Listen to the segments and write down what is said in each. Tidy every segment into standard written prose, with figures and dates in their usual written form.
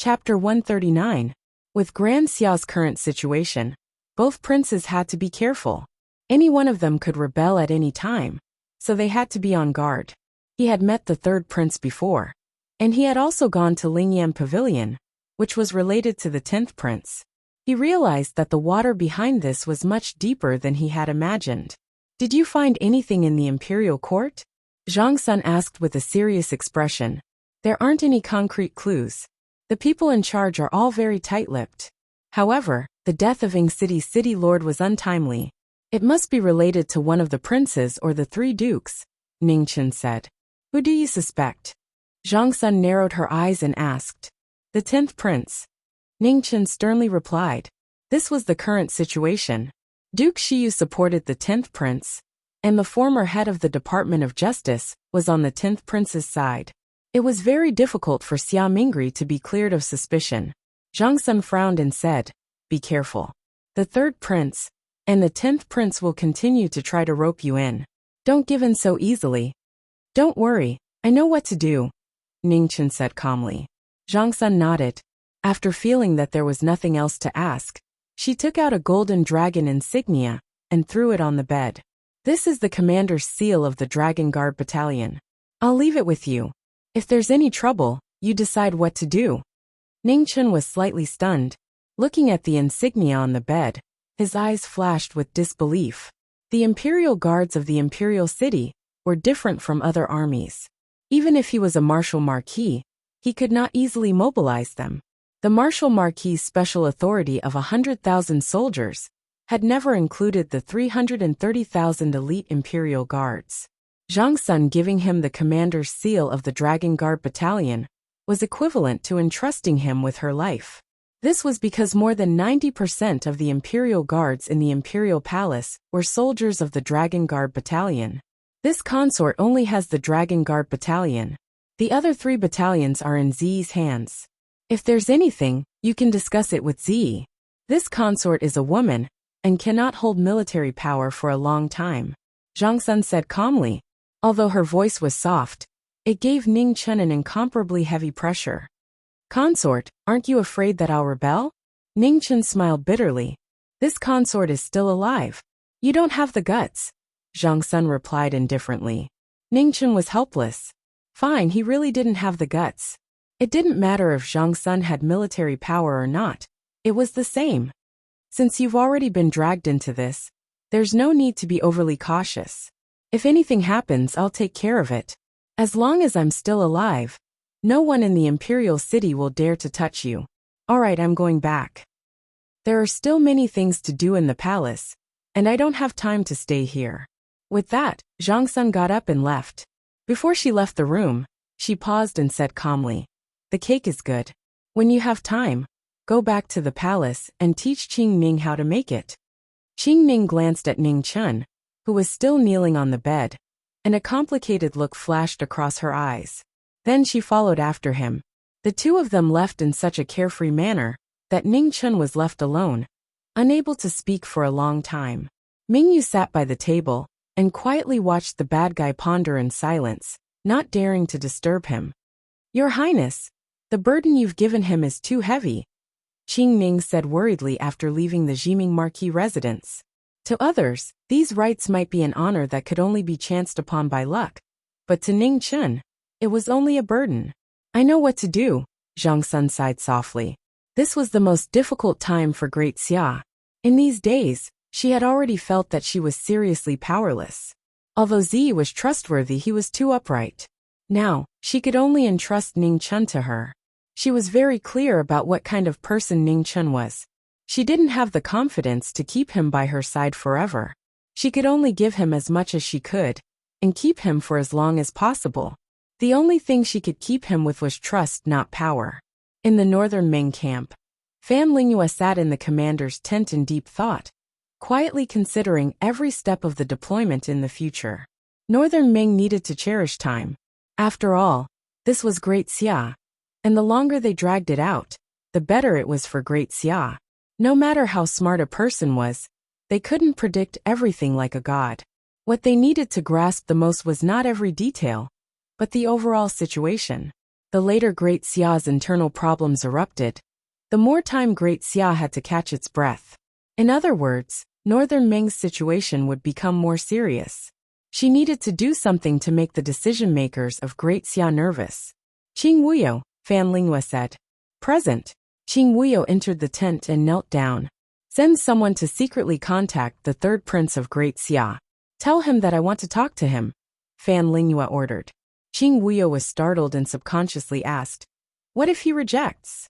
Chapter 139. With Grand Xiao's current situation, both princes had to be careful. Any one of them could rebel at any time, so they had to be on guard. He had met the third prince before, and he had also gone to Lingyam Pavilion, which was related to the 10th prince. He realized that the water behind this was much deeper than he had imagined. Did you find anything in the imperial court? Zhang Sun asked with a serious expression. There aren't any concrete clues. The people in charge are all very tight-lipped. However, the death of Ing City's city lord was untimely. It must be related to one of the princes or the 3 dukes, Ning Chen said. Who do you suspect? Zhang Sun narrowed her eyes and asked. The 10th prince. Ning Chen sternly replied. This was the current situation. Duke Xiyu supported the 10th prince, and the former head of the Department of Justice was on the 10th prince's side. It was very difficult for Xia Mingri to be cleared of suspicion. Zhang Sun frowned and said, Be careful. The 3rd prince and the 10th prince will continue to try to rope you in. Don't give in so easily. Don't worry, I know what to do, Ning Chen said calmly. Zhang Sun nodded. After feeling that there was nothing else to ask, she took out a golden dragon insignia and threw it on the bed. This is the commander's seal of the Dragon Guard Battalion. I'll leave it with you. If there's any trouble, you decide what to do. Ning Chen was slightly stunned. Looking at the insignia on the bed, his eyes flashed with disbelief. The imperial guards of the imperial city were different from other armies. Even if he was a Marshal Marquis, he could not easily mobilize them. The Marshal Marquis' special authority of 100,000 soldiers had never included the 330,000 elite imperial guards. Zhang Sun giving him the commander's seal of the Dragon Guard Battalion was equivalent to entrusting him with her life. This was because more than 90% of the imperial guards in the imperial palace were soldiers of the Dragon Guard Battalion. This consort only has the Dragon Guard Battalion. The other 3 battalions are in Zi's hands. If there's anything, you can discuss it with Zi. This consort is a woman and cannot hold military power for a long time, Zhang Sun said calmly. Although her voice was soft, it gave Ning Chen an incomparably heavy pressure. Consort, aren't you afraid that I'll rebel? Ning Chen smiled bitterly. This consort is still alive. You don't have the guts, Zhang Sun replied indifferently. Ning Chen was helpless. Fine, he really didn't have the guts. It didn't matter if Zhang Sun had military power or not. It was the same. Since you've already been dragged into this, there's no need to be overly cautious. If anything happens, I'll take care of it. As long as I'm still alive, no one in the imperial city will dare to touch you. All right, I'm going back. There are still many things to do in the palace, and I don't have time to stay here. With that, Zhang Sun got up and left. Before she left the room, she paused and said calmly, The cake is good. When you have time, go back to the palace and teach Qing Ning how to make it. Qing Ning glanced at Ning Chen, who was still kneeling on the bed, and a complicated look flashed across her eyes. Then she followed after him. The 2 of them left in such a carefree manner that Ning Chen was left alone, unable to speak for a long time. Mingyu sat by the table and quietly watched the bad guy ponder in silence, not daring to disturb him. Your Highness, the burden you've given him is too heavy, Qing Ning said worriedly after leaving the Jiming Marquis residence. To others, these rites might be an honor that could only be chanced upon by luck, but to Ning Chen, it was only a burden. I know what to do, Zhang Sun sighed softly. This was the most difficult time for Great Xia. In these days, she had already felt that she was seriously powerless. Although Zi was trustworthy, he was too upright. Now, she could only entrust Ning Chen to her. She was very clear about what kind of person Ning Chen was. She didn't have the confidence to keep him by her side forever. She could only give him as much as she could, and keep him for as long as possible. The only thing she could keep him with was trust, not power. In the northern Ming camp, Fan Lingyue sat in the commander's tent in deep thought, quietly considering every step of the deployment in the future. Northern Ming needed to cherish time. After all, this was Great Xia, and the longer they dragged it out, the better it was for Great Xia. No matter how smart a person was, they couldn't predict everything like a god. What they needed to grasp the most was not every detail, but the overall situation. the later Great Xia's internal problems erupted, the more time Great Xia had to catch its breath. In other words, Northern Ming's situation would become more serious. She needed to do something to make the decision-makers of Great Xia nervous. Qing Wuyo, Fan Lingyue said. Present. Qing Wuyo entered the tent and knelt down. Send someone to secretly contact the third prince of Great Xia. Tell him that I want to talk to him, Fan Lingyue ordered. Qing Wuyo was startled and subconsciously asked, what if he rejects?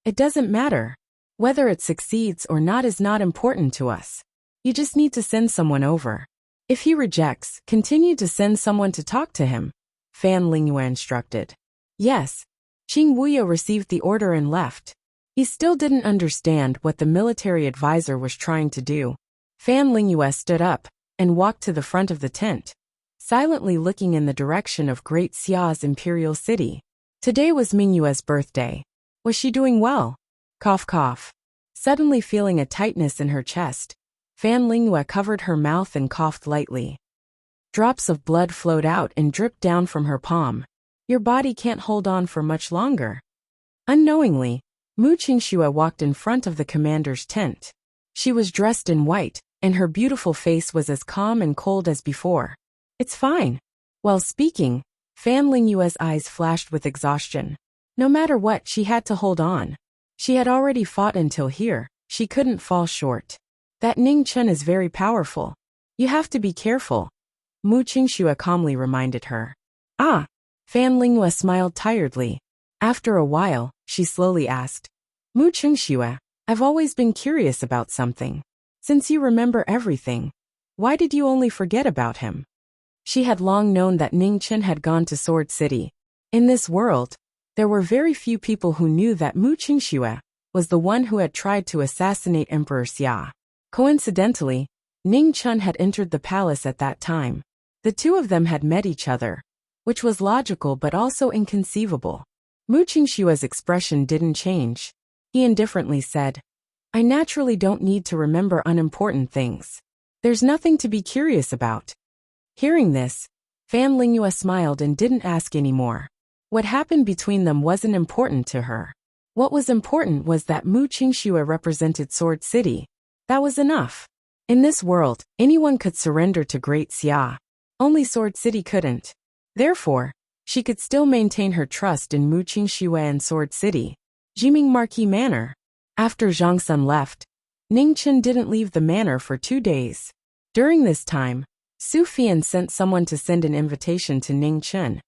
It doesn't matter. Whether it succeeds or not is not important to us. You just need to send someone over. If he rejects, continue to send someone to talk to him, Fan Lingyue instructed. Yes. Qing Wuyo received the order and left. He still didn't understand what the military advisor was trying to do. Fan Lingyue stood up and walked to the front of the tent, silently looking in the direction of Great Xia's imperial city. Today was Mingyue's birthday. Was she doing well? Cough cough. Suddenly feeling a tightness in her chest, Fan Lingyue covered her mouth and coughed lightly. Drops of blood flowed out and dripped down from her palm. Your body can't hold on for much longer. Unknowingly, Mu Qingxue walked in front of the commander's tent. She was dressed in white, and her beautiful face was as calm and cold as before. It's fine. While speaking, Fan Lingyue's eyes flashed with exhaustion. No matter what, she had to hold on. She had already fought until here, she couldn't fall short. That Ning Chen is very powerful. You have to be careful, Mu Qingxue calmly reminded her. Ah! Fan Lingyue smiled tiredly. After a while, she slowly asked, Mu Qingxue, I've always been curious about something. Since you remember everything, why did you only forget about him? She had long known that Ning Chen had gone to Sword City. In this world, there were very few people who knew that Mu Qingxue was the one who had tried to assassinate Emperor Xia. Coincidentally, Ning Chen had entered the palace at that time. The two of them had met each other, which was logical but also inconceivable. Mu Qingxue's expression didn't change. He indifferently said, I naturally don't need to remember unimportant things. There's nothing to be curious about. Hearing this, Fan Lingyue smiled and didn't ask any more. What happened between them wasn't important to her. What was important was that Mu Qingxue represented Sword City. That was enough. In this world, anyone could surrender to Great Xia. Only Sword City couldn't. Therefore, she could still maintain her trust in Mu Qingxue and Sword City. Jiming Marquis Manor. After Zhang Sun left, Ning Chen didn't leave the manor for 2 days. During this time, Su Fian sent someone to send an invitation to Ning Chen,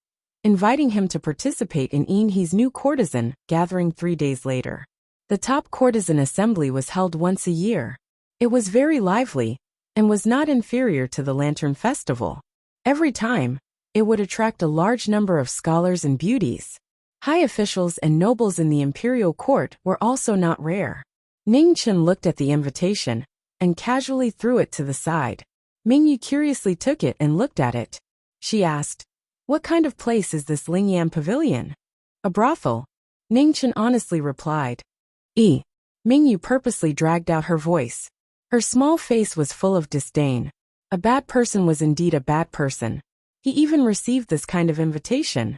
inviting him to participate in Yinhe's new courtesan gathering 3 days later. The top courtesan assembly was held once a year. It was very lively, and was not inferior to the Lantern Festival. Every time, it would attract a large number of scholars and beauties. High officials and nobles in the imperial court were also not rare. Ning Chen looked at the invitation, and casually threw it to the side. Mingyu curiously took it and looked at it. She asked, what kind of place is this Lingyuan pavilion? A brothel. Ning Chen honestly replied. Mingyu purposely dragged out her voice. Her small face was full of disdain. A bad person was indeed a bad person. He even received this kind of invitation.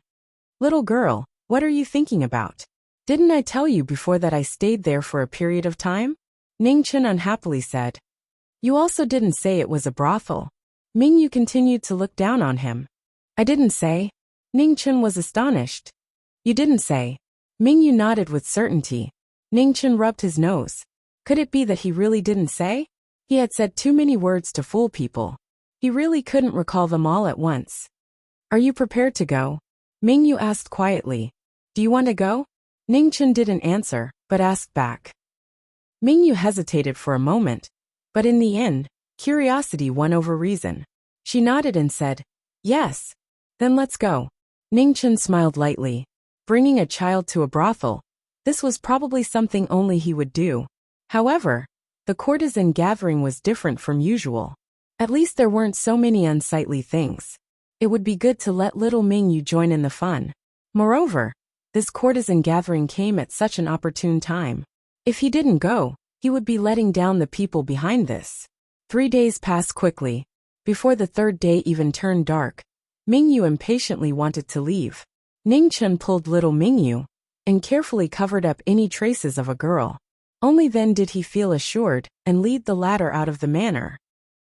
Little girl, what are you thinking about? Didn't I tell you before that I stayed there for a period of time? Ning Chen unhappily said. You also didn't say it was a brothel. Mingyu continued to look down on him. I didn't say. Ning Chen was astonished. You didn't say. Mingyu nodded with certainty. Ning Chen rubbed his nose. Could it be that he really didn't say? He had said too many words to fool people. He really couldn't recall them all at once. Are you prepared to go? Mingyu asked quietly. Do you want to go? Ning Chen didn't answer, but asked back. Mingyu hesitated for a moment, but in the end, curiosity won over reason. She nodded and said, yes. Then let's go. Ning Chen smiled lightly. Bringing a child to a brothel, this was probably something only he would do. However, the courtesan gathering was different from usual. At least there weren't so many unsightly things. It would be good to let little Mingyu join in the fun. Moreover, this courtesan gathering came at such an opportune time. If he didn't go, he would be letting down the people behind this. 3 days passed quickly. Before the 3rd day even turned dark, Mingyu impatiently wanted to leave. Ning Chun pulled little Mingyu and carefully covered up any traces of a girl. Only then did he feel assured and lead the latter out of the manor.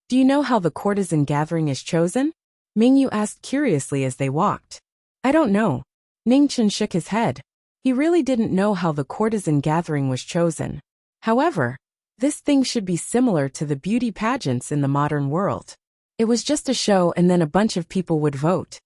Do you know how the courtesan gathering is chosen? Mingyu asked curiously as they walked. I don't know. Ning Chun shook his head. He really didn't know how the courtesan gathering was chosen. However, this thing should be similar to the beauty pageants in the modern world. It was just a show and then a bunch of people would vote.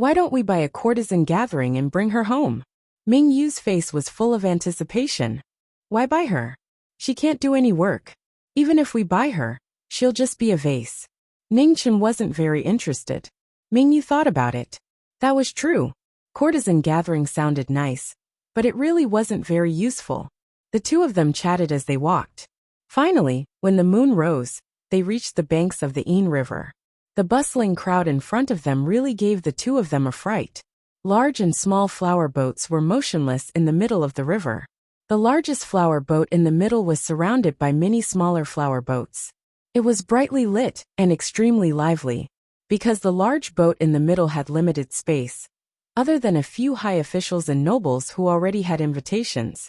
Why don't we buy a courtesan gathering and bring her home? Mingyu's face was full of anticipation. Why buy her? She can't do any work. Even if we buy her, she'll just be a vase. Ning Chun wasn't very interested. Mingyu thought about it. That was true. Courtesan gathering sounded nice, but it really wasn't very useful. The two of them chatted as they walked. Finally, when the moon rose, they reached the banks of the Ain River. The bustling crowd in front of them really gave the two of them a fright. Large and small flower boats were motionless in the middle of the river. The largest flower boat in the middle was surrounded by many smaller flower boats. It was brightly lit and extremely lively. Because the large boat in the middle had limited space, other than a few high officials and nobles who already had invitations,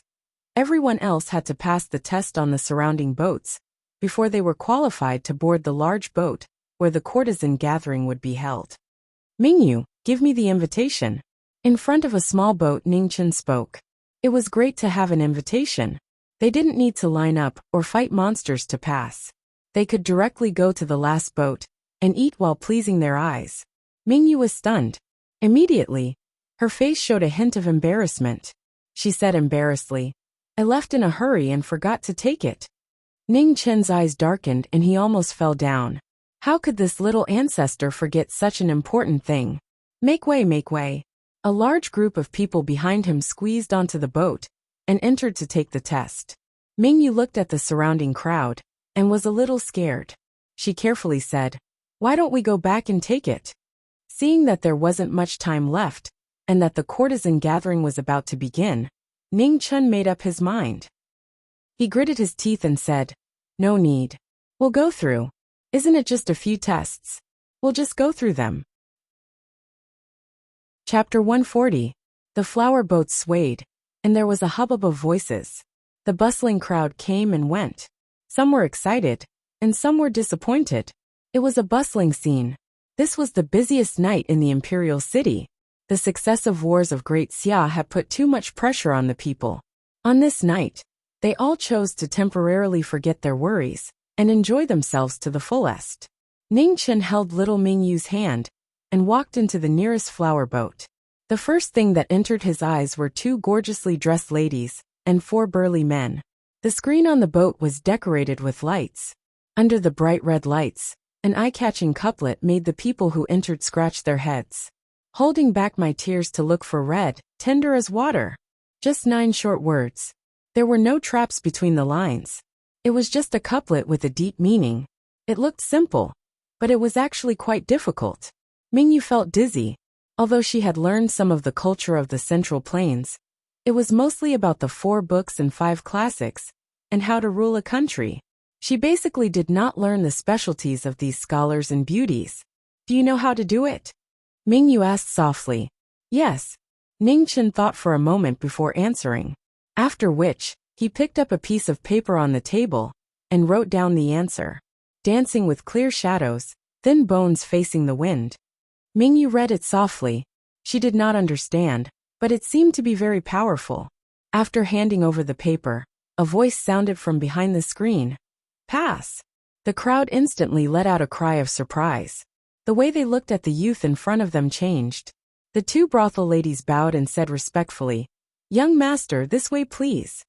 everyone else had to pass the test on the surrounding boats before they were qualified to board the large boat where the courtesan gathering would be held. Mingyu, give me the invitation. In front of a small boat, Ning Chun spoke. It was great to have an invitation. They didn't need to line up or fight monsters to pass. They could directly go to the last boat and eat while pleasing their eyes. Mingyu was stunned. Immediately, her face showed a hint of embarrassment. She said embarrassedly, I left in a hurry and forgot to take it. Ning Chun's eyes darkened and he almost fell down. How could this little ancestor forget such an important thing? Make way, make way. A large group of people behind him squeezed onto the boat and entered to take the test. Mingyu looked at the surrounding crowd and was a little scared. She carefully said, Why don't we go back and take it? Seeing that there wasn't much time left and that the courtesan gathering was about to begin, Ning Chun made up his mind. He gritted his teeth and said, No need. We'll go through. Isn't it just a few tests? We'll just go through them. Chapter 140. The flower boats swayed, and there was a hubbub of voices. The bustling crowd came and went. Some were excited, and some were disappointed. It was a bustling scene. This was the busiest night in the imperial city. The successive wars of Great Xia had put too much pressure on the people. On this night, they all chose to temporarily forget their worries and enjoy themselves to the fullest. Ning Chun held little Mingyu's hand and walked into the nearest flower boat. The first thing that entered his eyes were two gorgeously dressed ladies and four burly men. The screen on the boat was decorated with lights. Under the bright red lights, an eye-catching couplet made the people who entered scratch their heads. Holding back my tears to look for red, tender as water. Just 9 short words. There were no traps between the lines. It was just a couplet with a deep meaning. It looked simple, but it was actually quite difficult. Mingyu felt dizzy. Although she had learned some of the culture of the Central Plains, it was mostly about the 4 books and 5 classics, and how to rule a country. She basically did not learn the specialties of these scholars and beauties. Do you know how to do it? Mingyu asked softly. Yes. Ning Chun thought for a moment before answering. After which, he picked up a piece of paper on the table and wrote down the answer. Dancing with clear shadows, thin bones facing the wind. Mingyu read it softly. She did not understand, but it seemed to be very powerful. After handing over the paper, a voice sounded from behind the screen. Pass. The crowd instantly let out a cry of surprise. The way they looked at the youth in front of them changed. The 2 brothel ladies bowed and said respectfully, Young master, this way please.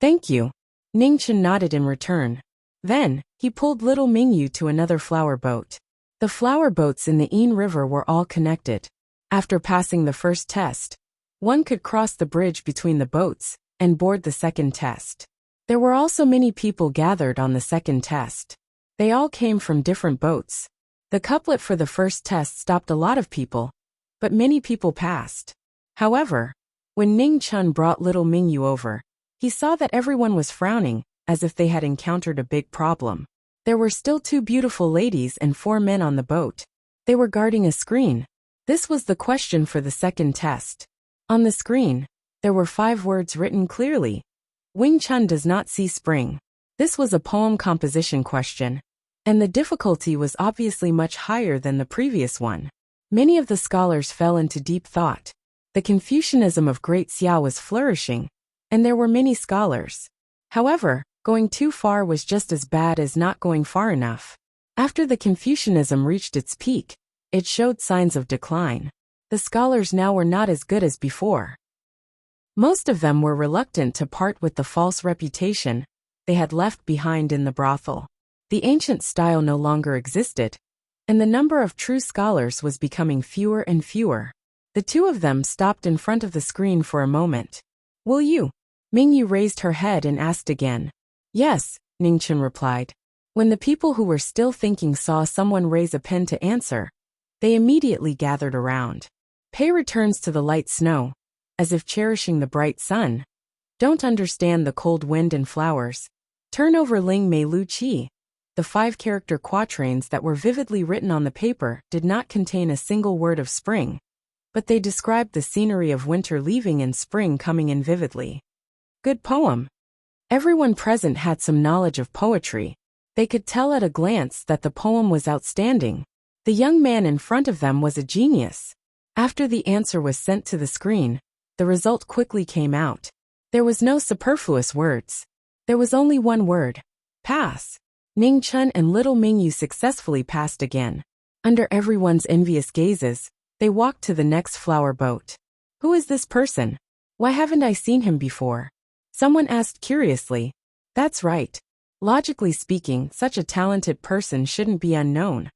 Thank you. Ning Chun nodded in return. Then, he pulled little Mingyu to another flower boat. The flower boats in the Ain River were all connected. After passing the first test, one could cross the bridge between the boats and board the second test. There were also many people gathered on the second test. They all came from different boats. The couplet for the first test stopped a lot of people, but many people passed. However, when Ning Chun brought little Mingyu over, he saw that everyone was frowning, as if they had encountered a big problem. There were still 2 beautiful ladies and 4 men on the boat. They were guarding a screen. This was the question for the second test. On the screen, there were 5 words written clearly. Wing Chun does not see spring. This was a poem composition question, and the difficulty was obviously much higher than the previous one. Many of the scholars fell into deep thought. The Confucianism of Great Xia was flourishing, and there were many scholars. However, going too far was just as bad as not going far enough. After the Confucianism reached its peak, it showed signs of decline. The scholars now were not as good as before. Most of them were reluctant to part with the false reputation they had left behind in the brothel. The ancient style no longer existed, and the number of true scholars was becoming fewer and fewer. The two of them stopped in front of the screen for a moment. "Will you?" Mingyu raised her head and asked again. "Yes," Ningchen replied. When the people who were still thinking saw someone raise a pen to answer, they immediately gathered around. Pei returns to the light snow, as if cherishing the bright sun. Don't understand the cold wind and flowers. Turn over Ling Mei Lu Qi. The 5-character quatrains that were vividly written on the paper did not contain a single word of spring, but they described the scenery of winter leaving and spring coming in vividly. Good poem. Everyone present had some knowledge of poetry. They could tell at a glance that the poem was outstanding. The young man in front of them was a genius. After the answer was sent to the screen, the result quickly came out. There was no superfluous words. There was only one word: pass. Ning Chun and little Mingyu successfully passed again. Under everyone's envious gazes, they walked to the next flower boat. "Who is this person? Why haven't I seen him before?" Someone asked curiously. "That's right. Logically speaking, such a talented person shouldn't be unknown,"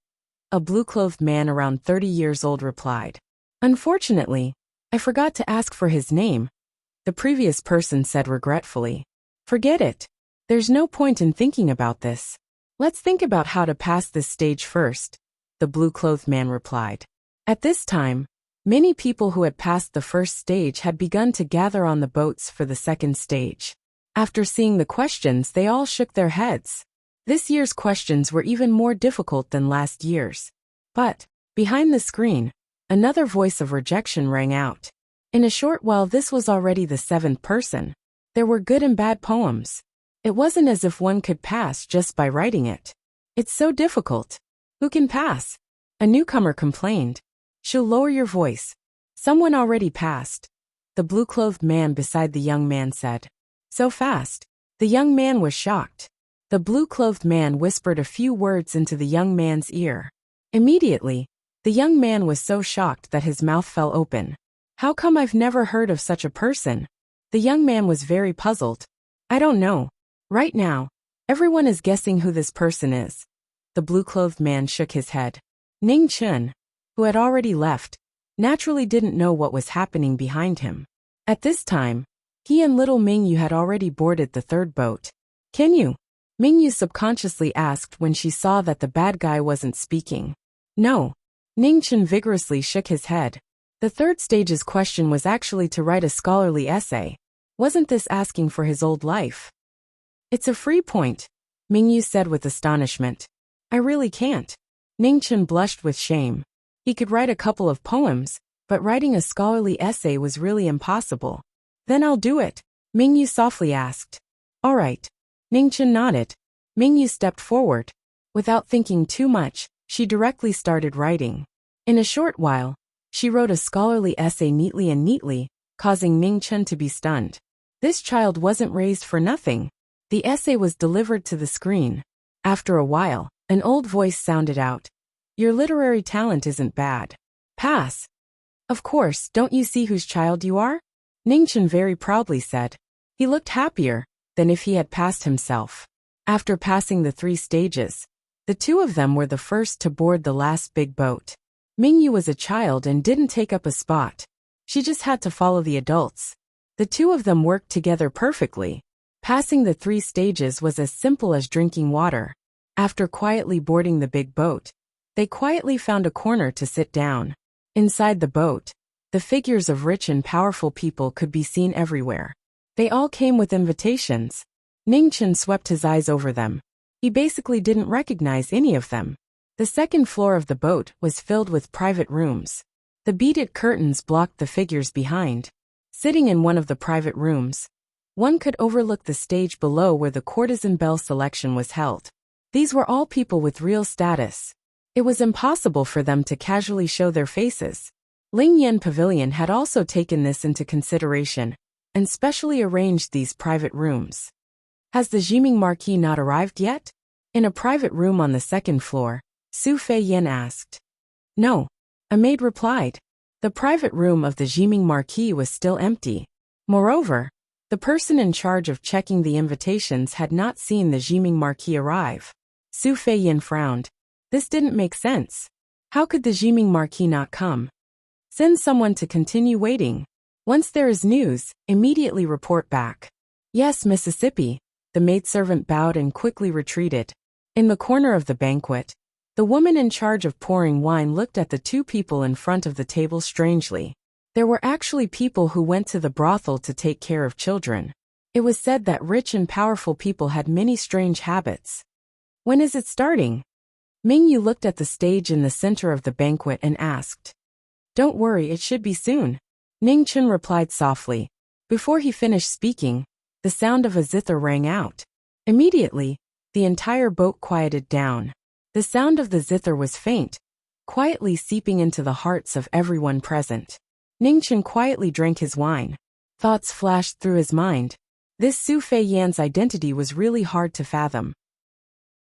a blue-clothed man around 30 years old replied. "Unfortunately, I forgot to ask for his name," the previous person said regretfully. "Forget it. There's no point in thinking about this. Let's think about how to pass this stage first," the blue-clothed man replied. At this time, many people who had passed the first stage had begun to gather on the boats for the second stage. After seeing the questions, they all shook their heads. This year's questions were even more difficult than last year's. But, behind the screen, another voice of rejection rang out. In a short while, this was already the 7th person. There were good and bad poems. It wasn't as if one could pass just by writing it. "It's so difficult. Who can pass?" a newcomer complained. "She'll lower your voice. Someone already passed," the blue-clothed man beside the young man said. "So fast?" The young man was shocked. The blue-clothed man whispered a few words into the young man's ear. Immediately, the young man was so shocked that his mouth fell open. "How come I've never heard of such a person?" The young man was very puzzled. "I don't know. Right now, everyone is guessing who this person is." The blue-clothed man shook his head. Ning Chun, who had already left, naturally didn't know what was happening behind him. At this time, he and little Mingyu had already boarded the 3rd boat. "Can you?" Mingyu subconsciously asked when she saw that the bad guy wasn't speaking. "No." Ning Chun vigorously shook his head. The 3rd stage's question was actually to write a scholarly essay. Wasn't this asking for his old life? "It's a free point," Mingyu said with astonishment. "I really can't." Ning Chun blushed with shame. He could write a couple of poems, but writing a scholarly essay was really impossible. "Then I'll do it," Mingyu softly asked. "All right." Ning Chun nodded. Mingyu stepped forward. Without thinking too much, she directly started writing. In a short while, she wrote a scholarly essay neatly, causing Ning Chun to be stunned. This child wasn't raised for nothing. The essay was delivered to the screen. After a while, an old voice sounded out. "Your literary talent isn't bad. Pass." "Of course, don't you see whose child you are?" Ning Chun very proudly said. He looked happier than if he had passed himself. After passing the 3 stages, the 2 of them were the first to board the last big boat. Mingyu was a child and didn't take up a spot. She just had to follow the adults. The 2 of them worked together perfectly. Passing the 3 stages was as simple as drinking water. After quietly boarding the big boat, they quietly found a corner to sit down. Inside the boat, the figures of rich and powerful people could be seen everywhere. They all came with invitations. Ning Chun swept his eyes over them. He basically didn't recognize any of them. The 2nd floor of the boat was filled with private rooms. The beaded curtains blocked the figures behind. Sitting in one of the private rooms, one could overlook the stage below where the courtesan belle selection was held. These were all people with real status. It was impossible for them to casually show their faces. Ling Yan Pavilion had also taken this into consideration, and specially arranged these private rooms. Has the Jiming Marquis not arrived yet? In a private room on the second floor, Su Fei Yen asked. No. A maid replied. The private room of the Jiming Marquis was still empty. Moreover, the person in charge of checking the invitations had not seen the Jiming Marquis arrive. Su Fei Yen frowned. This didn't make sense. How could the Jiming Marquis not come? Send someone to continue waiting. Once there is news, immediately report back. Yes, Mississippi. The maidservant bowed and quickly retreated. In the corner of the banquet, the woman in charge of pouring wine looked at the two people in front of the table strangely. There were actually people who went to the brothel to take care of children. It was said that rich and powerful people had many strange habits. When is it starting? Mingyu looked at the stage in the center of the banquet and asked. Don't worry, it should be soon. Ning Chun replied softly. Before he finished speaking, the sound of a zither rang out. Immediately, the entire boat quieted down. The sound of the zither was faint, quietly seeping into the hearts of everyone present. Ning Chun quietly drank his wine. Thoughts flashed through his mind. This Su Fei Yan's identity was really hard to fathom.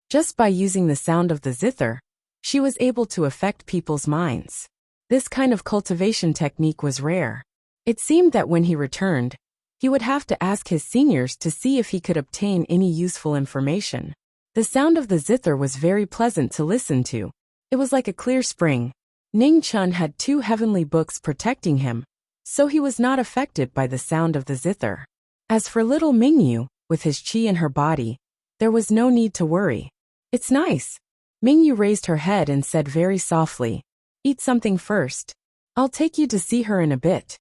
Just by using the sound of the zither, she was able to affect people's minds. This kind of cultivation technique was rare. It seemed that when he returned, he would have to ask his seniors to see if he could obtain any useful information. The sound of the zither was very pleasant to listen to. It was like a clear spring. Ning Chun had two heavenly books protecting him, so he was not affected by the sound of the zither. As for little Mingyu, with his qi in her body, there was no need to worry. It's nice. Mingyu raised her head and said very softly, Eat something first. I'll take you to see her in a bit.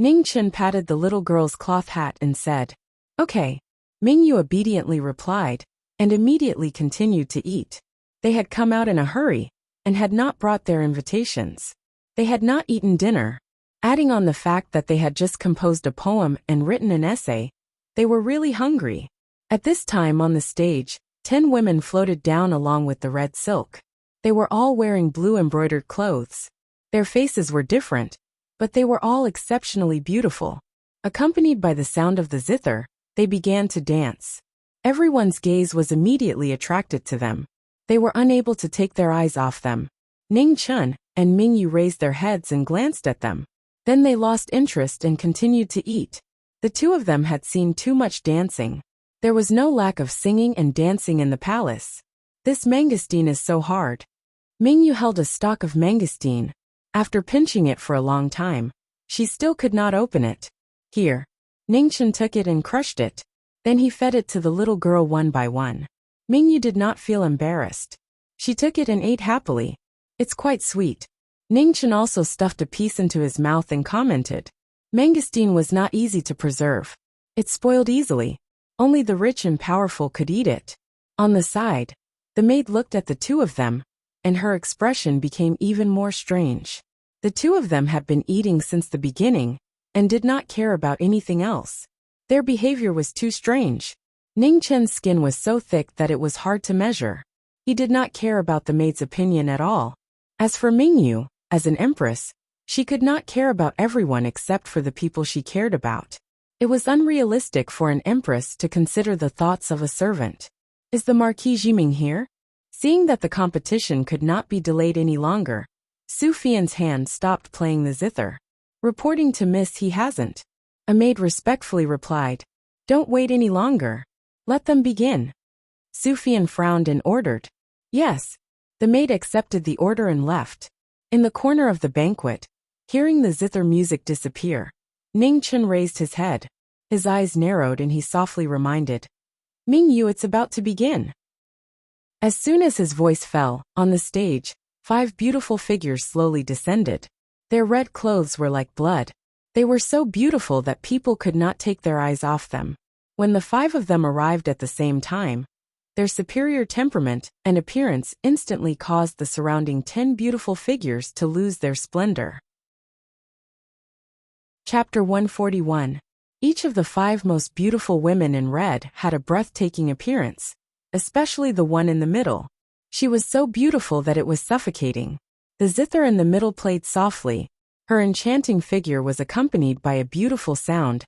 Ning Chun patted the little girl's cloth hat and said, Okay. Mingyu obediently replied, and immediately continued to eat. They had come out in a hurry, and had not brought their invitations. They had not eaten dinner. Adding on the fact that they had just composed a poem and written an essay, they were really hungry. At this time on the stage, 10 women floated down along with the red silk. They were all wearing blue embroidered clothes. Their faces were different, but they were all exceptionally beautiful. Accompanied by the sound of the zither, they began to dance. Everyone's gaze was immediately attracted to them. They were unable to take their eyes off them. Ning Chun and Mingyu raised their heads and glanced at them. Then they lost interest and continued to eat. The two of them had seen too much dancing. There was no lack of singing and dancing in the palace. This mangosteen is so hard. Mingyu held a stalk of mangosteen. After pinching it for a long time, she still could not open it. Here. Ning Chun took it and crushed it. Then he fed it to the little girl one by one. Mingyu did not feel embarrassed. She took it and ate happily. It's quite sweet. Ning Chun also stuffed a piece into his mouth and commented. Mangosteen was not easy to preserve. It spoiled easily. Only the rich and powerful could eat it. On the side, the maid looked at the two of them, and her expression became even more strange. The two of them had been eating since the beginning, and did not care about anything else. Their behavior was too strange. Ning Chen's skin was so thick that it was hard to measure. He did not care about the maid's opinion at all. As for Mingyu, as an empress, she could not care about everyone except for the people she cared about. It was unrealistic for an empress to consider the thoughts of a servant. Is the Marquis Jiming here? Seeing that the competition could not be delayed any longer, Su Fian's hand stopped playing the zither. Reporting to Miss, he hasn't. A maid respectfully replied. Don't wait any longer. Let them begin. Su Fian frowned and ordered. Yes. The maid accepted the order and left. In the corner of the banquet, hearing the zither music disappear, Ning Chun raised his head. His eyes narrowed and he softly reminded. Mingyu, it's about to begin. As soon as his voice fell, on the stage, 5 beautiful figures slowly descended. Their red clothes were like blood. They were so beautiful that people could not take their eyes off them. When the 5 of them arrived at the same time, their superior temperament and appearance instantly caused the surrounding 10 beautiful figures to lose their splendor. Chapter 141. Each of the 5 most beautiful women in red had a breathtaking appearance, especially the one in the middle. She was so beautiful that it was suffocating. The zither in the middle played softly. Her enchanting figure was accompanied by a beautiful sound,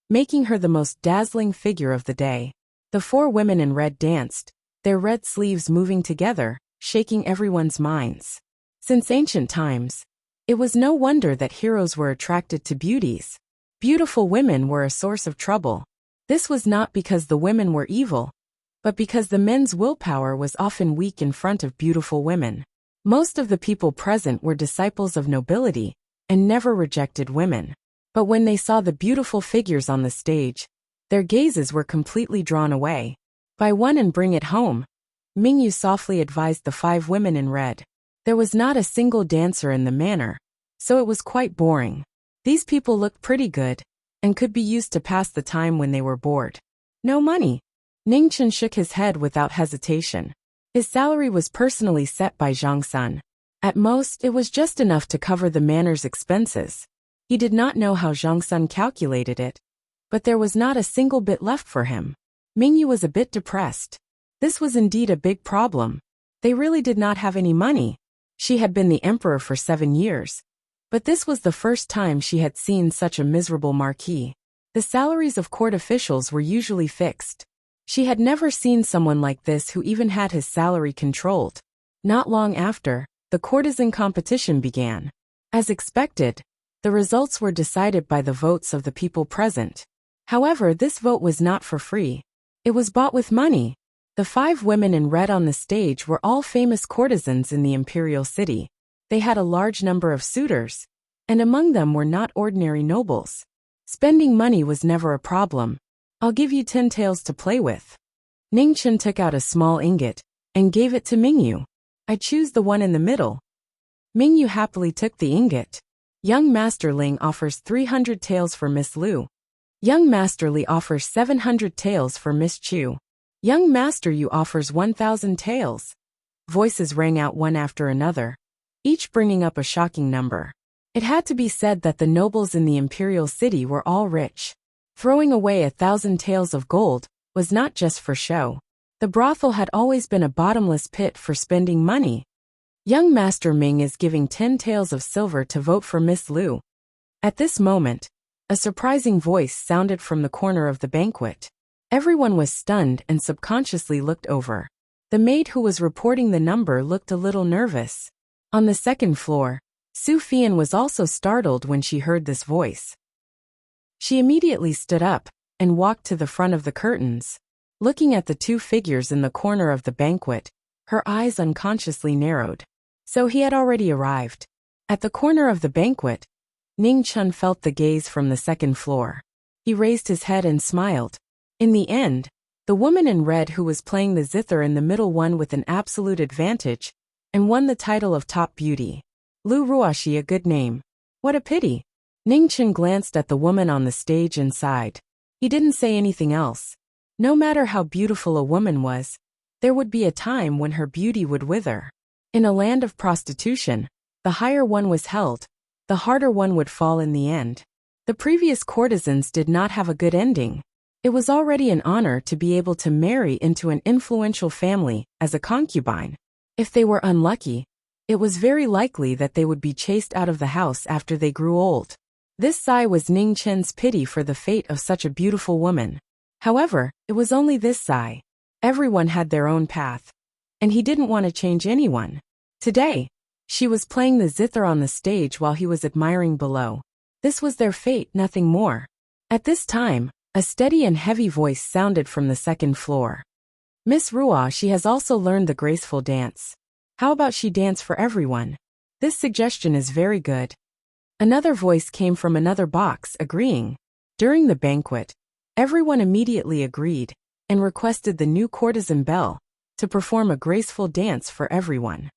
making her the most dazzling figure of the day. The 4 women in red danced, their red sleeves moving together, shaking everyone's minds. Since ancient times, it was no wonder that heroes were attracted to beauties. Beautiful women were a source of trouble. This was not because the women were evil, but because the men's willpower was often weak in front of beautiful women. Most of the people present were disciples of nobility and never rejected women. But when they saw the beautiful figures on the stage, their gazes were completely drawn away. Buy one and bring it home, Mingyu softly advised the 5 women in red. There was not a single dancer in the manor, so it was quite boring. These people looked pretty good, and could be used to pass the time when they were bored. No money. Ningchen shook his head without hesitation. His salary was personally set by Zhang Sun. At most, it was just enough to cover the manor's expenses. He did not know how Zhang Sun calculated it, but there was not a single bit left for him. Mingyu was a bit depressed. This was indeed a big problem. They really did not have any money. She had been the emperor for 7 years. But this was the first time she had seen such a miserable Marquis. The salaries of court officials were usually fixed. She had never seen someone like this who even had his salary controlled. Not long after, the courtesan competition began. As expected, the results were decided by the votes of the people present. However, this vote was not for free. It was bought with money. The 5 women in red on the stage were all famous courtesans in the imperial city. They had a large number of suitors, and among them were not ordinary nobles. Spending money was never a problem. I'll give you 10 taels to play with. Ningchen took out a small ingot and gave it to Mingyu. I choose the one in the middle. Mingyu happily took the ingot. Young Masterling offers 300 taels for Miss Liu. Young Master Li offers 700 taels for Miss Chu. Young Master Yu offers 1,000 taels. Voices rang out one after another, each bringing up a shocking number. It had to be said that the nobles in the imperial city were all rich. Throwing away 1,000 taels of gold was not just for show. The brothel had always been a bottomless pit for spending money. Young Master Ming is giving 10 taels of silver to vote for Miss Liu. At this moment, a surprising voice sounded from the corner of the banquet. Everyone was stunned and subconsciously looked over. The maid who was reporting the number looked a little nervous. On the second floor, Su Fian was also startled when she heard this voice. She immediately stood up and walked to the front of the curtains. Looking at the 2 figures in the corner of the banquet, her eyes unconsciously narrowed. So he had already arrived. At the corner of the banquet, Ning Chun felt the gaze from the second floor. He raised his head and smiled. In the end, the woman in red who was playing the zither in the middle won with an absolute advantage, and won the title of top beauty. Lu Ruoxi, a good name. What a pity. Ning Chen glanced at the woman on the stage and sighed. He didn't say anything else. No matter how beautiful a woman was, there would be a time when her beauty would wither. In a land of prostitution, the higher one was held, the harder one would fall in the end. The previous courtesans did not have a good ending. It was already an honor to be able to marry into an influential family as a concubine. If they were unlucky, it was very likely that they would be chased out of the house after they grew old. This sigh was Ning Chen's pity for the fate of such a beautiful woman. However, it was only this sigh. Everyone had their own path, and he didn't want to change anyone. Today, she was playing the zither on the stage while he was admiring below. This was their fate, nothing more. At this time, a steady and heavy voice sounded from the second floor. Miss Ruoxi, she has also learned the graceful dance. How about she dance for everyone? This suggestion is very good. Another voice came from another box, agreeing. During the banquet, everyone immediately agreed and requested the new courtesan Belle to perform a graceful dance for everyone.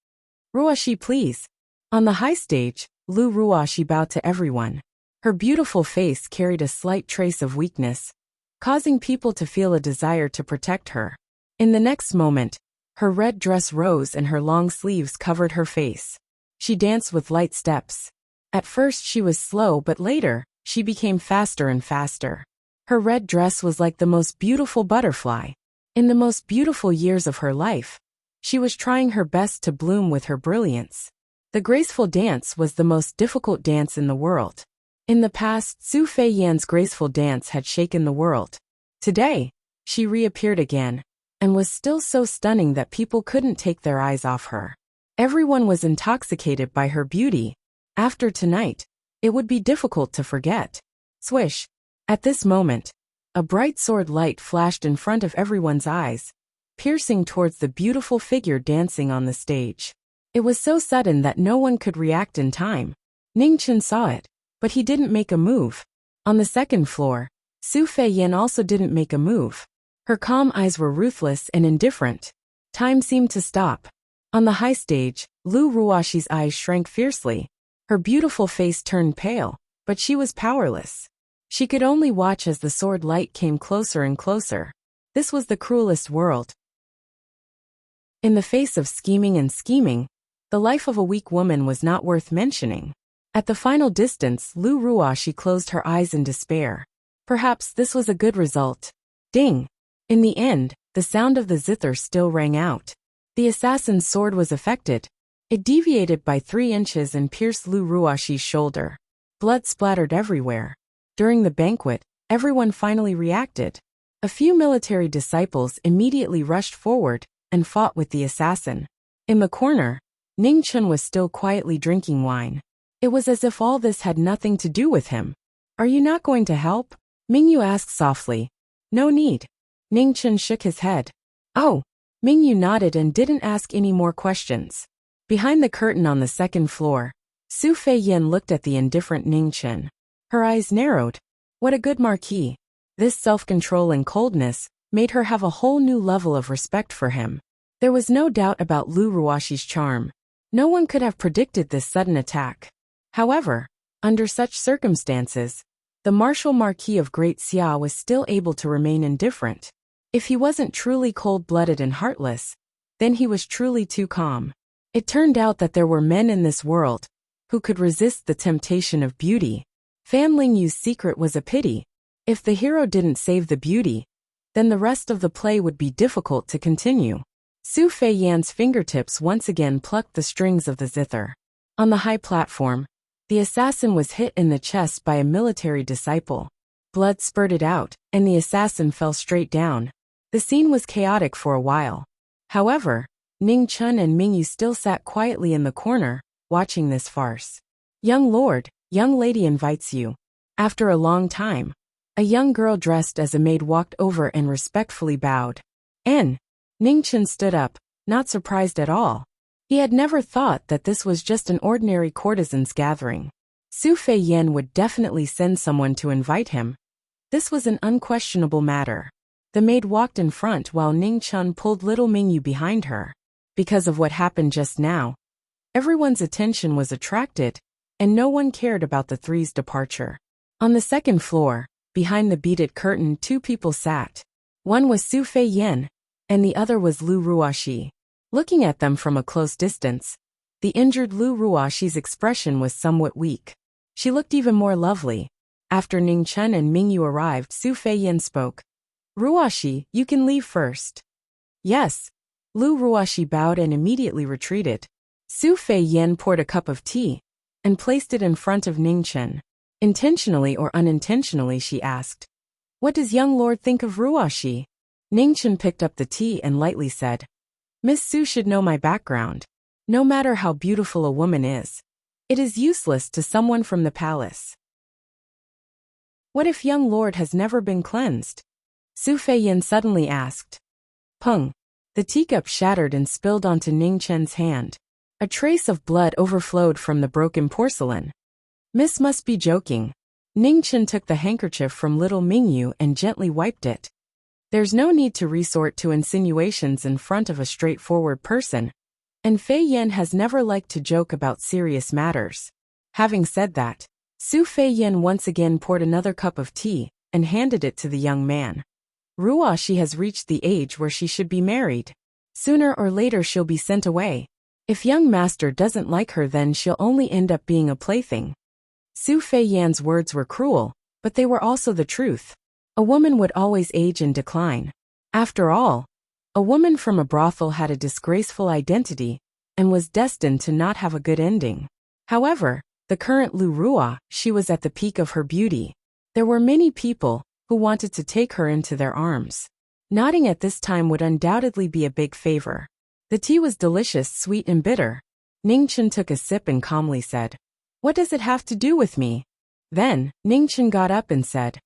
Ruoxi, please. On the high stage, Lu Ruoxi bowed to everyone. Her beautiful face carried a slight trace of weakness, causing people to feel a desire to protect her. In the next moment, her red dress rose and her long sleeves covered her face. She danced with light steps. At first she was slow, but later, she became faster and faster. Her red dress was like the most beautiful butterfly. In the most beautiful years of her life, she was trying her best to bloom with her brilliance. The graceful dance was the most difficult dance in the world. In the past, Su Feiyan's graceful dance had shaken the world. Today, she reappeared again, and was still so stunning that people couldn't take their eyes off her. Everyone was intoxicated by her beauty. After tonight, it would be difficult to forget. Swish! At this moment, a bright sword light flashed in front of everyone's eyes, piercing towards the beautiful figure dancing on the stage. It was so sudden that no one could react in time. Ningchen saw it, but he didn't make a move. On the second floor, Su Feiyan also didn't make a move. Her calm eyes were ruthless and indifferent. Time seemed to stop. On the high stage, Lu Ruoxi's eyes shrank fiercely. Her beautiful face turned pale, but she was powerless. She could only watch as the sword light came closer and closer. This was the cruelest world. In the face of scheming and scheming, the life of a weak woman was not worth mentioning. At the final distance, Lu Ruoxi closed her eyes in despair. Perhaps this was a good result. Ding! In the end, the sound of the zither still rang out. The assassin's sword was affected. It deviated by 3 inches and pierced Lu Ruoxi's shoulder. Blood splattered everywhere. During the banquet, everyone finally reacted. A few military disciples immediately rushed forward and fought with the assassin. In the corner, Ningchen was still quietly drinking wine. It was as if all this had nothing to do with him. "Are you not going to help?" Mingyu asked softly. "No need." Ningchen shook his head. "Oh." Mingyu nodded and didn't ask any more questions. Behind the curtain on the second floor, Su Feiyan looked at the indifferent Ningchen. Her eyes narrowed. What a good Marquis. This self-control and coldness made her have a whole new level of respect for him. There was no doubt about Lu Ruoxi's charm. No one could have predicted this sudden attack. However, under such circumstances, the martial Marquis of Great Xia was still able to remain indifferent. If he wasn't truly cold-blooded and heartless, then he was truly too calm. It turned out that there were men in this world who could resist the temptation of beauty. Fan Lingyu's secret was a pity. If the hero didn't save the beauty, then the rest of the play would be difficult to continue. Su Feiyan's fingertips once again plucked the strings of the zither. On the high platform, the assassin was hit in the chest by a military disciple. Blood spurted out, and the assassin fell straight down. The scene was chaotic for a while. However, Ning Chun and Mingyu still sat quietly in the corner, watching this farce. "Young lord, young lady invites you." After a long time, a young girl dressed as a maid walked over and respectfully bowed. Ning Chun stood up, not surprised at all. He had never thought that this was just an ordinary courtesan's gathering. Su Feiyan would definitely send someone to invite him. This was an unquestionable matter. The maid walked in front while Ning Chun pulled little Mingyu behind her. Because of what happened just now, everyone's attention was attracted, and no one cared about the three's departure. On the second floor, behind the beaded curtain, 2 people sat. One was Su Feiyan, and the other was Lu Ruoxi. Looking at them from a close distance, the injured Lu Ruoxi's expression was somewhat weak. She looked even more lovely. After Ning Chun and Mingyu arrived, Su Feiyan spoke. "Ruoxi, you can leave first." "Yes." Lu Ruoxi bowed and immediately retreated. Su Feiyan poured a cup of tea and placed it in front of Ning Chun. Intentionally or unintentionally, she asked, "What does young lord think of Ruoxi?" Ning Chun picked up the tea and lightly said, "Miss Su should know my background. No matter how beautiful a woman is, it is useless to someone from the palace." "What if young lord has never been cleansed?" Su Feiyan suddenly asked. Pung! The teacup shattered and spilled onto Ning Chen's hand. A trace of blood overflowed from the broken porcelain. "Miss must be joking." Ning Chen took the handkerchief from little Mingyu and gently wiped it. There's no need to resort to insinuations in front of a straightforward person, and Fei Yan has never liked to joke about serious matters. Having said that, Su Feiyan once again poured another cup of tea and handed it to the young man. Ruoxi has reached the age where she should be married. Sooner or later she'll be sent away. If young master doesn't like her, then she'll only end up being a plaything. Su Feiyan's words were cruel, but they were also the truth. A woman would always age and decline. After all, a woman from a brothel had a disgraceful identity and was destined to not have a good ending. However, the current Lu Rua, she was at the peak of her beauty. There were many people who wanted to take her into their arms. Nodding at this time would undoubtedly be a big favor. The tea was delicious, sweet and bitter. Ningchen took a sip and calmly said, "What does it have to do with me?" Then, Ningchen got up and said,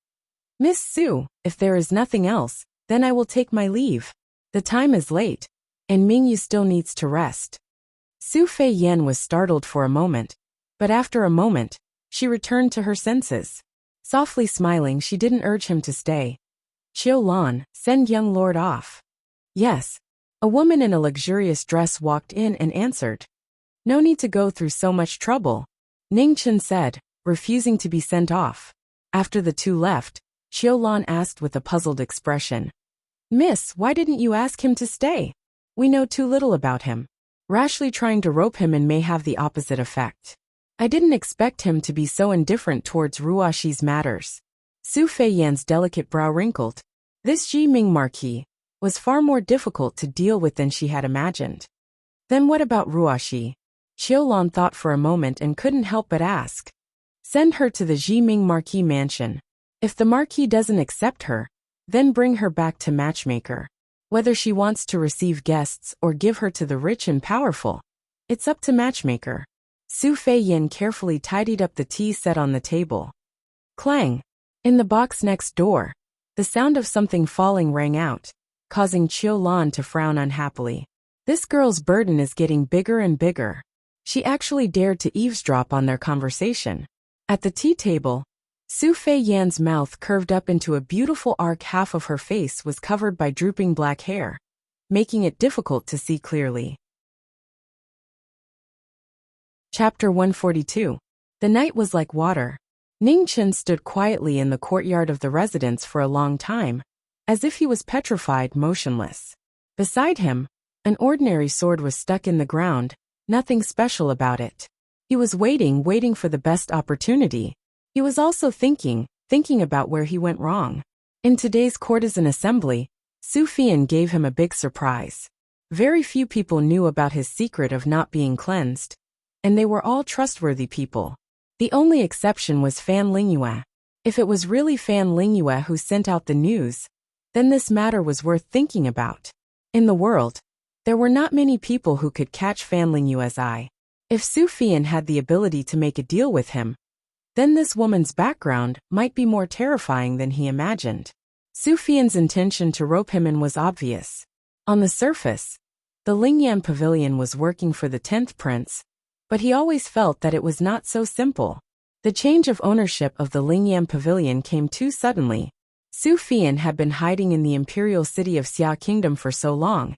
"Miss Su, if there is nothing else, then I will take my leave. The time is late, and Mingyu still needs to rest." Su Feiyan was startled for a moment, but after a moment, she returned to her senses. Softly smiling, she didn't urge him to stay. "Qiu Lan, send young lord off." "Yes." A woman in a luxurious dress walked in and answered. "No need to go through so much trouble," Ningchen said, refusing to be sent off. After the two left, Qiu Lan asked with a puzzled expression, "Miss, why didn't you ask him to stay? We know too little about him. Rashly trying to rope him in may have the opposite effect. I didn't expect him to be so indifferent towards Ruashi's matters." Su Feiyan's delicate brow wrinkled. This Jiming Marquis was far more difficult to deal with than she had imagined. Then what about Ruashi? Qiu Lan thought for a moment and couldn't help but ask. "Send her to the Jiming Marquis mansion. If the Marquis doesn't accept her, then bring her back to Matchmaker. Whether she wants to receive guests or give her to the rich and powerful, it's up to Matchmaker." Su Feiyan carefully tidied up the tea set on the table. Clang! In the box next door, the sound of something falling rang out, causing Qiu Lan to frown unhappily. This girl's burden is getting bigger and bigger. She actually dared to eavesdrop on their conversation. At the tea table, Su Feiyan's mouth curved up into a beautiful arc. Half of her face was covered by drooping black hair, making it difficult to see clearly. Chapter 142. The night was like water. Ningchen stood quietly in the courtyard of the residence for a long time, as if he was petrified, motionless. Beside him, an ordinary sword was stuck in the ground, nothing special about it. He was waiting for the best opportunity. He was also thinking about where he went wrong. In today's courtesan assembly, Su Feiyan gave him a big surprise. Very few people knew about his secret of not being cleansed, and they were all trustworthy people. The only exception was Fan Lingyue. If it was really Fan Lingyue who sent out the news, then this matter was worth thinking about. In the world, there were not many people who could catch Fan Lingyue's eye. If Su Feiyan had the ability to make a deal with him, then this woman's background might be more terrifying than he imagined. Su Feiyan's intention to rope him in was obvious. On the surface, the Lingyan Pavilion was working for the 10th prince, but he always felt that it was not so simple. The change of ownership of the Lingyan Pavilion came too suddenly. Su Feiyan had been hiding in the imperial city of Xia Kingdom for so long.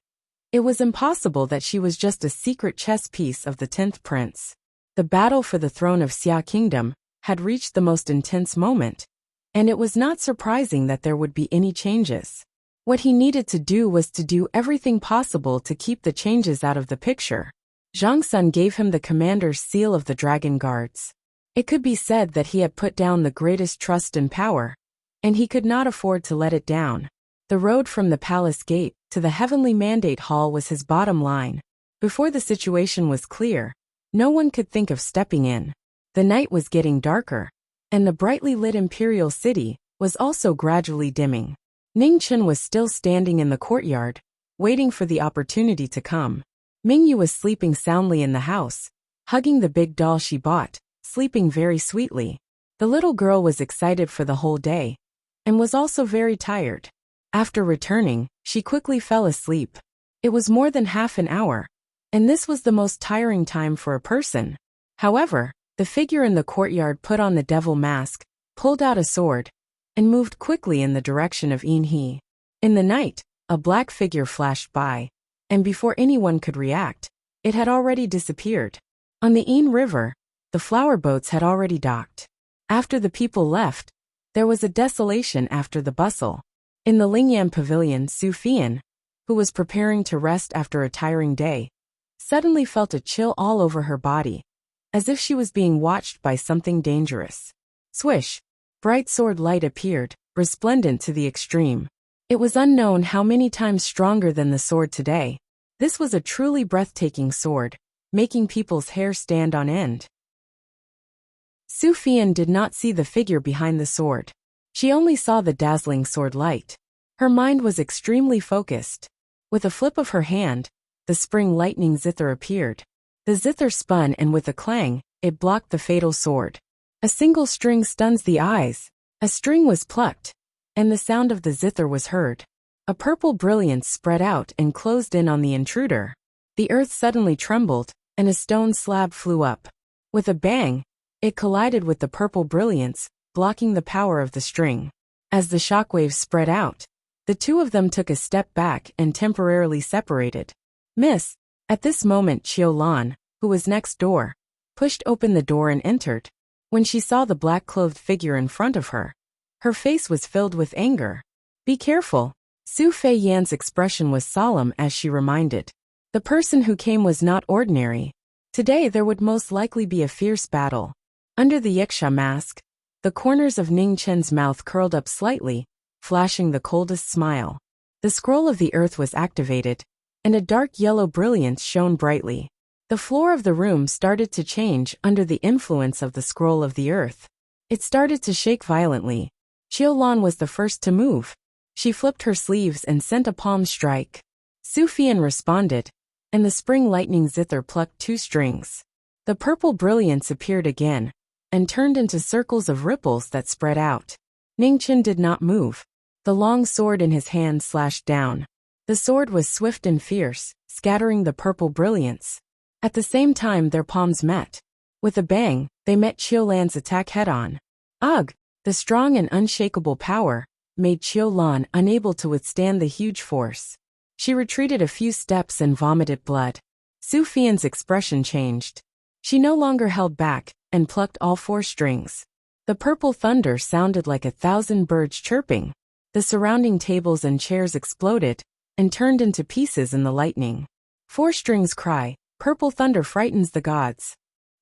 It was impossible that she was just a secret chess piece of the 10th prince. The battle for the throne of Xia Kingdom had reached the most intense moment, and it was not surprising that there would be any changes. What he needed to do was to do everything possible to keep the changes out of the picture. Zhang Sun gave him the commander's seal of the Dragon Guards. It could be said that he had put down the greatest trust and power, and he could not afford to let it down. The road from the palace gate to the heavenly mandate hall was his bottom line. Before the situation was clear, no one could think of stepping in. The night was getting darker, and the brightly lit imperial city was also gradually dimming. Ningchen was still standing in the courtyard, waiting for the opportunity to come. Mingyu was sleeping soundly in the house, hugging the big doll she bought, sleeping very sweetly. The little girl was excited for the whole day, and was also very tired. After returning, she quickly fell asleep. It was more than half an hour, and this was the most tiring time for a person. However, the figure in the courtyard put on the devil mask, pulled out a sword, and moved quickly in the direction of Yin-He. In the night, a black figure flashed by, and before anyone could react, it had already disappeared. On the Yin River, the flower boats had already docked. After the people left, there was a desolation after the bustle. In the Lingyan Pavilion, Su Feiyan, who was preparing to rest after a tiring day, suddenly felt a chill all over her body. as if she was being watched by something dangerous. Swish! Bright sword light appeared, resplendent to the extreme. It was unknown how many times stronger than the sword today. This was a truly breathtaking sword, making people's hair stand on end. Su Fian did not see the figure behind the sword. She only saw the dazzling sword light. Her mind was extremely focused. With a flip of her hand, the spring lightning zither appeared. The zither spun and with a clang, it blocked the fatal sword. A single string stuns the eyes. A string was plucked, and the sound of the zither was heard. A purple brilliance spread out and closed in on the intruder. The earth suddenly trembled, and a stone slab flew up. With a bang, it collided with the purple brilliance, blocking the power of the string. As the shockwaves spread out, the two of them took a step back and temporarily separated. Miss! At this moment Qiu Lan, who was next door, pushed open the door and entered. When she saw the black-clothed figure in front of her, her face was filled with anger. Be careful! Su Fei Yan's expression was solemn as she reminded. The person who came was not ordinary. Today there would most likely be a fierce battle. Under the Yiksha mask, the corners of Ning Chen's mouth curled up slightly, flashing the coldest smile. The scroll of the earth was activated, and a dark yellow brilliance shone brightly. The floor of the room started to change under the influence of the scroll of the earth. It started to shake violently. Qiu Lan was the first to move. She flipped her sleeves and sent a palm strike. Su Fian responded, and the spring lightning zither plucked 2 strings. The purple brilliance appeared again, and turned into circles of ripples that spread out. Ning Chen did not move. The long sword in his hand slashed down. The sword was swift and fierce, scattering the purple brilliance. At the same time their palms met. With a bang, they met Qiu Lan's attack head-on. Ugh! The strong and unshakable power made Qiu Lan unable to withstand the huge force. She retreated a few steps and vomited blood. Su Fian's expression changed. She no longer held back, and plucked all 4 strings. The purple thunder sounded like 1,000 birds chirping. The surrounding tables and chairs exploded, and turned into pieces in the lightning. 4 strings cry, purple thunder frightens the gods.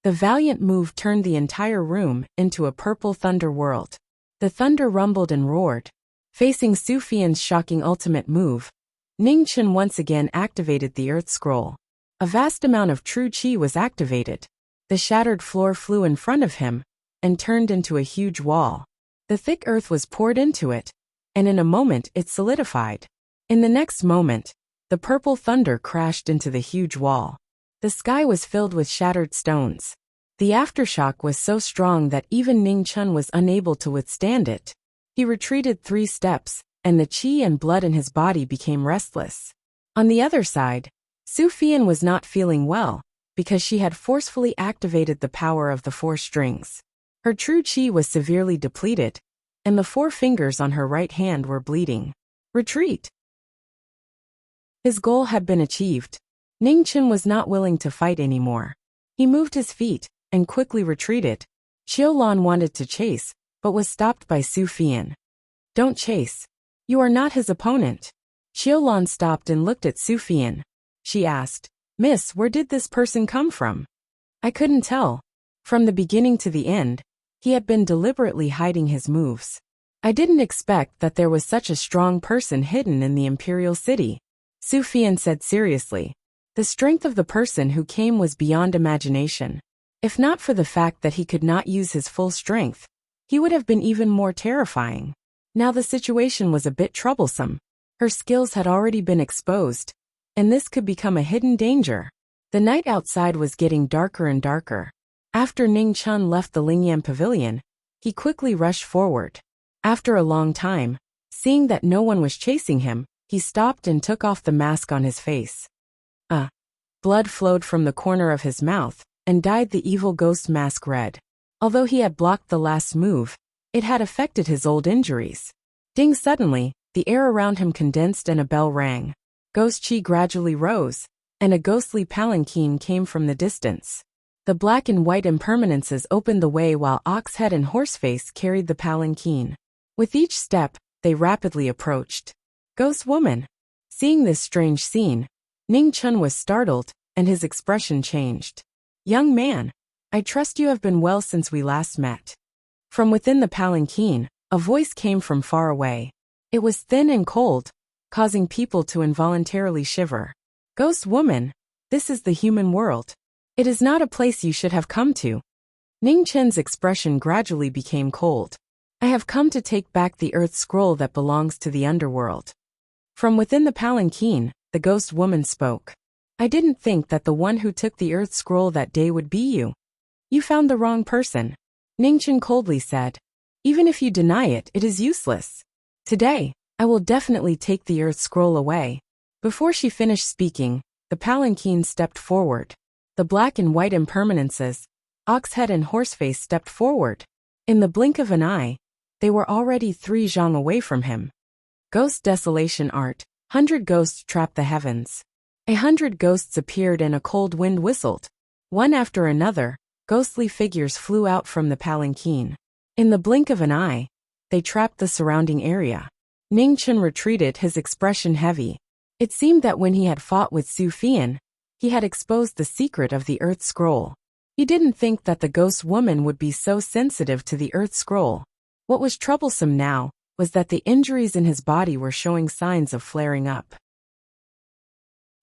The valiant move turned the entire room into a purple thunder world. The thunder rumbled and roared. Facing Su Fian's shocking ultimate move, Ning Chen once again activated the earth scroll. A vast amount of true qi was activated. The shattered floor flew in front of him, and turned into a huge wall. The thick earth was poured into it, and in a moment it solidified. In the next moment, the purple thunder crashed into the huge wall. The sky was filled with shattered stones. The aftershock was so strong that even Ning Chen was unable to withstand it. He retreated 3 steps, and the qi and blood in his body became restless. On the other side, Su Fian was not feeling well, because she had forcefully activated the power of the 4 strings. Her true qi was severely depleted, and the 4 fingers on her right hand were bleeding. Retreat! His goal had been achieved. Ning Chen was not willing to fight anymore. He moved his feet, and quickly retreated. Qiu Lan wanted to chase, but was stopped by Su Fian. Don't chase. You are not his opponent. Qiu Lan stopped and looked at Su Fian. She asked, Miss, where did this person come from? I couldn't tell. From the beginning to the end, he had been deliberately hiding his moves. I didn't expect that there was such a strong person hidden in the imperial city. Su Fian said seriously. The strength of the person who came was beyond imagination. If not for the fact that he could not use his full strength, he would have been even more terrifying. Now the situation was a bit troublesome. Her skills had already been exposed, and this could become a hidden danger. The night outside was getting darker and darker. After Ning Chen left the Lingyan pavilion, he quickly rushed forward. After a long time, seeing that no one was chasing him, he stopped and took off the mask on his face. Blood flowed from the corner of his mouth, and dyed the evil ghost mask red. Although he had blocked the last move, it had affected his old injuries. Ding! Suddenly, the air around him condensed and a bell rang. Ghost chi gradually rose, and a ghostly palanquin came from the distance. The black and white impermanences opened the way while Oxhead and Horseface carried the palanquin. With each step, they rapidly approached. Ghost woman! Seeing this strange scene, Ning Chen was startled, and his expression changed. Young man! I trust you have been well since we last met. From within the palanquin, a voice came from far away. It was thin and cold, causing people to involuntarily shiver. Ghost woman, this is the human world. It is not a place you should have come to. Ning Chen's expression gradually became cold. I have come to take back the earth scroll that belongs to the underworld. From within the palanquin, the ghost woman spoke. I didn't think that the one who took the earth scroll that day would be you. You found the wrong person. Ning Chen coldly said. Even if you deny it, it is useless. Today, I will definitely take the earth scroll away. Before she finished speaking, the palanquin stepped forward. The black and white impermanences, Oxhead and Horseface stepped forward. In the blink of an eye, they were already 3 zhang away from him. Ghost Desolation Art, 100 ghosts trapped the heavens. 100 ghosts appeared and a cold wind whistled. One after another, ghostly figures flew out from the palanquin. In the blink of an eye, they trapped the surrounding area. Ning Chen retreated, his expression heavy. It seemed that when he had fought with Su Fian, he had exposed the secret of the Earth Scroll. He didn't think that the ghost woman would be so sensitive to the Earth Scroll. What was troublesome now was that the injuries in his body were showing signs of flaring up.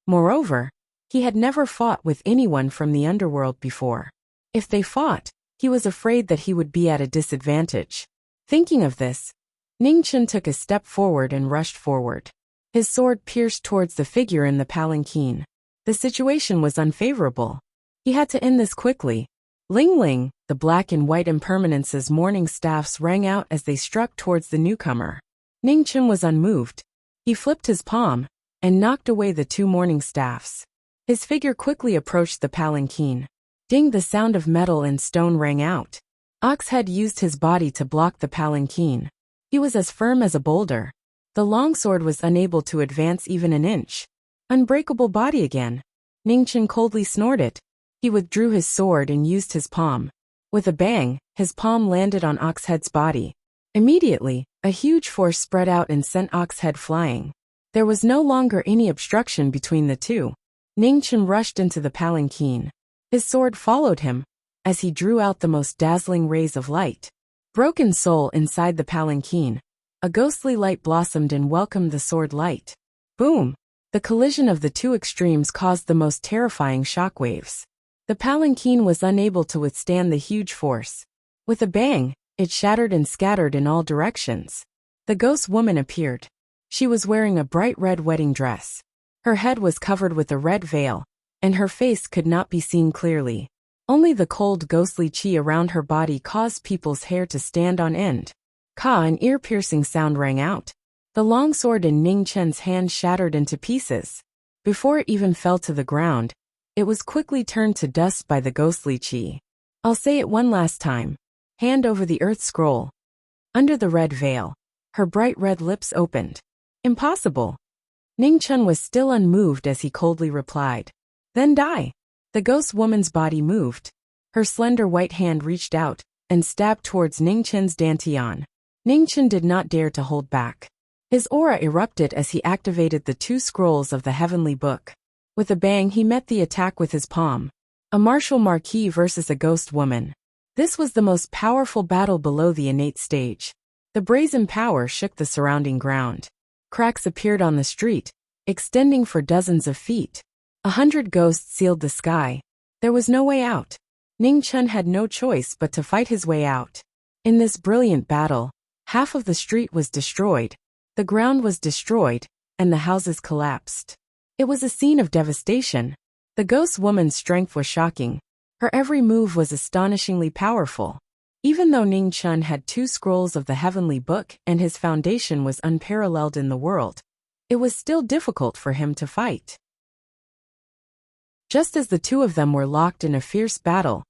Moreover, he had never fought with anyone from the underworld before. If they fought, he was afraid that he would be at a disadvantage. Thinking of this, Ning Chen took a step forward and rushed forward. His sword pierced towards the figure in the palanquin. The situation was unfavorable. He had to end this quickly. Ling Ling, the black and white impermanence's morning staffs rang out as they struck towards the newcomer. Ning Chen was unmoved. He flipped his palm and knocked away the 2 morning staffs. His figure quickly approached the palanquin. Ding, the sound of metal and stone rang out. Oxhead used his body to block the palanquin. He was as firm as a boulder. The longsword was unable to advance even an inch. Unbreakable body again. Ning Chen coldly snorted. He withdrew his sword and used his palm. With a bang, his palm landed on Oxhead's body. Immediately, a huge force spread out and sent Oxhead flying. There was no longer any obstruction between the two. Ning Chen rushed into the palanquin. His sword followed him, as he drew out the most dazzling rays of light. Broken soul inside the palanquin. A ghostly light blossomed and welcomed the sword light. Boom! The collision of the 2 extremes caused the most terrifying shockwaves. The palanquin was unable to withstand the huge force. With a bang, it shattered and scattered in all directions. The ghost woman appeared. She was wearing a bright red wedding dress. Her head was covered with a red veil, and her face could not be seen clearly. Only the cold ghostly qi around her body caused people's hair to stand on end. Ka, an ear-piercing sound rang out. The longsword in Ning Chen's hand shattered into pieces. Before it even fell to the ground, it was quickly turned to dust by the ghostly qi. I'll say it one last time. Hand over the earth scroll. Under the red veil, her bright red lips opened. Impossible. Ning Chen was still unmoved as he coldly replied. Then die. The ghost woman's body moved. Her slender white hand reached out and stabbed towards Ning Chen's dantian. Ning Chen did not dare to hold back. His aura erupted as he activated the 2 scrolls of the heavenly book. With a bang, he met the attack with his palm. A martial Marquis versus a ghost woman. This was the most powerful battle below the innate stage. The brazen power shook the surrounding ground. Cracks appeared on the street, extending for dozens of feet. 100 ghosts sealed the sky. There was no way out. Ning Chen had no choice but to fight his way out. In this brilliant battle, half of the street was destroyed, the ground was destroyed, and the houses collapsed. It was a scene of devastation. The ghost woman's strength was shocking. Her every move was astonishingly powerful. Even though Ning Chen had 2 scrolls of the heavenly book and his foundation was unparalleled in the world, it was still difficult for him to fight. Just as the 2 of them were locked in a fierce battle,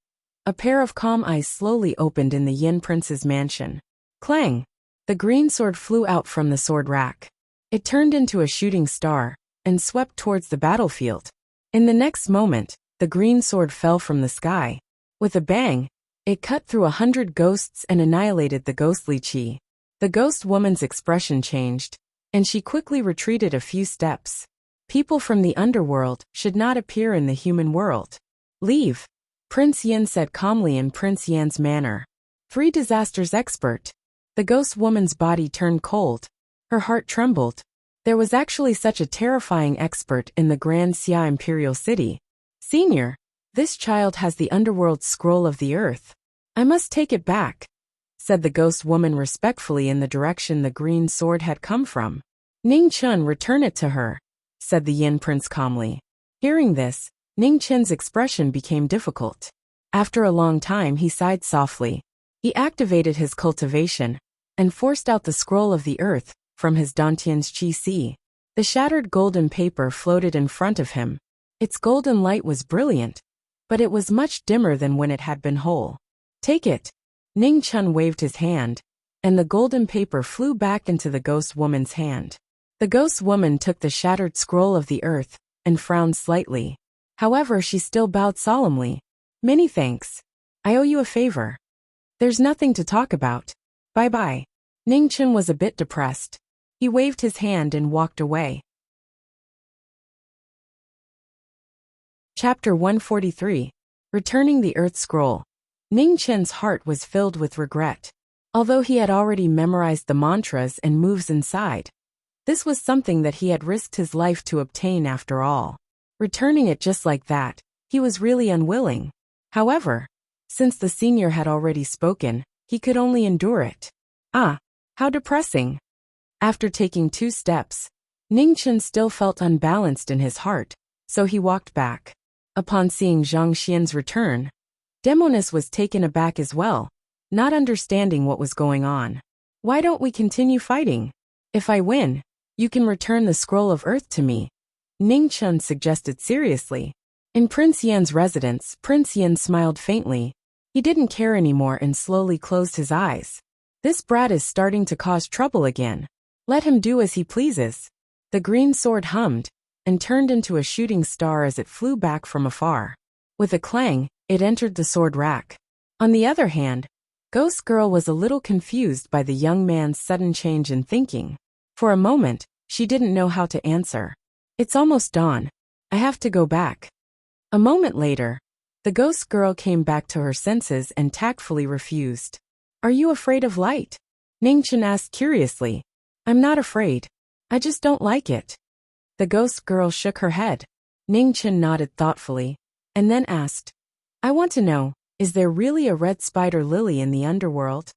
a pair of calm eyes slowly opened in the Yin Prince's mansion. Clang! The green sword flew out from the sword rack. It turned into a shooting star and swept towards the battlefield. In the next moment, the green sword fell from the sky. With a bang, it cut through 100 ghosts and annihilated the ghostly qi. The ghost woman's expression changed, and she quickly retreated a few steps. People from the underworld should not appear in the human world. Leave. Prince Yin said calmly in Prince Yan's manner. 3 disasters expert. The ghost woman's body turned cold. Her heart trembled. There was actually such a terrifying expert in the Grand Xia Imperial City. Senior, this child has the underworld scroll of the earth. I must take it back, said the ghost woman respectfully in the direction the green sword had come from. Ning Chun, return it to her, said the Yin prince calmly. Hearing this, Ning Chun's expression became difficult. After a long time he sighed softly. He activated his cultivation and forced out the scroll of the earth from his Dantian's Qi Si. The shattered golden paper floated in front of him. Its golden light was brilliant, but it was much dimmer than when it had been whole. Take it. Ning Chun waved his hand, and the golden paper flew back into the ghost woman's hand. The ghost woman took the shattered scroll of the earth and frowned slightly. However, she still bowed solemnly. Many thanks. I owe you a favor. There's nothing to talk about. Bye-bye. Ning Chun was a bit depressed. He waved his hand and walked away. Chapter 143. Returning the Earth Scroll. Ning Chun's heart was filled with regret. Although he had already memorized the mantras and moves inside, this was something that he had risked his life to obtain after all. Returning it just like that, he was really unwilling. However, since the senior had already spoken, he could only endure it. Ah, how depressing. After taking 2 steps, Ning Chun still felt unbalanced in his heart, so he walked back. Upon seeing Zhang Xian's return, Demonis was taken aback as well, not understanding what was going on. Why don't we continue fighting? If I win, you can return the scroll of earth to me, Ning Chun suggested seriously. In Prince Yan's residence, Prince Yan smiled faintly. He didn't care anymore and slowly closed his eyes. This brat is starting to cause trouble again. Let him do as he pleases. The green sword hummed and turned into a shooting star as it flew back from afar. With a clang, it entered the sword rack. On the other hand, Ghost Girl was a little confused by the young man's sudden change in thinking. For a moment, she didn't know how to answer. It's almost dawn. I have to go back. A moment later, the Ghost Girl came back to her senses and tactfully refused. Are you afraid of light? Ning Chun asked curiously. I'm not afraid. I just don't like it. The Ghost Girl shook her head. Ning Chun nodded thoughtfully, and then asked, I want to know, is there really a red spider lily in the underworld?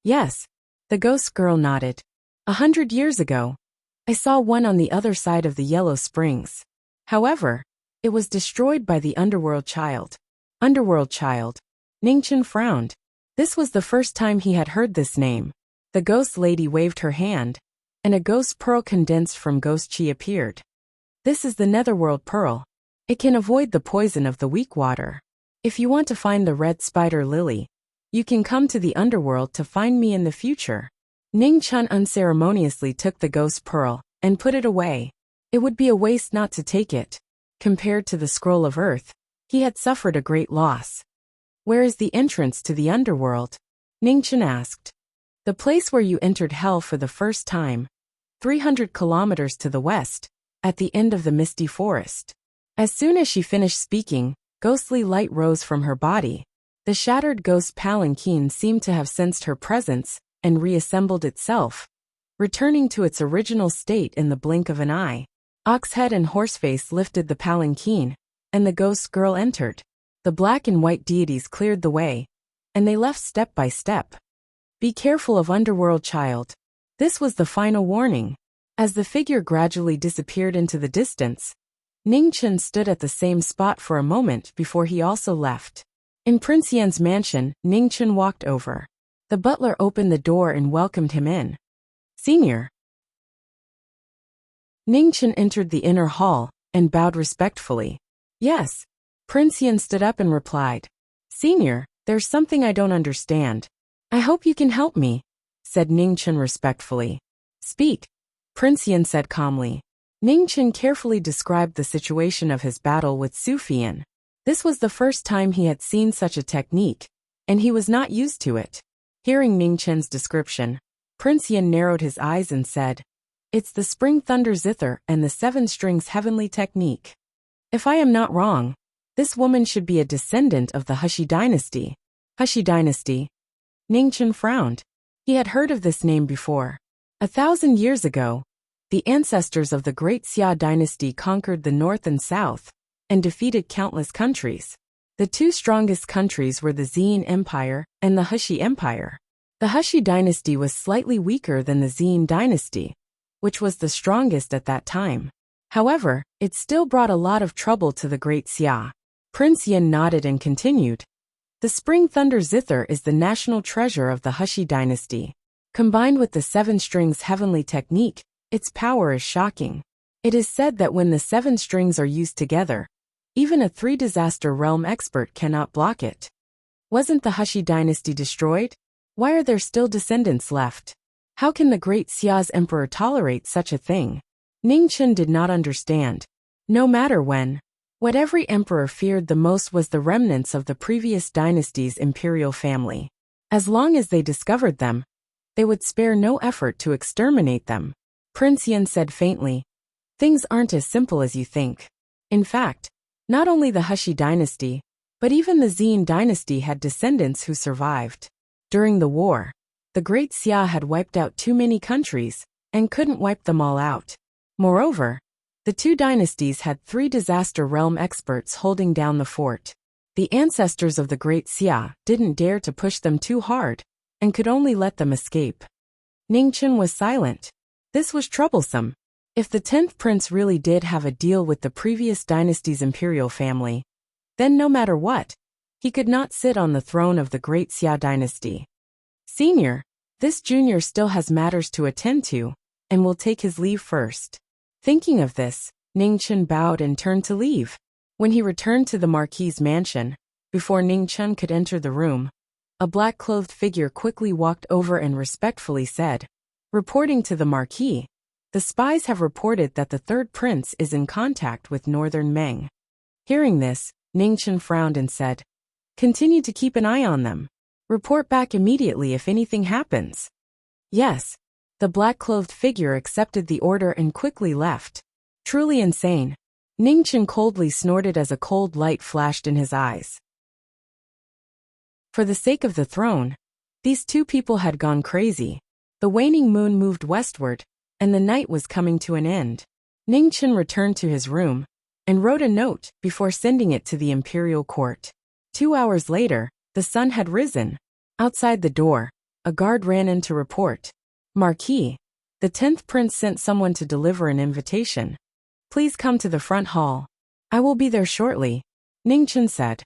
Yes. The Ghost Girl nodded. 100 years ago, I saw one on the other side of the Yellow Springs. However, it was destroyed by the Underworld Child. Underworld Child. Ning Chun frowned. This was the first time he had heard this name. The Ghost Lady waved her hand, and a ghost pearl condensed from Ghost Chi appeared. This is the Netherworld Pearl. It can avoid the poison of the weak water. If you want to find the red spider lily, you can come to the underworld to find me in the future. Ning Chun unceremoniously took the ghost pearl and put it away. It would be a waste not to take it. Compared to the scroll of earth, he had suffered a great loss. Where is the entrance to the underworld? Ning Chun asked. The place where you entered hell for the first time, 300 kilometers to the west, at the end of the misty forest. As soon as she finished speaking, ghostly light rose from her body. The shattered ghost palanquin seemed to have sensed her presence and reassembled itself, returning to its original state in the blink of an eye. Oxhead and Horseface lifted the palanquin, and the ghost girl entered. The black and white deities cleared the way, and they left step by step. Be careful of Underworld Child. This was the final warning. As the figure gradually disappeared into the distance, Ning Chun stood at the same spot for a moment before he also left. In Prince Yan's mansion, Ning Chun walked over. The butler opened the door and welcomed him in. Senior. Ning Chun entered the inner hall and bowed respectfully. Yes. Prince Yan stood up and replied. Senior, there's something I don't understand. I hope you can help me, said Ning Chun respectfully. Speak, Prince Yan said calmly. Ning Chun carefully described the situation of his battle with Sufian. This was the first time he had seen such a technique, and he was not used to it. Hearing Ning Chun's description, Prince Yan narrowed his eyes and said, It's the Spring Thunder Zither and the 7 Strings Heavenly Technique. If I am not wrong, This woman should be a descendant of the Hushi dynasty. Hushi dynasty. Ningchen frowned. He had heard of this name before. 1,000 years ago, the ancestors of the Great Xia dynasty conquered the north and south and defeated countless countries. The two strongest countries were the Zine Empire and the Hushi Empire. The Hushi dynasty was slightly weaker than the Zine dynasty, which was the strongest at that time. However, it still brought a lot of trouble to the Great Xia. Prince Yin nodded and continued. The Spring Thunder Zither is the national treasure of the Hushi dynasty. Combined with the 7 strings heavenly technique, its power is shocking. It is said that when the 7 strings are used together, even a 3-disaster realm expert cannot block it. Wasn't the Hushi dynasty destroyed? Why are there still descendants left? How can the Great Xia's emperor tolerate such a thing? Ningchen did not understand. No matter when, what every emperor feared the most was the remnants of the previous dynasty's imperial family. As long as they discovered them, they would spare no effort to exterminate them. Prince Yin said faintly, "Things aren't as simple as you think. In fact, not only the Hushi dynasty, but even the Zine dynasty had descendants who survived. During the war, the Great Xia had wiped out too many countries and couldn't wipe them all out. Moreover, the two dynasties had 3 disaster realm experts holding down the fort. The ancestors of the Great Xia didn't dare to push them too hard and could only let them escape." Ningchen was silent. This was troublesome. If the 10th prince really did have a deal with the previous dynasty's imperial family, then no matter what, he could not sit on the throne of the Great Xia dynasty. "Senior, this junior still has matters to attend to, and will take his leave first." Thinking of this, Ningchen bowed and turned to leave. When he returned to the Marquis' mansion, before Ningchen could enter the room, a black-clothed figure quickly walked over and respectfully said, "Reporting to the Marquis, the spies have reported that the 3rd prince is in contact with Northern Meng." Hearing this, Ningchen frowned and said, "Continue to keep an eye on them. Report back immediately if anything happens." "Yes." The black-clothed figure accepted the order and quickly left. Truly insane. Ningchen coldly snorted as a cold light flashed in his eyes. For the sake of the throne, these two people had gone crazy. The waning moon moved westward, and the night was coming to an end. Ningchen returned to his room and wrote a note before sending it to the imperial court. 2 hours later, the sun had risen. Outside the door, a guard ran in to report, "Marquis, the 10th prince sent someone to deliver an invitation. Please come to the front hall." "I will be there shortly," Ningchen said.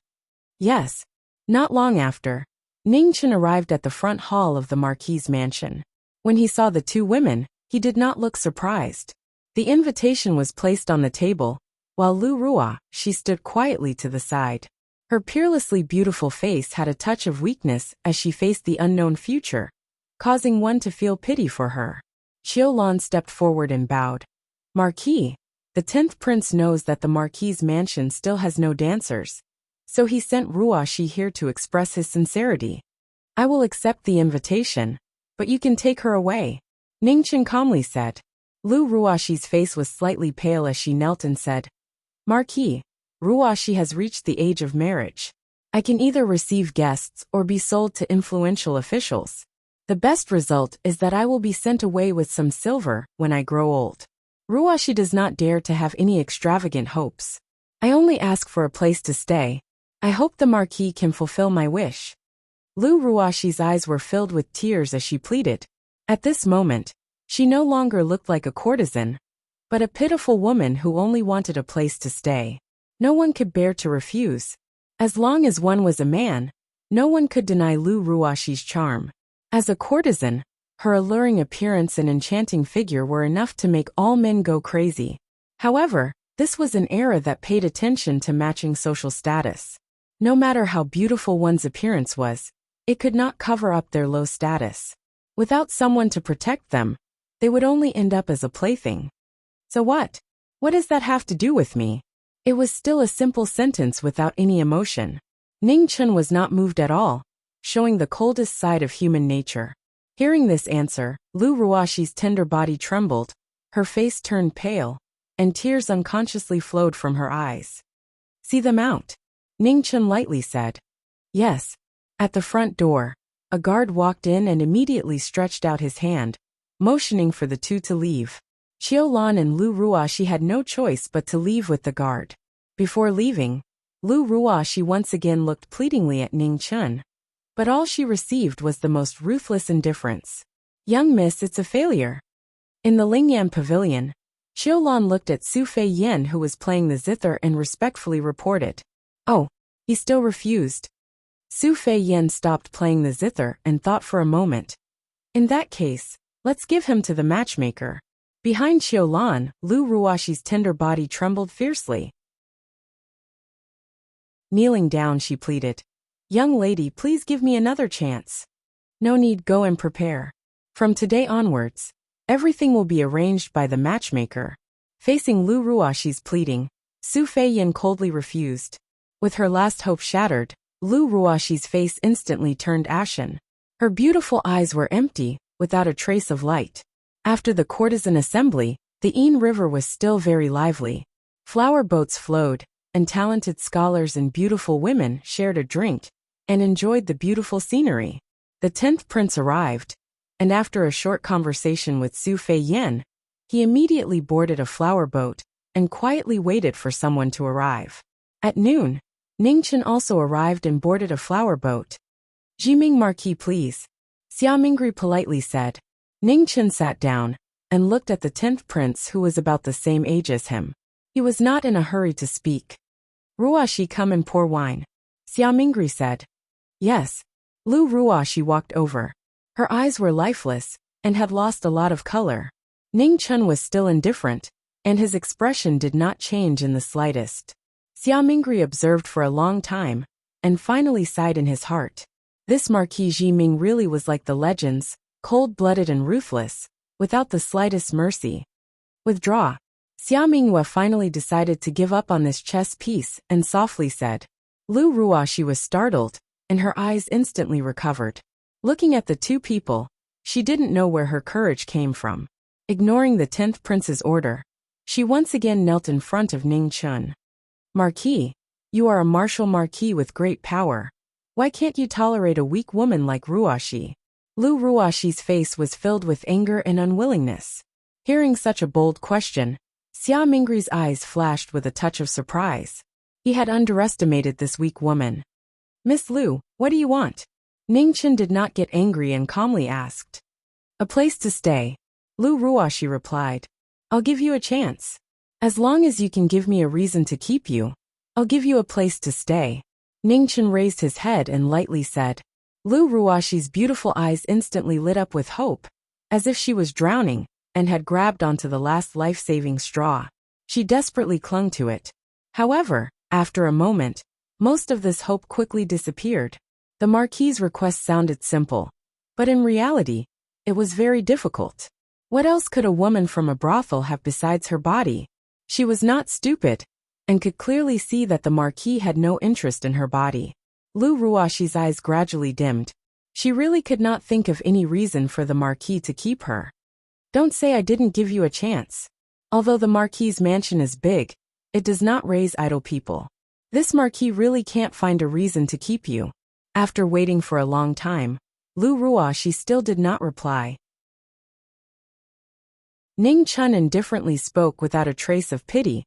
Yes. Not long after, Ningchen arrived at the front hall of the Marquis' mansion. When he saw the 2 women, he did not look surprised. The invitation was placed on the table, while Lu Rua, she stood quietly to the side. Her peerlessly beautiful face had a touch of weakness as she faced the unknown future, causing one to feel pity for her. Qiulan stepped forward and bowed. "Marquis, the 10th prince knows that the Marquis' mansion still has no dancers, so he sent Ruashi here to express his sincerity. I will accept the invitation, but you can take her away," Ningchen calmly said. Lu Ruashi's face was slightly pale as she knelt and said, "Marquis, Ruashi has reached the age of marriage. I can either receive guests or be sold to influential officials. The best result is that I will be sent away with some silver when I grow old. Ruashi does not dare to have any extravagant hopes. I only ask for a place to stay. I hope the Marquis can fulfill my wish." Lu Ruashi's eyes were filled with tears as she pleaded. At this moment, she no longer looked like a courtesan, but a pitiful woman who only wanted a place to stay. No one could bear to refuse. As long as one was a man, no one could deny Lu Ruashi's charm. As a courtesan, her alluring appearance and enchanting figure were enough to make all men go crazy. However, this was an era that paid attention to matching social status. No matter how beautiful one's appearance was, it could not cover up their low status. Without someone to protect them, they would only end up as a plaything. "So what? What does that have to do with me?" It was still a simple sentence without any emotion. Ningchen was not moved at all, showing the coldest side of human nature. Hearing this answer, Lu Ruashi's tender body trembled, her face turned pale, and tears unconsciously flowed from her eyes. "See them out," Ning Chun lightly said. Yes. At the front door, a guard walked in and immediately stretched out his hand, motioning for the two to leave. Qiulan and Lu Ruoxi had no choice but to leave with the guard. Before leaving, Lu Ruoxi once again looked pleadingly at Ning Chun, but all she received was the most ruthless indifference. Young miss, it's a failure. In the Lingyam pavilion, Qiulan looked at Su Fei Yen, who was playing the zither, and respectfully reported. Oh, he still refused. Su Fei Yen stopped playing the zither and thought for a moment. In that case, let's give him to the matchmaker. Behind Qiulan, Lu Ruoxi's tender body trembled fiercely. Kneeling down, she pleaded. Young lady, please give me another chance. No need, go and prepare. From today onwards, everything will be arranged by the matchmaker. Facing Lu Ruoxi's pleading, Su Fei Yen coldly refused. With her last hope shattered, Lu Ruoxi's face instantly turned ashen. Her beautiful eyes were empty, without a trace of light. After the courtesan assembly, the Ain River was still very lively. Flower boats flowed, and talented scholars and beautiful women shared a drink and enjoyed the beautiful scenery. The 10th prince arrived, and after a short conversation with Su Fei Yen, he immediately boarded a flower boat and quietly waited for someone to arrive. At noon, Ning Chun also arrived and boarded a flower boat. Jiming Marquis, please. Xia Mingri politely said. Ning Chun sat down and looked at the 10th prince, who was about the same age as him. He was not in a hurry to speak. Ruoxi, come and pour wine. Xia Mingri said. Yes. Lu Ruoxi walked over. Her eyes were lifeless and had lost a lot of color. Ning Chun was still indifferent, and his expression did not change in the slightest. Xia Mingri observed for a long time, and finally sighed in his heart. This Marquis Jiming really was like the legends, cold-blooded and ruthless, without the slightest mercy. Withdraw. Xia Minghua finally decided to give up on this chess piece and softly said. Lu Ruoxi was startled, and her eyes instantly recovered. Looking at the two people, she didn't know where her courage came from. Ignoring the 10th prince's order, she once again knelt in front of Ning Chun. Marquis, you are a martial marquis with great power. Why can't you tolerate a weak woman like Ruoxi? Lu Ruoxi's face was filled with anger and unwillingness. Hearing such a bold question, Xia Mingri's eyes flashed with a touch of surprise. He had underestimated this weak woman. Miss Lu, what do you want? Ning Chun did not get angry and calmly asked. A place to stay. Lu Ruoxi replied. I'll give you a chance. As long as you can give me a reason to keep you, I'll give you a place to stay. Ning Chun raised his head and lightly said. Lu Ruoxi's beautiful eyes instantly lit up with hope, as if she was drowning, and had grabbed onto the last life-saving straw. She desperately clung to it. However, after a moment, most of this hope quickly disappeared. The Marquis's request sounded simple, but in reality, it was very difficult. What else could a woman from a brothel have besides her body? She was not stupid, and could clearly see that the Marquis had no interest in her body. Lu Ruoxi's eyes gradually dimmed. She really could not think of any reason for the Marquis to keep her. Don't say I didn't give you a chance. Although the Marquis's mansion is big, it does not raise idle people. This Marquis really can't find a reason to keep you. After waiting for a long time, Lu Ruoxi still did not reply. Ning Chun indifferently spoke without a trace of pity,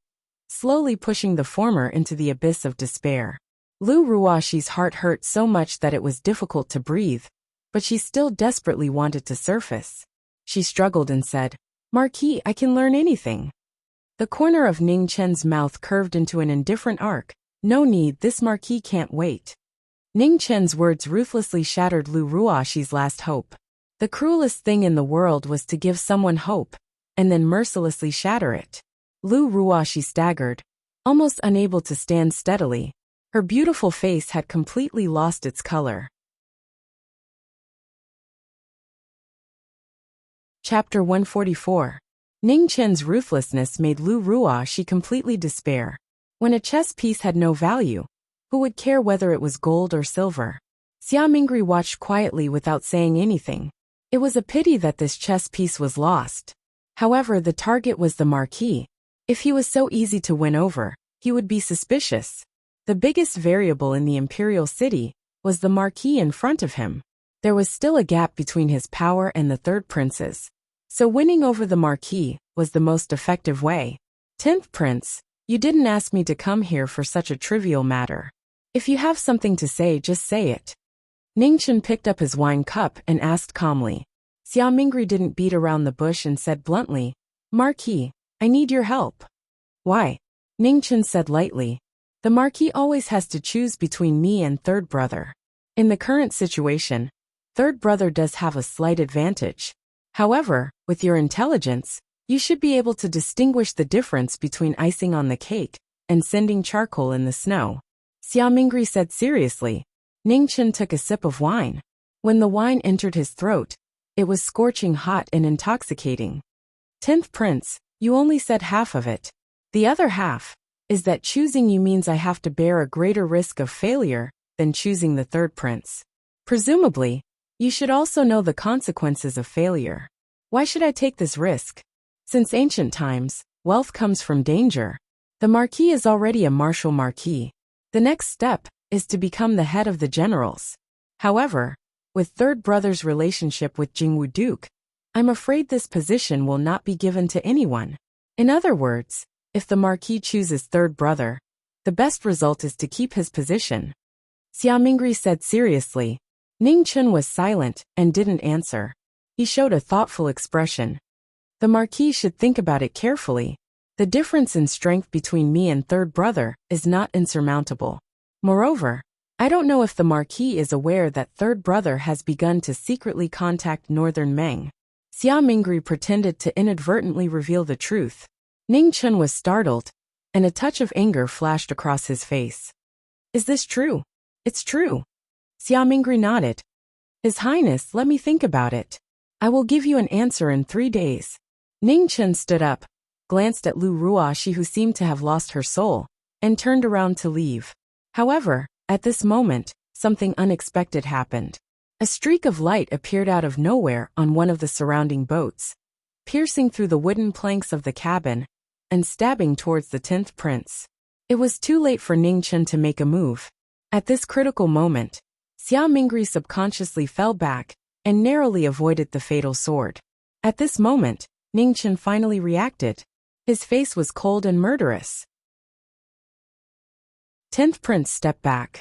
slowly pushing the former into the abyss of despair. Lu Ruoxi's heart hurt so much that it was difficult to breathe, but she still desperately wanted to surface. She struggled and said, Marquis, I can learn anything. The corner of Ning Chun's mouth curved into an indifferent arc. No need, this Marquis can't wait. Ning Chun's words ruthlessly shattered Lu Ruoxi's last hope. The cruelest thing in the world was to give someone hope, and then mercilessly shatter it. Lu Ruoxi staggered, almost unable to stand steadily. Her beautiful face had completely lost its color. Chapter 144. Ning Chun's ruthlessness made Lu Ruoxi completely despair. When a chess piece had no value, who would care whether it was gold or silver? Xia Mingri watched quietly without saying anything. It was a pity that this chess piece was lost. However, the target was the Marquis. If he was so easy to win over, he would be suspicious. The biggest variable in the imperial city was the Marquis in front of him. There was still a gap between his power and the third prince's. So winning over the Marquis was the most effective way. 10th Prince, you didn't ask me to come here for such a trivial matter. If you have something to say, just say it. Ningchen picked up his wine cup and asked calmly. Xia Mingri didn't beat around the bush and said bluntly, Marquis, I need your help. Why? Ningchen said lightly. The Marquis always has to choose between me and third brother. In the current situation, third brother does have a slight advantage. However, with your intelligence, you should be able to distinguish the difference between icing on the cake and sending charcoal in the snow. Xia Mingri said seriously. Ningchen took a sip of wine. When the wine entered his throat, it was scorching hot and intoxicating. 10th Prince, you only said half of it. The other half is that choosing you means I have to bear a greater risk of failure than choosing the third prince. Presumably, you should also know the consequences of failure. Why should I take this risk? Since ancient times, wealth comes from danger. The Marquis is already a martial Marquis. The next step is to become the head of the generals. However, with third brother's relationship with Jingwu Duke, I'm afraid this position will not be given to anyone. In other words, if the Marquis chooses third brother, the best result is to keep his position. Xia Mingri said seriously. Ningchen was silent and didn't answer. He showed a thoughtful expression. The Marquis should think about it carefully. The difference in strength between me and third brother is not insurmountable. Moreover, I don't know if the Marquis is aware that third brother has begun to secretly contact Northern Meng. Xia Mingri pretended to inadvertently reveal the truth. Ningchen was startled, and a touch of anger flashed across his face. Is this true? It's true. Xia Mingri nodded. His Highness, let me think about it. I will give you an answer in 3 days. Ningchen stood up, glanced at Lu Ruoxi who seemed to have lost her soul, and turned around to leave. However, at this moment, something unexpected happened. A streak of light appeared out of nowhere on one of the surrounding boats, piercing through the wooden planks of the cabin, and stabbing towards the 10th Prince. It was too late for Ningchen to make a move. At this critical moment, Xia Mingri subconsciously fell back and narrowly avoided the fatal sword. At this moment, Ningchen finally reacted. His face was cold and murderous. 10th Prince stepped back.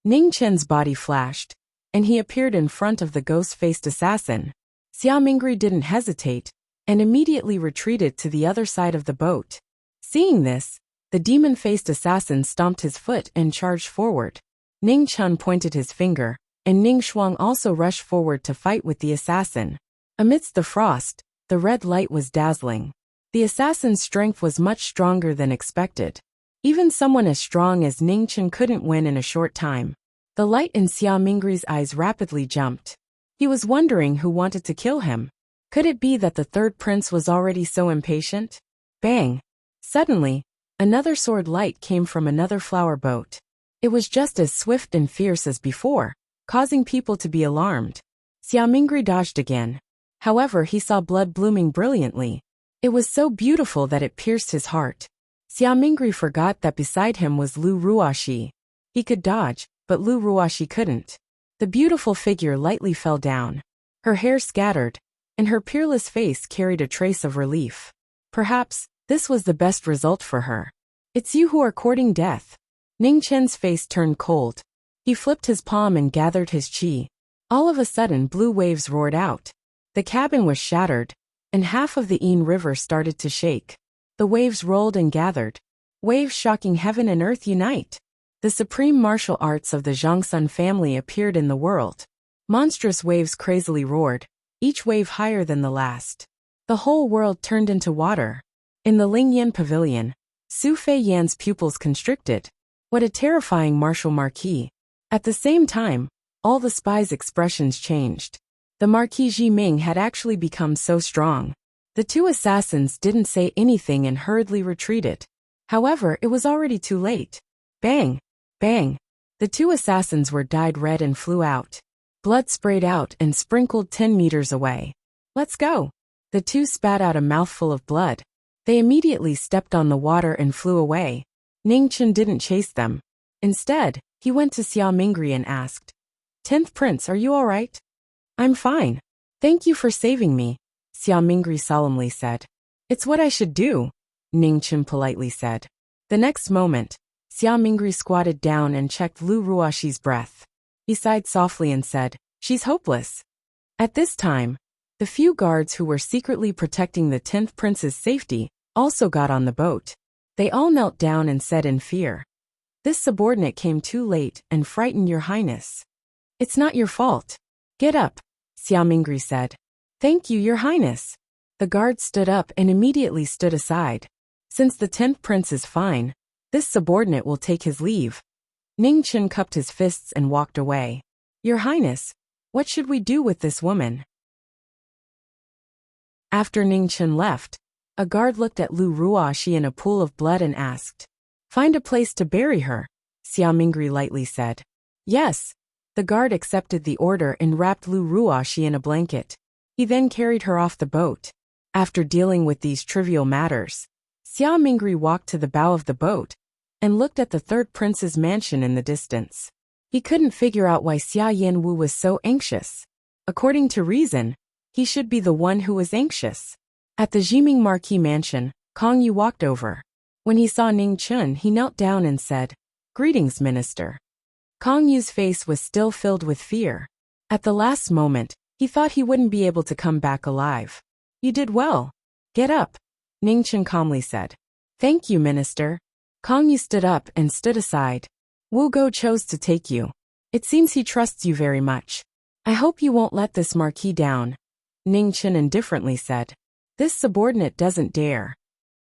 Ningchen's body flashed, and he appeared in front of the ghost-faced assassin. Xia Mingri didn't hesitate, and immediately retreated to the other side of the boat. Seeing this, the demon-faced assassin stomped his foot and charged forward. Ning Chun pointed his finger, and Ning Shuang also rushed forward to fight with the assassin. Amidst the frost, the red light was dazzling. The assassin's strength was much stronger than expected. Even someone as strong as Ning Chun couldn't win in a short time. The light in Xia Mingri's eyes rapidly jumped. He was wondering who wanted to kill him. Could it be that the third prince was already so impatient? Bang! Suddenly, another sword light came from another flower boat. It was just as swift and fierce as before, causing people to be alarmed. Xia Mingri dodged again. However, he saw blood blooming brilliantly. It was so beautiful that it pierced his heart. Xia Mingri forgot that beside him was Lu Ruoxi. He could dodge, but Lu Ruoxi couldn't. The beautiful figure lightly fell down. Her hair scattered, and her peerless face carried a trace of relief. Perhaps, this was the best result for her. It's you who are courting death. Ning Chen's face turned cold. He flipped his palm and gathered his chi. All of a sudden blue waves roared out. The cabin was shattered, and half of the Yin River started to shake. The waves rolled and gathered. Waves shocking heaven and earth unite. The supreme martial arts of the Zhangsun family appeared in the world. Monstrous waves crazily roared, each wave higher than the last. The whole world turned into water. In the Lingyan Pavilion, Su Fei Yan's pupils constricted. What a terrifying martial Marquis. At the same time, all the spies' expressions changed. The Marquis Ji Ming had actually become so strong. The two assassins didn't say anything and hurriedly retreated. However, it was already too late. Bang! Bang! The two assassins were dyed red and flew out. Blood sprayed out and sprinkled 10 meters away. Let's go! The two spat out a mouthful of blood. They immediately stepped on the water and flew away. Ning Chun didn't chase them. Instead, he went to Xia Mingri and asked, "10th Prince, are you all right?" "I'm fine. Thank you for saving me," Xia Mingri solemnly said. "It's what I should do," Ningchen politely said. The next moment, Xia Mingri squatted down and checked Lu Ruoxi's breath. He sighed softly and said, "She's hopeless." At this time, the few guards who were secretly protecting the 10th Prince's safety also got on the boat. They all knelt down and said in fear, "This subordinate came too late and frightened your highness." "It's not your fault. Get up," Xia Mingri said. "Thank you, your highness." The guards stood up and immediately stood aside. "Since the 10th Prince is fine, this subordinate will take his leave." Ningchen cupped his fists and walked away. "Your highness, what should we do with this woman?" After Ningchen left, a guard looked at Lu Ruoxi in a pool of blood and asked, "Find a place to bury her," Xia Mingri lightly said. "Yes." The guard accepted the order and wrapped Lu Ruoxi in a blanket. He then carried her off the boat. After dealing with these trivial matters, Xia Mingri walked to the bow of the boat and looked at the 3rd Prince's mansion in the distance. He couldn't figure out why Xia Yanwu was so anxious. According to reason, he should be the one who was anxious. At the Jiming Marquis mansion, Kong Yu walked over. When he saw Ning Chun, he knelt down and said, "Greetings, Minister." Kong Yu's face was still filled with fear. At the last moment, he thought he wouldn't be able to come back alive. "You did well. Get up," Ning Chun calmly said. "Thank you, Minister." Kong Yu stood up and stood aside. "Wu Go chose to take you. It seems he trusts you very much. I hope you won't let this Marquis down," Ning Chun indifferently said. "This subordinate doesn't dare."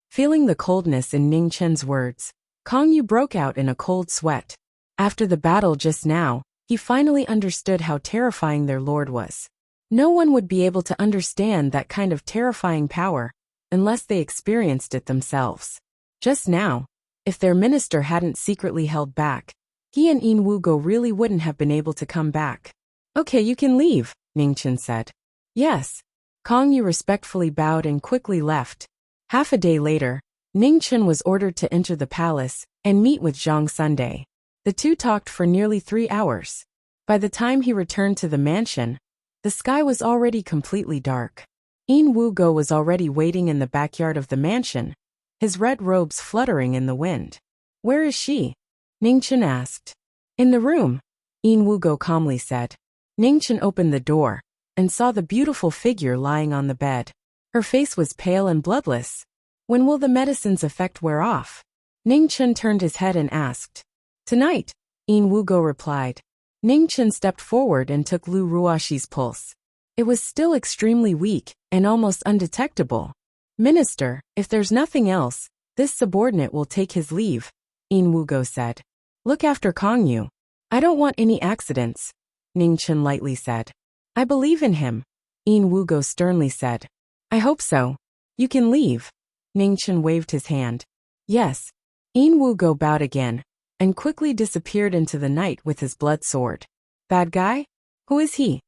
Feeling the coldness in Ning Chun's words, Kong Yu broke out in a cold sweat. After the battle just now, he finally understood how terrifying their lord was. No one would be able to understand that kind of terrifying power unless they experienced it themselves. Just now, if their minister hadn't secretly held back, he and In Wugo really wouldn't have been able to come back. "Okay, you can leave," Ningchen said. "Yes." Kong Yu respectfully bowed and quickly left. Half a day later, Ningchen was ordered to enter the palace and meet with Zhang Sunday. The two talked for nearly 3 hours. By the time he returned to the mansion, the sky was already completely dark. In Wugo was already waiting in the backyard of the mansion, his red robes fluttering in the wind. "Where is she?" Ningchen asked. "In the room," In Wugo calmly said. Ningchen opened the door and saw the beautiful figure lying on the bed. Her face was pale and bloodless. "When will the medicine's effect wear off?" Ningchen turned his head and asked. "Tonight," In Wugo replied. Ningchen stepped forward and took Lu Ruoxi's pulse. It was still extremely weak and almost undetectable. "Minister, if there's nothing else, this subordinate will take his leave," In Wugo said. "Look after Kong Yu. I don't want any accidents," Ningchen lightly said. "I believe in him," In Wugo sternly said. "I hope so. You can leave." Ningchen waved his hand. "Yes." In Wugo bowed again and quickly disappeared into the night with his blood sword. "Bad guy? Who is he?"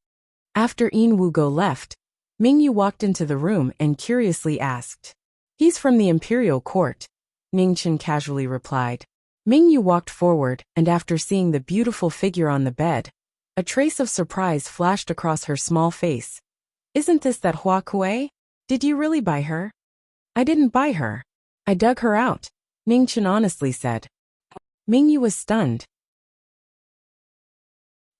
After In Wugo left, Mingyu walked into the room and curiously asked. "He's from the imperial court," Ningchen casually replied. Mingyu walked forward, and after seeing the beautiful figure on the bed, a trace of surprise flashed across her small face. "Isn't this that Hua Kuei? Did you really buy her?" "I didn't buy her. I dug her out," Ningchen honestly said. Mingyu was stunned.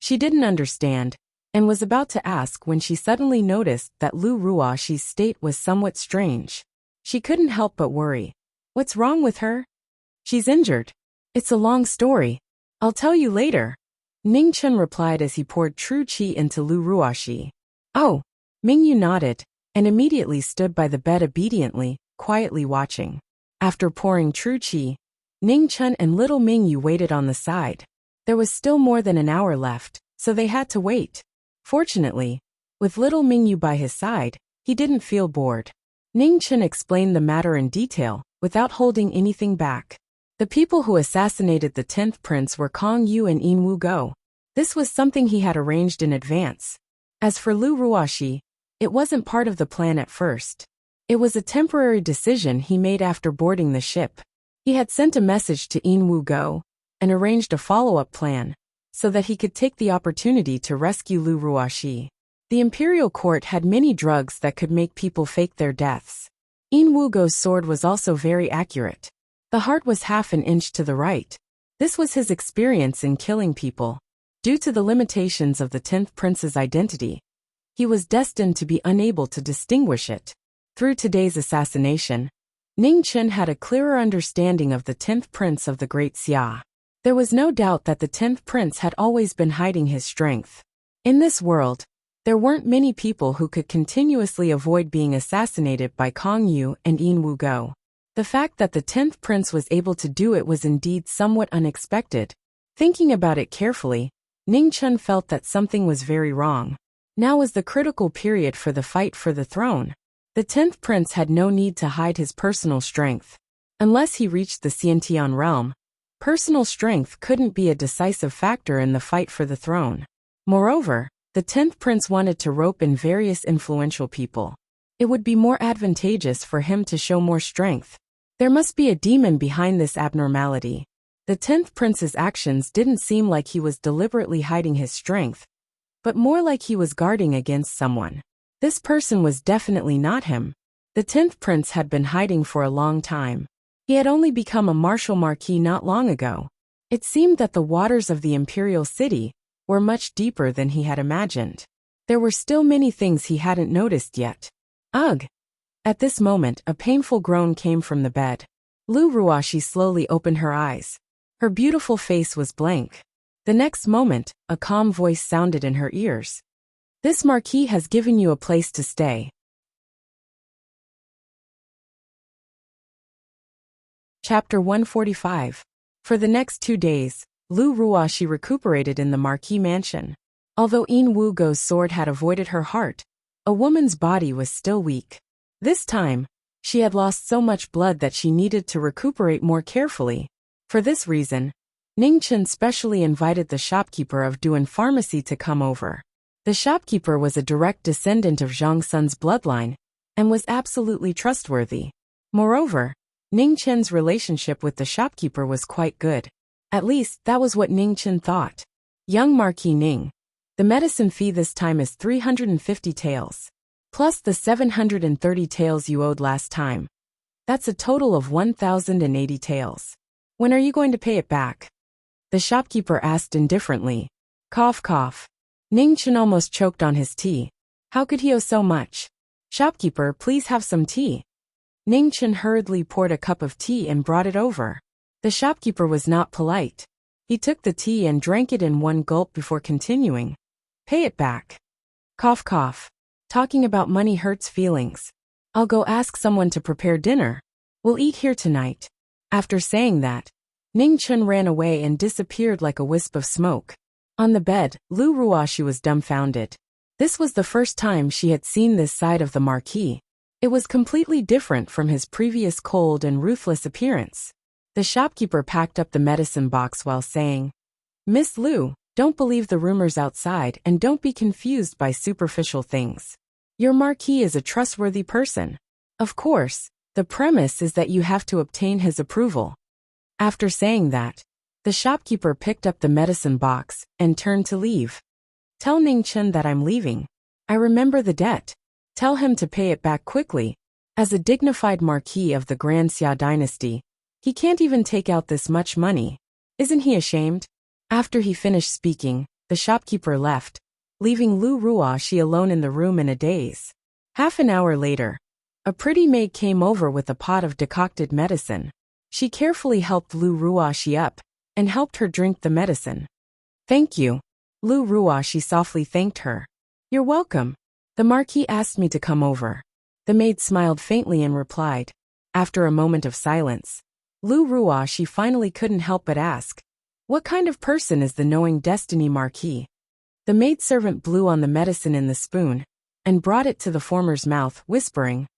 She didn't understand, and was about to ask when she suddenly noticed that Lu Ruoxi's state was somewhat strange. She couldn't help but worry. "What's wrong with her?" "She's injured. It's a long story. I'll tell you later," Ningchen replied as he poured true qi into Lu Ruoxi. "Oh," Mingyu nodded, and immediately stood by the bed obediently, quietly watching. After pouring true qi, Ningchen and little Mingyu waited on the side. There was still more than an hour left, so they had to wait. Fortunately, with little Mingyu by his side, he didn't feel bored. Ningchen explained the matter in detail, without holding anything back. The people who assassinated the 10th prince were Kong Yu and In Wugo. This was something he had arranged in advance. As for Lu Ruoxi, it wasn't part of the plan at first. It was a temporary decision he made after boarding the ship. He had sent a message to In Wugo and arranged a follow-up plan so that he could take the opportunity to rescue Lu Ruoxi. The imperial court had many drugs that could make people fake their deaths. Yin Wugo's sword was also very accurate. The heart was half an inch to the right. This was his experience in killing people. Due to the limitations of the 10th prince's identity, he was destined to be unable to distinguish it. Through today's assassination, Ning Chen had a clearer understanding of the 10th prince of the Great Xia. There was no doubt that the 10th prince had always been hiding his strength. In this world, there weren't many people who could continuously avoid being assassinated by Kong Yu and Yin Wugo. The fact that the 10th prince was able to do it was indeed somewhat unexpected. Thinking about it carefully, Ning Chen felt that something was very wrong. Now was the critical period for the fight for the throne. The 10th prince had no need to hide his personal strength. Unless he reached the Xiantian realm, personal strength couldn't be a decisive factor in the fight for the throne. Moreover, the 10th prince wanted to rope in various influential people. It would be more advantageous for him to show more strength. There must be a demon behind this abnormality. The 10th prince's actions didn't seem like he was deliberately hiding his strength, but more like he was guarding against someone. This person was definitely not him. The 10th prince had been hiding for a long time. He had only become a martial marquis not long ago. It seemed that the waters of the imperial city were much deeper than he had imagined. There were still many things he hadn't noticed yet. Ugh! At this moment, a painful groan came from the bed. Lu Ruoxi slowly opened her eyes. Her beautiful face was blank. The next moment, a calm voice sounded in her ears. This marquis has given you a place to stay. Chapter 145. For the next 2 days, Lu Ruoxi recuperated in the Marquis mansion. Although Yin Wugo's sword had avoided her heart, a woman's body was still weak. This time, she had lost so much blood that she needed to recuperate more carefully. For this reason, Ning Chen specially invited the shopkeeper of Duan Pharmacy to come over. The shopkeeper was a direct descendant of Zhang Sun's bloodline and was absolutely trustworthy. Moreover, Ning Chen's relationship with the shopkeeper was quite good. At least, that was what Ning Chen thought. Young Marquis Ning, the medicine fee this time is 350 taels. Plus the 730 taels you owed last time. That's a total of 1,080 taels. When are you going to pay it back? The shopkeeper asked indifferently. Cough cough. Ning Chen almost choked on his tea. How could he owe so much? Shopkeeper, please have some tea. Ning Chen hurriedly poured a cup of tea and brought it over. The shopkeeper was not polite. He took the tea and drank it in one gulp before continuing. Pay it back. Cough cough. Talking about money hurts feelings. I'll go ask someone to prepare dinner. We'll eat here tonight. After saying that, Ning Chen ran away and disappeared like a wisp of smoke. On the bed, Lu Ruoxi was dumbfounded. This was the first time she had seen this side of the Marquis. It was completely different from his previous cold and ruthless appearance. The shopkeeper packed up the medicine box while saying, Miss Lu, don't believe the rumors outside and don't be confused by superficial things. Your Marquis is a trustworthy person. Of course, the premise is that you have to obtain his approval. After saying that, the shopkeeper picked up the medicine box and turned to leave. Tell Ning Chen that I'm leaving. I remember the debt. Tell him to pay it back quickly. As a dignified Marquis of the Grand Xia dynasty, he can't even take out this much money. Isn't he ashamed? After he finished speaking, the shopkeeper left, leaving Lu Ruoxi alone in the room in a daze. Half an hour later, a pretty maid came over with a pot of decocted medicine. She carefully helped Lu Ruoxi up and helped her drink the medicine. Thank you. Lu Ruoxi softly thanked her. You're welcome. The Marquis asked me to come over. The maid smiled faintly and replied. After a moment of silence, Lu Ruoxi finally couldn't help but ask, what kind of person is the knowing destiny Marquis? The maidservant blew on the medicine in the spoon and brought it to the former's mouth, whispering,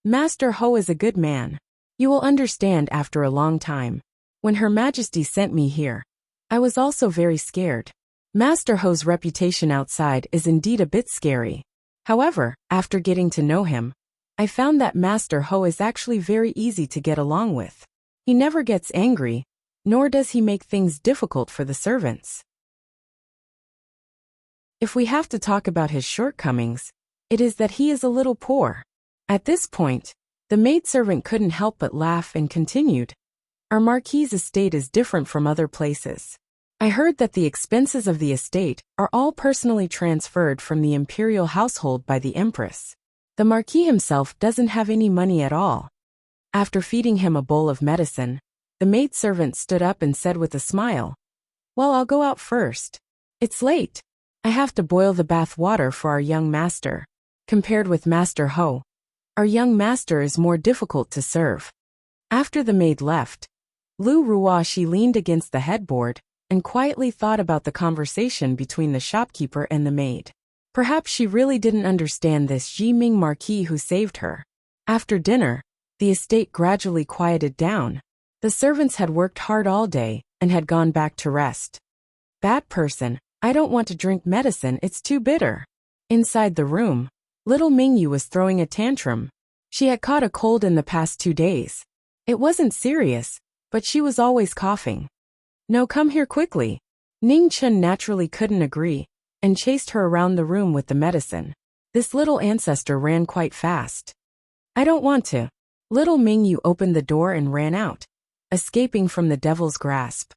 Master Ho is a good man. You will understand after a long time. When Her Majesty sent me here, I was also very scared. Master Ho's reputation outside is indeed a bit scary. However, after getting to know him, I found that Master Ho is actually very easy to get along with. He never gets angry, nor does he make things difficult for the servants. If we have to talk about his shortcomings, it is that he is a little poor. At this point, the maidservant couldn't help but laugh and continued, Our Marquis' estate is different from other places. I heard that the expenses of the estate are all personally transferred from the imperial household by the Empress. The Marquis himself doesn't have any money at all. After feeding him a bowl of medicine, the maidservant stood up and said with a smile, Well, I'll go out first. It's late. I have to boil the bath water for our young master. Compared with Master Ho, our young master is more difficult to serve. After the maid left, Lu Ruoxi leaned against the headboard and quietly thought about the conversation between the shopkeeper and the maid. Perhaps she really didn't understand this Jiming Marquis who saved her. After dinner, the estate gradually quieted down. The servants had worked hard all day and had gone back to rest. Bad person, I don't want to drink medicine, it's too bitter. Inside the room, little Mingyu was throwing a tantrum. She had caught a cold in the past 2 days. It wasn't serious, but she was always coughing. No, come here quickly. Ning Chun naturally couldn't agree, and chased her around the room with the medicine. This little ancestor ran quite fast. I don't want to. Little Mingyu opened the door and ran out, escaping from the devil's grasp.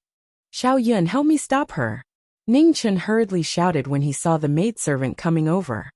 Xiao Yun, help me stop her. Ning Chun hurriedly shouted when he saw the maidservant coming over.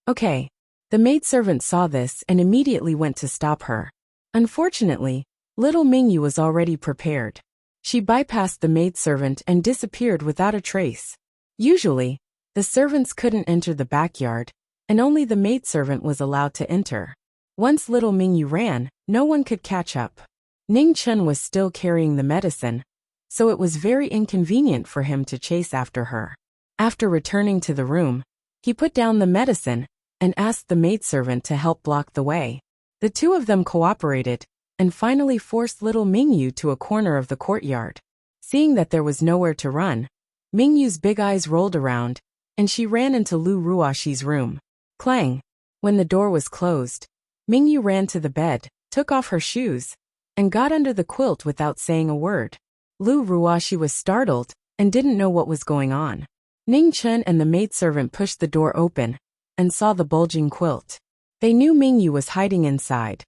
Okay. The maidservant saw this and immediately went to stop her. Unfortunately, little Mingyu was already prepared. She bypassed the maidservant and disappeared without a trace. Usually, the servants couldn't enter the backyard, and only the maidservant was allowed to enter. Once little Mingyu ran, no one could catch up. Ning Chun was still carrying the medicine, so it was very inconvenient for him to chase after her. After returning to the room, he put down the medicine and asked the maidservant to help block the way. The two of them cooperated, and finally forced little Mingyu to a corner of the courtyard. Seeing that there was nowhere to run, Mingyu's big eyes rolled around, and she ran into Lu Ruoxi's room. Clang! When the door was closed, Mingyu ran to the bed, took off her shoes, and got under the quilt without saying a word. Lu Ruoxi was startled and didn't know what was going on. Ning Chun and the maidservant pushed the door open and saw the bulging quilt. They knew Mingyu was hiding inside.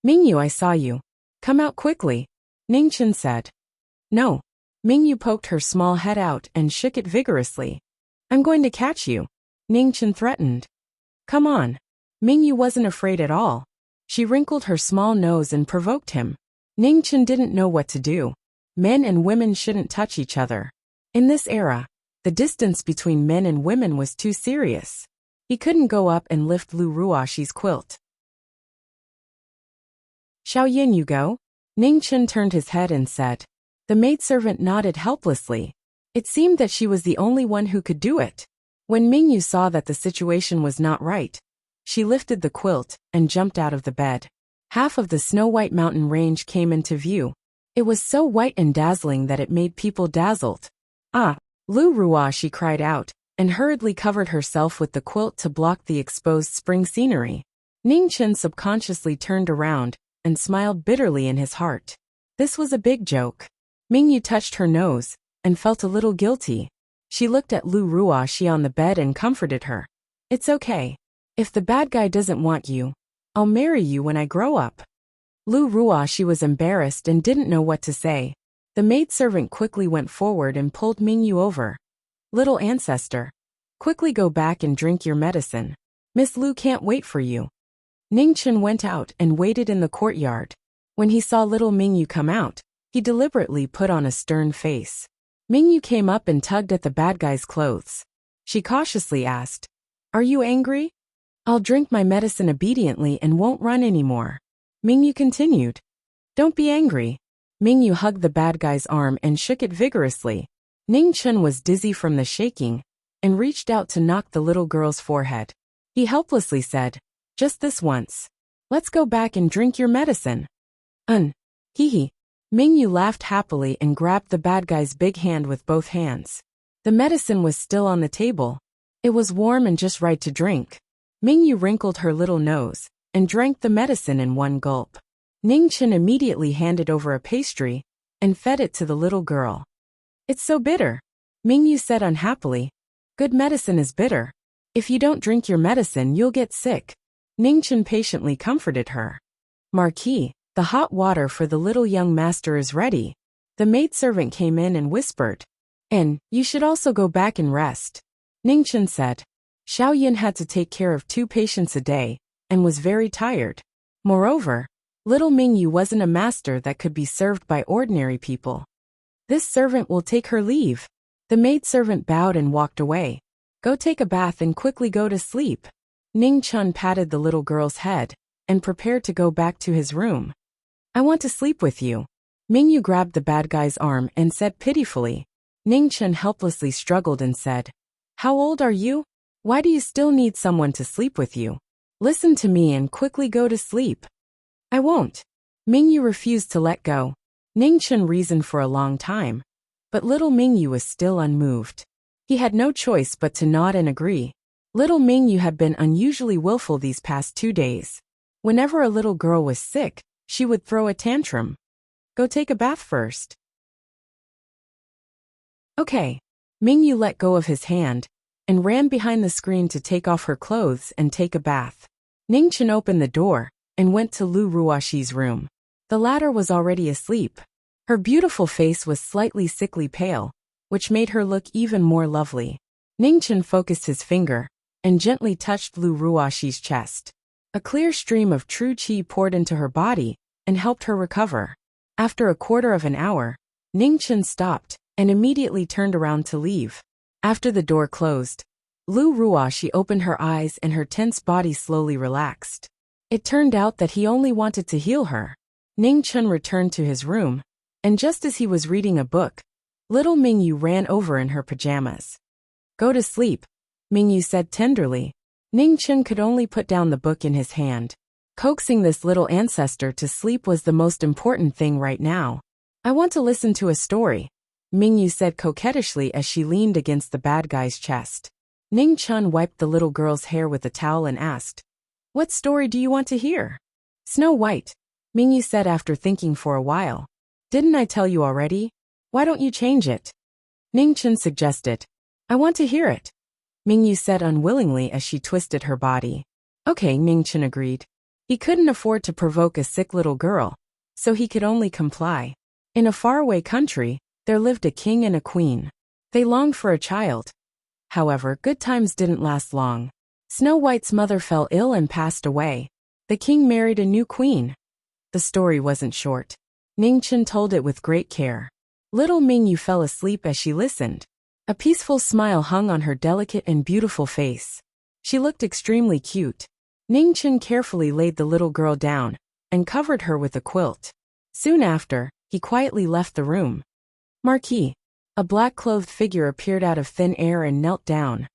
Mingyu, I saw you. Come out quickly, Ning Chun said. No. Mingyu poked her small head out and shook it vigorously. I'm going to catch you, Ning Chun threatened. Come on. Mingyu wasn't afraid at all. She wrinkled her small nose and provoked him. Ning Chun didn't know what to do. Men and women shouldn't touch each other. In this era, the distance between men and women was too serious. He couldn't go up and lift Lu Ruoxi's quilt. Xiao Yin, you go? Ning Chun turned his head and said. The maidservant nodded helplessly. It seemed that she was the only one who could do it. When Mingyu saw that the situation was not right, she lifted the quilt and jumped out of the bed. Half of the snow-white mountain range came into view. It was so white and dazzling that it made people dazzled. Ah! Lu Ruoxi cried out, and hurriedly covered herself with the quilt to block the exposed spring scenery. Ning Chun subconsciously turned around and smiled bitterly in his heart. This was a big joke. Mingyu touched her nose and felt a little guilty. She looked at Lu Ruoxi on the bed and comforted her. It's okay. If the bad guy doesn't want you, I'll marry you when I grow up. Lu Ruoxi was embarrassed and didn't know what to say. The maidservant quickly went forward and pulled Mingyu over. Little ancestor, quickly go back and drink your medicine. Miss Lu can't wait for you. Ning Chun went out and waited in the courtyard. When he saw little Mingyu come out, he deliberately put on a stern face. Mingyu came up and tugged at the bad guy's clothes. She cautiously asked, Are you angry? I'll drink my medicine obediently and won't run anymore. Mingyu continued. Don't be angry. Mingyu hugged the bad guy's arm and shook it vigorously. Ning Chun was dizzy from the shaking and reached out to knock the little girl's forehead. He helplessly said, Just this once. Let's go back and drink your medicine. Hee. Mingyu laughed happily and grabbed the bad guy's big hand with both hands. The medicine was still on the table. It was warm and just right to drink. Mingyu wrinkled her little nose and drank the medicine in one gulp. Ning Chun immediately handed over a pastry and fed it to the little girl. It's so bitter, Mingyu said unhappily. Good medicine is bitter. If you don't drink your medicine, you'll get sick. Ningchen patiently comforted her. Marquis, the hot water for the little young master is ready. The maidservant came in and whispered. And, you should also go back and rest. Ningchen said. Xiao Yin had to take care of 2 patients a day, and was very tired. Moreover, little Mingyu wasn't a master that could be served by ordinary people. This servant will take her leave. The maidservant bowed and walked away. Go take a bath and quickly go to sleep. Ning Chun patted the little girl's head, and prepared to go back to his room. I want to sleep with you. Mingyu grabbed the bad guy's arm and said pitifully. Ning Chun helplessly struggled and said, How old are you? Why do you still need someone to sleep with you? Listen to me and quickly go to sleep. I won't. Mingyu refused to let go. Ning Chun reasoned for a long time, but little Mingyu was still unmoved. He had no choice but to nod and agree. Little Mingyu had been unusually willful these past 2 days. Whenever a little girl was sick, she would throw a tantrum. Go take a bath first. Okay. Mingyu let go of his hand, and ran behind the screen to take off her clothes and take a bath. Ningchen opened the door, and went to Lu Ruoxi's room. The latter was already asleep. Her beautiful face was slightly sickly pale, which made her look even more lovely. Ningchen focused his finger, and gently touched Lu Ruoxi's chest. A clear stream of true qi poured into her body, and helped her recover. After a quarter of an hour, Ningchen stopped, and immediately turned around to leave. After the door closed, Lu Ruoxi opened her eyes and her tense body slowly relaxed. It turned out that he only wanted to heal her. Ningchen returned to his room, and just as he was reading a book, little Mingyu ran over in her pajamas. Go to sleep, Mingyu said tenderly. Ningchen could only put down the book in his hand. Coaxing this little ancestor to sleep was the most important thing right now. I want to listen to a story, Mingyu said coquettishly as she leaned against the bad guy's chest. Ning Chun wiped the little girl's hair with a towel and asked, What story do you want to hear? Snow White, Mingyu said after thinking for a while. Didn't I tell you already? Why don't you change it? Ning Chun suggested. I want to hear it, Mingyu said unwillingly as she twisted her body. Okay, Ning Chun agreed. He couldn't afford to provoke a sick little girl, so he could only comply. In a faraway country, there lived a king and a queen. They longed for a child. However, good times didn't last long. Snow White's mother fell ill and passed away. The king married a new queen. The story wasn't short. Ningchen told it with great care. Little Mingyu fell asleep as she listened. A peaceful smile hung on her delicate and beautiful face. She looked extremely cute. Ningchen carefully laid the little girl down, and covered her with a quilt. Soon after, he quietly left the room. Marquis. A black-clothed figure appeared out of thin air and knelt down.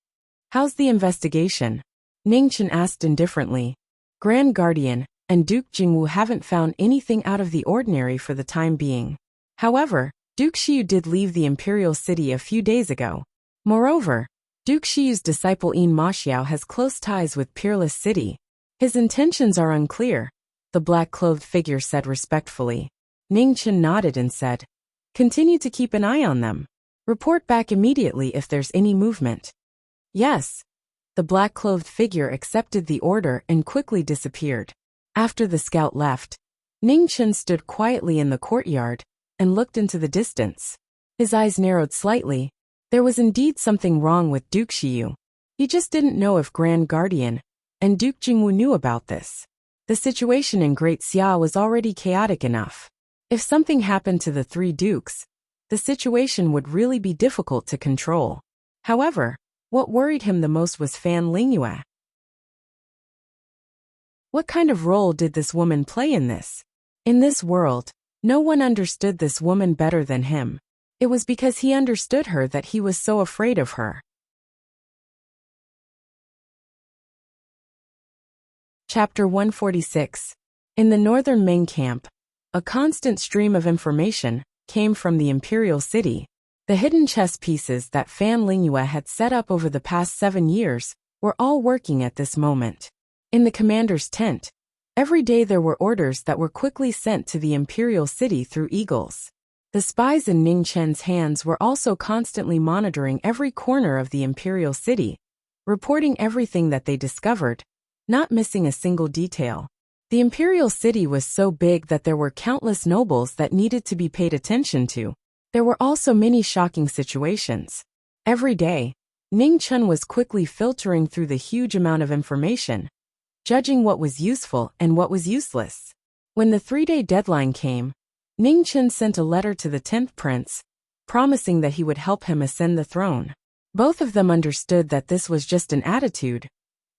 How's the investigation? Ningchen asked indifferently. Grand Guardian and Duke Jingwu haven't found anything out of the ordinary for the time being. However, Duke Xiu did leave the imperial city a few days ago. Moreover, Duke Xiu's disciple Yin Maxiao has close ties with Peerless City. His intentions are unclear, the black-clothed figure said respectfully. Ningchen nodded and said, Continue to keep an eye on them. Report back immediately if there's any movement. Yes. The black-clothed figure accepted the order and quickly disappeared. After the scout left, Ningchen stood quietly in the courtyard and looked into the distance. His eyes narrowed slightly. There was indeed something wrong with Duke Xiu. He just didn't know if Grand Guardian and Duke Jingwu knew about this. The situation in Great Xia was already chaotic enough. If something happened to the 3 dukes, the situation would really be difficult to control. However, what worried him the most was Fan Lingyue. What kind of role did this woman play in this? In this world, no one understood this woman better than him. It was because he understood her that he was so afraid of her. Chapter 146. In the northern main camp, a constant stream of information came from the imperial city. The hidden chess pieces that Fan Lingyue had set up over the past 7 years were all working at this moment. In the commander's tent, every day there were orders that were quickly sent to the imperial city through eagles. The spies in Ning Chen's hands were also constantly monitoring every corner of the imperial city, reporting everything that they discovered, not missing a single detail. The imperial city was so big that there were countless nobles that needed to be paid attention to. There were also many shocking situations. Every day, Ning Chen was quickly filtering through the huge amount of information, judging what was useful and what was useless. When the 3-day deadline came, Ning Chen sent a letter to the 10th prince, promising that he would help him ascend the throne. Both of them understood that this was just an attitude,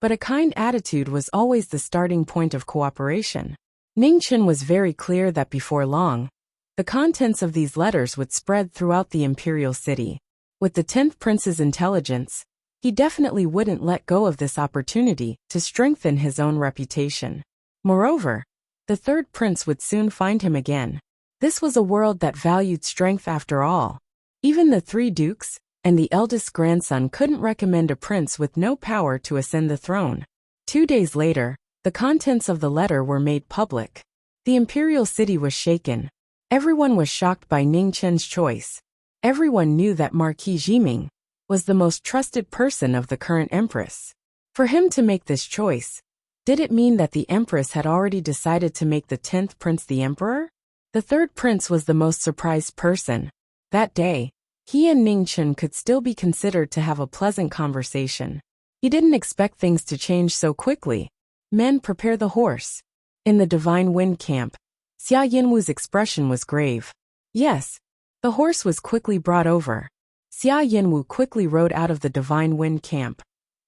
but a kind attitude was always the starting point of cooperation. Ning Chen was very clear that before long, the contents of these letters would spread throughout the imperial city. With the 10th prince's intelligence, he definitely wouldn't let go of this opportunity to strengthen his own reputation. Moreover, the 3rd prince would soon find him again. This was a world that valued strength after all. Even the 3 dukes and the eldest grandson couldn't recommend a prince with no power to ascend the throne. 2 days later, the contents of the letter were made public. The imperial city was shaken. Everyone was shocked by Ning Chen's choice. Everyone knew that Marquis Jiming was the most trusted person of the current empress. For him to make this choice, did it mean that the empress had already decided to make the 10th prince the emperor? The 3rd prince was the most surprised person. That day, he and Ning Chen could still be considered to have a pleasant conversation. He didn't expect things to change so quickly. Men, prepare the horse. In the Divine Wind camp, Xia Yinwu's expression was grave. Yes. The horse was quickly brought over. Xia Yinwu quickly rode out of the Divine Wind camp,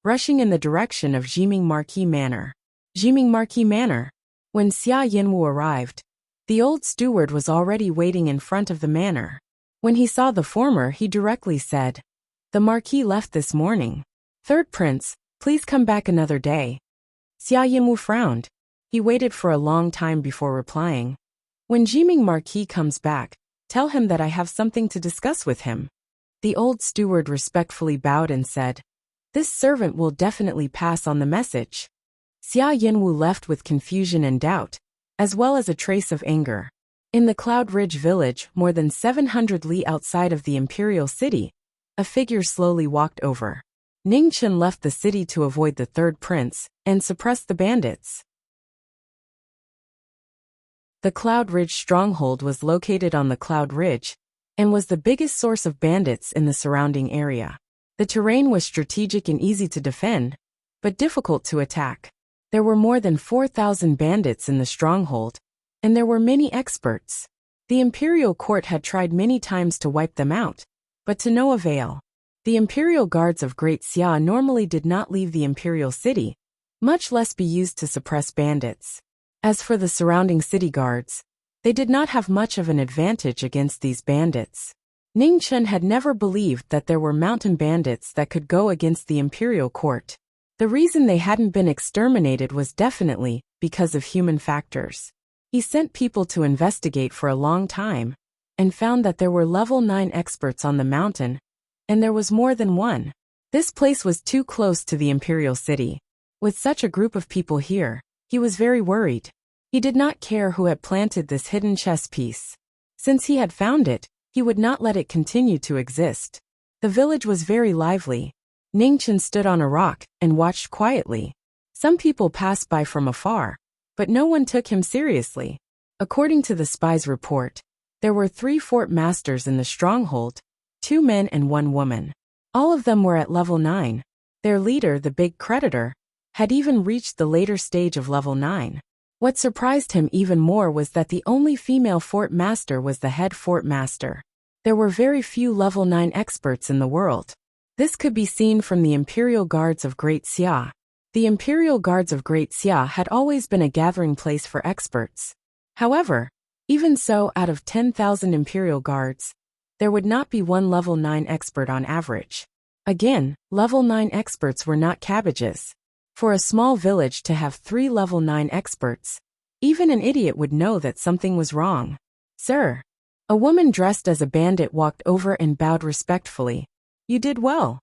rushing in the direction of Jiming Marquis Manor. Jiming Marquis Manor. When Xia Yinwu arrived, the old steward was already waiting in front of the manor. When he saw the former, he directly said, "The Marquis left this morning. 3rd prince, please come back another day." Xia Yinwu frowned. He waited for a long time before replying. "When Jiming Marquis comes back, tell him that I have something to discuss with him." The old steward respectfully bowed and said, "This servant will definitely pass on the message." Xia Yinwu left with confusion and doubt, as well as a trace of anger. In the Cloud Ridge village, more than 700 li outside of the imperial city, a figure slowly walked over. Ning Chen left the city to avoid the 3rd prince and suppress the bandits. The Cloud Ridge stronghold was located on the Cloud Ridge and was the biggest source of bandits in the surrounding area. The terrain was strategic and easy to defend, but difficult to attack. There were more than 4,000 bandits in the stronghold, and there were many experts. The imperial court had tried many times to wipe them out, but to no avail. The imperial guards of Great Xia normally did not leave the imperial city, much less be used to suppress bandits. As for the surrounding city guards, they did not have much of an advantage against these bandits. Ning Chen had never believed that there were mountain bandits that could go against the imperial court. The reason they hadn't been exterminated was definitely because of human factors. He sent people to investigate for a long time, and found that there were level 9 experts on the mountain, and there was more than one. This place was too close to the imperial city. With such a group of people here, he was very worried. He did not care who had planted this hidden chess piece. Since he had found it, he would not let it continue to exist. The village was very lively. Ning Chen stood on a rock and watched quietly. Some people passed by from afar, but no one took him seriously. According to the spy's report, there were 3 fort masters in the stronghold, 2 men and 1 woman. All of them were at level 9. Their leader, the big creditor, had even reached the later stage of level 9. What surprised him even more was that the only female fort master was the head fort master. There were very few level 9 experts in the world. This could be seen from the Imperial Guards of Great Xia. The Imperial Guards of Great Xia had always been a gathering place for experts. However, even so, out of 10,000 Imperial Guards, there would not be one level 9 expert on average. Again, level 9 experts were not cabbages. For a small village to have 3 level 9 experts, even an idiot would know that something was wrong. "Sir." A woman dressed as a bandit walked over and bowed respectfully. "You did well."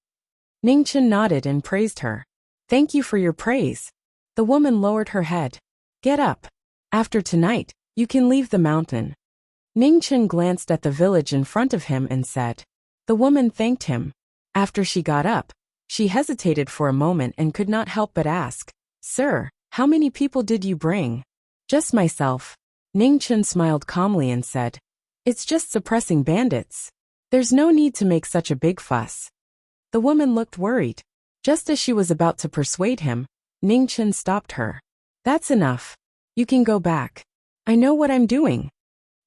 Ning Chen nodded and praised her. "Thank you for your praise." The woman lowered her head. "Get up. After tonight, you can leave the mountain." Ning Chen glanced at the village in front of him and said. The woman thanked him. After she got up, she hesitated for a moment and could not help but ask, Sir, how many people did you bring? Just myself. Ning Chen smiled calmly and said, It's just suppressing bandits. There's no need to make such a big fuss. The woman looked worried. Just as she was about to persuade him, Ning Chen stopped her. That's enough. You can go back. I know what I'm doing.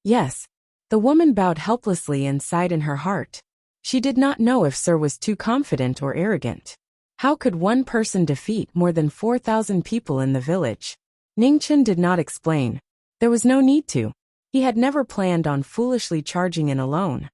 Yes. The woman bowed helplessly and sighed in her heart. She did not know if Sir was too confident or arrogant. How could one person defeat more than 4,000 people in the village? Ning Chen did not explain. There was no need to. He had never planned on foolishly charging in alone.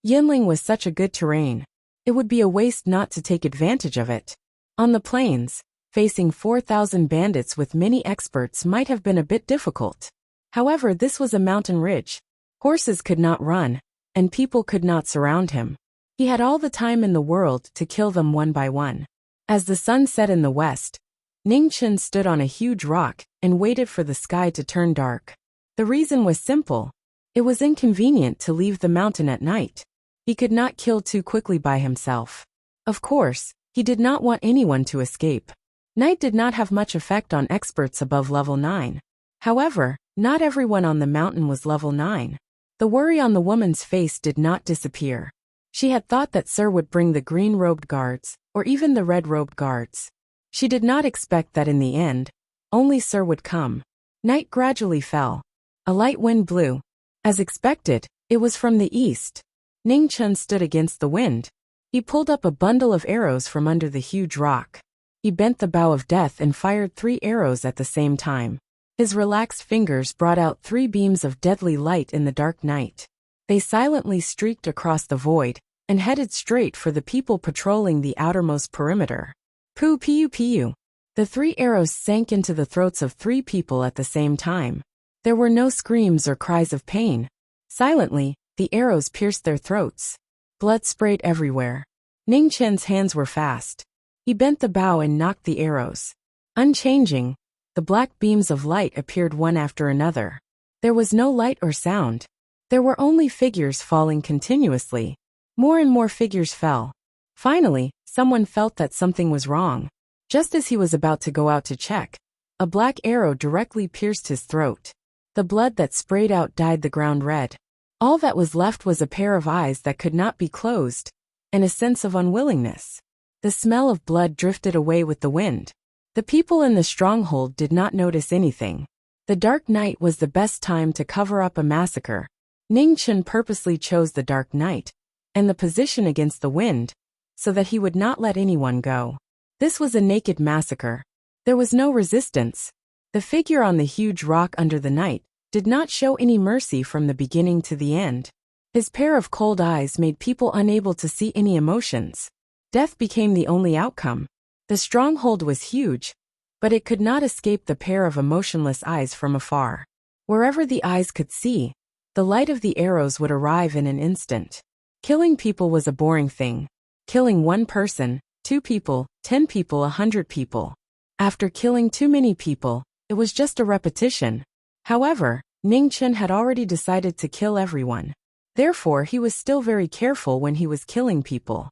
Yinling was such a good terrain. It would be a waste not to take advantage of it. On the plains, facing 4,000 bandits with many experts might have been a bit difficult. However, this was a mountain ridge. Horses could not run, and people could not surround him. He had all the time in the world to kill them one by one. As the sun set in the west, Ning Chen stood on a huge rock and waited for the sky to turn dark. The reason was simple. It was inconvenient to leave the mountain at night. He could not kill too quickly by himself. Of course, he did not want anyone to escape. Night did not have much effect on experts above level 9. However, not everyone on the mountain was level 9. The worry on the woman's face did not disappear. She had thought that Sir would bring the green-robed guards, or even the red-robed guards. She did not expect that in the end, only Sir would come. Night gradually fell. A light wind blew. As expected, it was from the east. Ning Chen stood against the wind. He pulled up a bundle of arrows from under the huge rock. He bent the bow of death and fired 3 arrows at the same time. His relaxed fingers brought out 3 beams of deadly light in the dark night. They silently streaked across the void and headed straight for the people patrolling the outermost perimeter. Poo pew pew. The 3 arrows sank into the throats of 3 people at the same time. There were no screams or cries of pain. Silently, the arrows pierced their throats. Blood sprayed everywhere. Ning Chen's hands were fast. He bent the bow and knocked the arrows. Unchanging, the black beams of light appeared one after another. There was no light or sound. There were only figures falling continuously. More and more figures fell. Finally, someone felt that something was wrong. Just as he was about to go out to check, a black arrow directly pierced his throat. The blood that sprayed out dyed the ground red. All that was left was a pair of eyes that could not be closed, and a sense of unwillingness. The smell of blood drifted away with the wind. The people in the stronghold did not notice anything. The dark night was the best time to cover up a massacre. Ning Chen purposely chose the dark night, and the position against the wind, so that he would not let anyone go. This was a naked massacre. There was no resistance. The figure on the huge rock under the night did not show any mercy from the beginning to the end. His pair of cold eyes made people unable to see any emotions. Death became the only outcome. The stronghold was huge, but it could not escape the pair of emotionless eyes from afar. Wherever the eyes could see, the light of the arrows would arrive in an instant. Killing people was a boring thing. Killing 1 person, 2 people, 10 people, 100 people. After killing too many people, it was just a repetition. However, Ning Chen had already decided to kill everyone. Therefore, he was still very careful when he was killing people.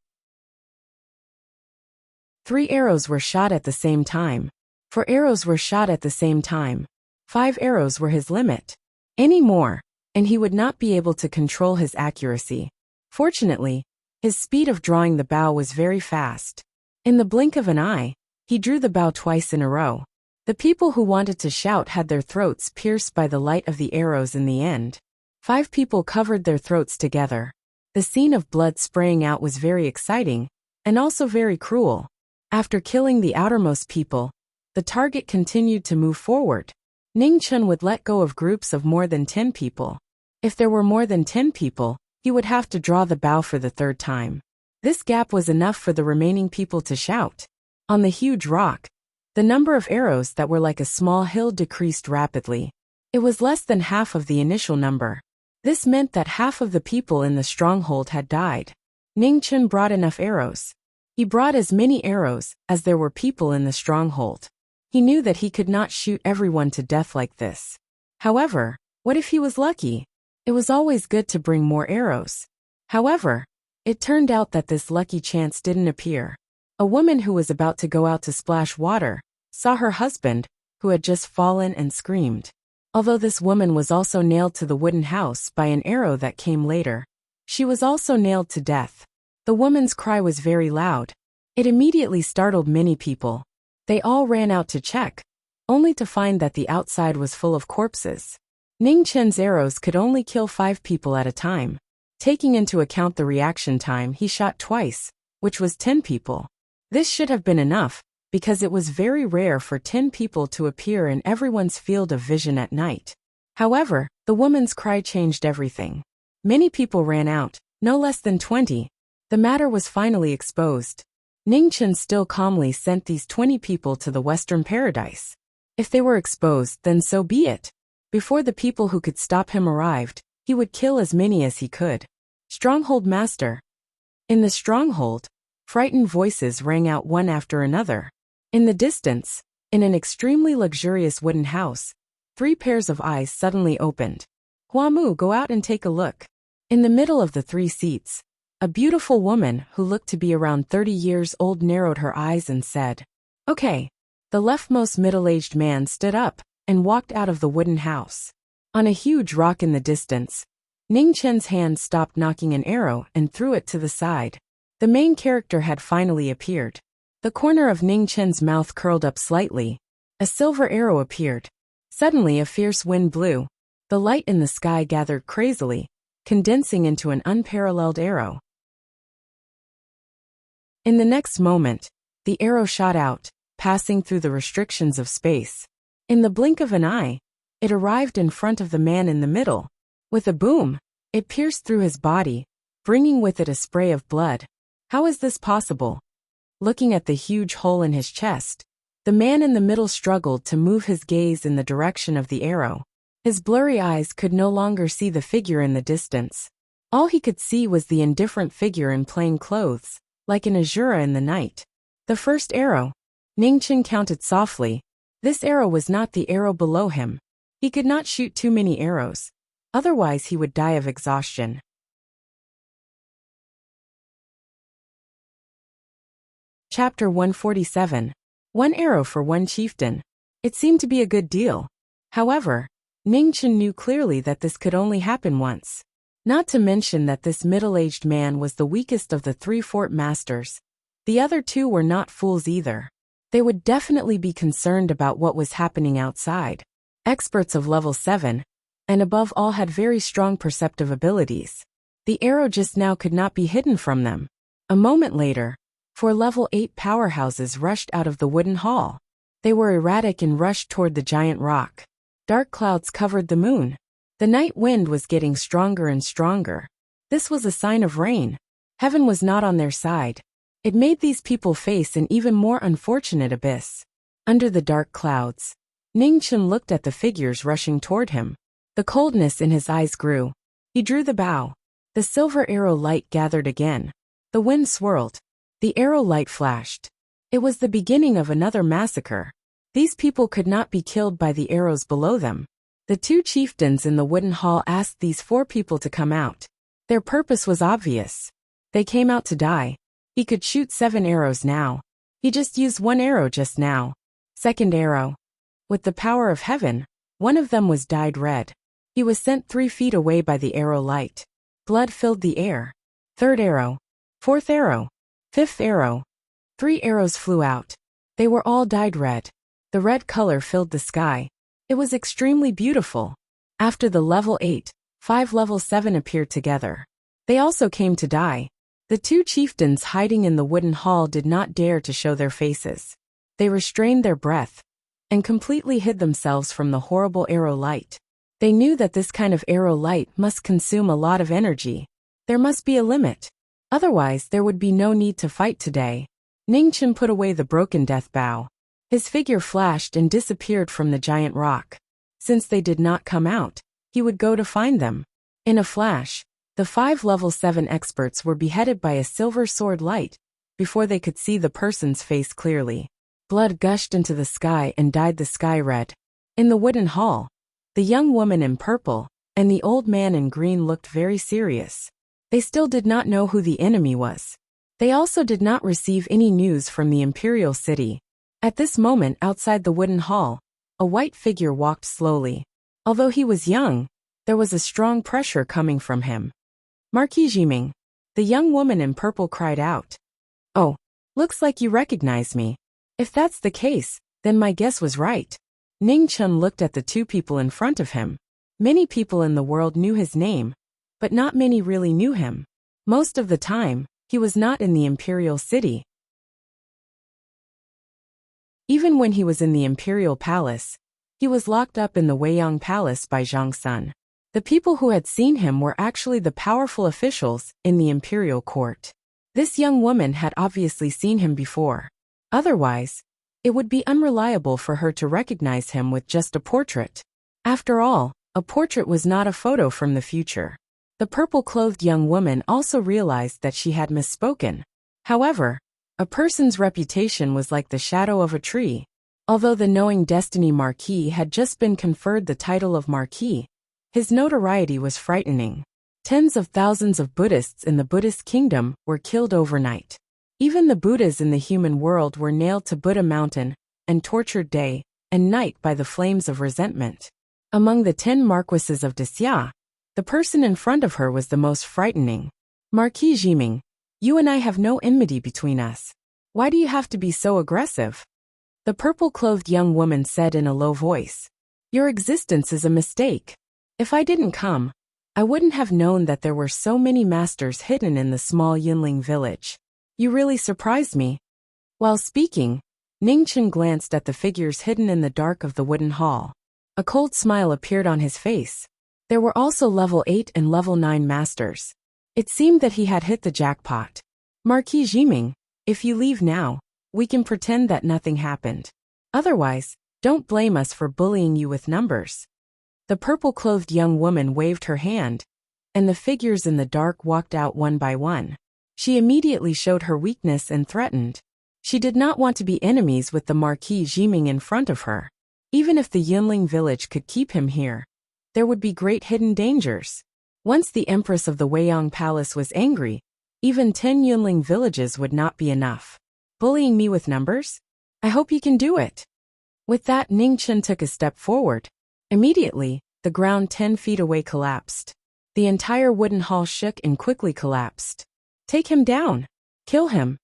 3 arrows were shot at the same time. 4 arrows were shot at the same time. 5 arrows were his limit. Any more, and he would not be able to control his accuracy. Fortunately, his speed of drawing the bow was very fast. In the blink of an eye, he drew the bow twice in a row. The people who wanted to shout had their throats pierced by the light of the arrows in the end. 5 people covered their throats together. The scene of blood spraying out was very exciting, and also very cruel. After killing the outermost people, the target continued to move forward. Ning Chen would let go of groups of more than 10 people. If there were more than 10 people, he would have to draw the bow for the 3rd time. This gap was enough for the remaining people to shout. On the huge rock, the number of arrows that were like a small hill decreased rapidly. It was less than half of the initial number. This meant that half of the people in the stronghold had died. Ning Chen brought enough arrows. He brought as many arrows as there were people in the stronghold. He knew that he could not shoot everyone to death like this. However, What if he was lucky? It was always good to bring more arrows. However, it turned out that this lucky chance didn't appear. A woman who was about to go out to splash water saw her husband, who had just fallen, and screamed. Although this woman was also nailed to the wooden house by an arrow that came later, she was also nailed to death. The woman's cry was very loud. It immediately startled many people. They all ran out to check, only to find that the outside was full of corpses. Ning Chen's arrows could only kill 5 people at a time. Taking into account the reaction time, he shot twice, which was 10 people. This should have been enough, because it was very rare for 10 people to appear in everyone's field of vision at night. However, the woman's cry changed everything. Many people ran out, no less than 20. The matter was finally exposed. Ning Chen still calmly sent these 20 people to the Western Paradise. If they were exposed, then so be it. Before the people who could stop him arrived, he would kill as many as he could. Stronghold Master. In the stronghold, frightened voices rang out one after another. In the distance, in an extremely luxurious wooden house, 3 pairs of eyes suddenly opened. Huamu, go out and take a look. In the middle of the 3 seats, a beautiful woman who looked to be around 30 years old narrowed her eyes and said, "Okay." The leftmost middle-aged man stood up and walked out of the wooden house. On a huge rock in the distance, Ning Chen's hand stopped knocking an arrow and threw it to the side. The main character had finally appeared. The corner of Ning Chen's mouth curled up slightly. A silver arrow appeared. Suddenly a fierce wind blew. The light in the sky gathered crazily, condensing into an unparalleled arrow. In the next moment, the arrow shot out, passing through the restrictions of space. In the blink of an eye, it arrived in front of the man in the middle. With a boom, it pierced through his body, bringing with it a spray of blood. How is this possible? Looking at the huge hole in his chest, the man in the middle struggled to move his gaze in the direction of the arrow. His blurry eyes could no longer see the figure in the distance. All he could see was the indifferent figure in plain clothes, like an Azura in the night. The first arrow. Ning Chen counted softly. This arrow was not the arrow below him. He could not shoot too many arrows. Otherwise he would die of exhaustion. Chapter 147. 1 arrow for 1 chieftain. It seemed to be a good deal. However, Ning Chen knew clearly that this could only happen once. Not to mention that this middle-aged man was the weakest of the 3 fort masters. The other 2 were not fools either. They would definitely be concerned about what was happening outside. Experts of level 7, and above all had very strong perceptive abilities. The arrow just now could not be hidden from them. A moment later, 4 level 8 powerhouses rushed out of the wooden hall. They were erratic and rushed toward the giant rock. Dark clouds covered the moon. The night wind was getting stronger and stronger. This was a sign of rain. Heaven was not on their side. It made these people face an even more unfortunate abyss. Under the dark clouds, Ning Chen looked at the figures rushing toward him. The coldness in his eyes grew. He drew the bow. The silver arrow light gathered again. The wind swirled. The arrow light flashed. It was the beginning of another massacre. These people could not be killed by the arrows below them. The 2 chieftains in the wooden hall asked these 4 people to come out. Their purpose was obvious. They came out to die. He could shoot 7 arrows now. He just used 1 arrow just now. Second arrow. With the power of heaven, one of them was dyed red. He was sent 3 feet away by the arrow light. Blood filled the air. Third arrow. Fourth arrow. Fifth arrow. 3 arrows flew out. They were all dyed red. The red color filled the sky. It was extremely beautiful. After the level 8, 5 level 7 appeared together. They also came to die. The 2 chieftains hiding in the wooden hall did not dare to show their faces. They restrained their breath and completely hid themselves from the horrible arrow light. They knew that this kind of arrow light must consume a lot of energy. There must be a limit. Otherwise, there would be no need to fight today. Ning Chen put away the broken death bow. His figure flashed and disappeared from the giant rock. Since they did not come out, he would go to find them. In a flash, the 5 level 7 experts were beheaded by a silver sword light before they could see the person's face clearly. Blood gushed into the sky and dyed the sky red. In the wooden hall, The young woman in purple and the old man in green looked very serious. They still did not know who the enemy was. They also did not receive any news from the imperial city. At this moment outside the wooden hall, a white figure walked slowly. Although he was young, there was a strong pressure coming from him. Marquis Jiming, the young woman in purple cried out. Oh, looks like you recognize me. If that's the case, then my guess was right. Ning Chun looked at the two people in front of him. Many people in the world knew his name, but not many really knew him. Most of the time, he was not in the imperial city. Even when he was in the imperial palace, he was locked up in the Weiyang Palace by Zhang Sun. The people who had seen him were actually the powerful officials in the imperial court. This young woman had obviously seen him before. Otherwise, it would be unreliable for her to recognize him with just a portrait. After all, a portrait was not a photo from the future. The purple-clothed young woman also realized that she had misspoken. However, a person's reputation was like the shadow of a tree. Although the knowing destiny Marquis had just been conferred the title of Marquis, his notoriety was frightening. Tens of thousands of Buddhists in the Buddhist kingdom were killed overnight. Even the Buddhas in the human world were nailed to Buddha Mountain and tortured day and night by the flames of resentment. Among the 10 marquises of Wuxia, the person in front of her was the most frightening. Marquis Jiming, you and I have no enmity between us. Why do you have to be so aggressive? The purple-clothed young woman said in a low voice. Your existence is a mistake. If I didn't come, I wouldn't have known that there were so many masters hidden in the small Yunling village. You really surprised me. While speaking, Ning Chun glanced at the figures hidden in the dark of the wooden hall. A cold smile appeared on his face. There were also level 8 and level 9 masters. It seemed that he had hit the jackpot. Marquis Jiming, if you leave now, we can pretend that nothing happened. Otherwise, don't blame us for bullying you with numbers. The purple-clothed young woman waved her hand, and the figures in the dark walked out one by one. She immediately showed her weakness and threatened. She did not want to be enemies with the Marquis Jiming in front of her. Even if the Yunling village could keep him here, there would be great hidden dangers. Once the Empress of the Weiyang Palace was angry, even 10 Yunling villages would not be enough. Bullying me with numbers? I hope you can do it. With that, Ning Chun took a step forward. Immediately, the ground 10 feet away collapsed. The entire wooden hall shook and quickly collapsed. Take him down. Kill him.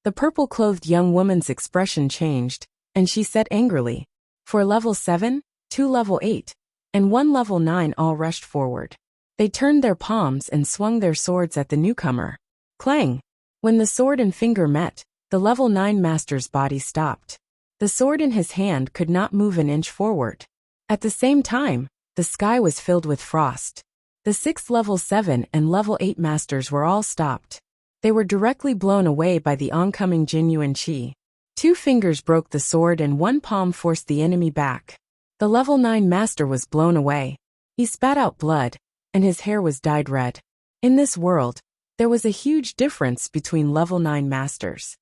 The purple-clothed young woman's expression changed, and she said angrily. For level 7, 2 level 8, and 1 level 9 all rushed forward. They turned their palms and swung their swords at the newcomer. Clang! When the sword and finger met, the level 9 master's body stopped. The sword in his hand could not move an inch forward. At the same time, the sky was filled with frost. The 6 level 7 and level 8 masters were all stopped. They were directly blown away by the oncoming genuine chi. 2 fingers broke the sword and 1 palm forced the enemy back. The level 9 master was blown away. He spat out blood, and his hair was dyed red. In this world, there was a huge difference between level 9 masters.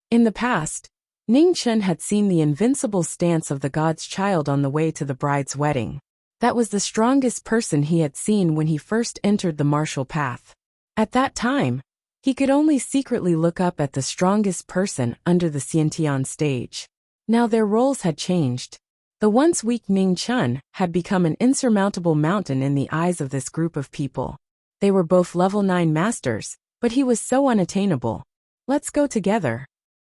In the past, Ning Chun had seen the invincible stance of the god's child on the way to the bride's wedding. That was the strongest person he had seen when he first entered the martial path. At that time, he could only secretly look up at the strongest person under the Xiantian stage. Now their roles had changed. The once weak Ning Chun had become an insurmountable mountain in the eyes of this group of people. They were both level 9 masters, but he was so unattainable. Let's go together.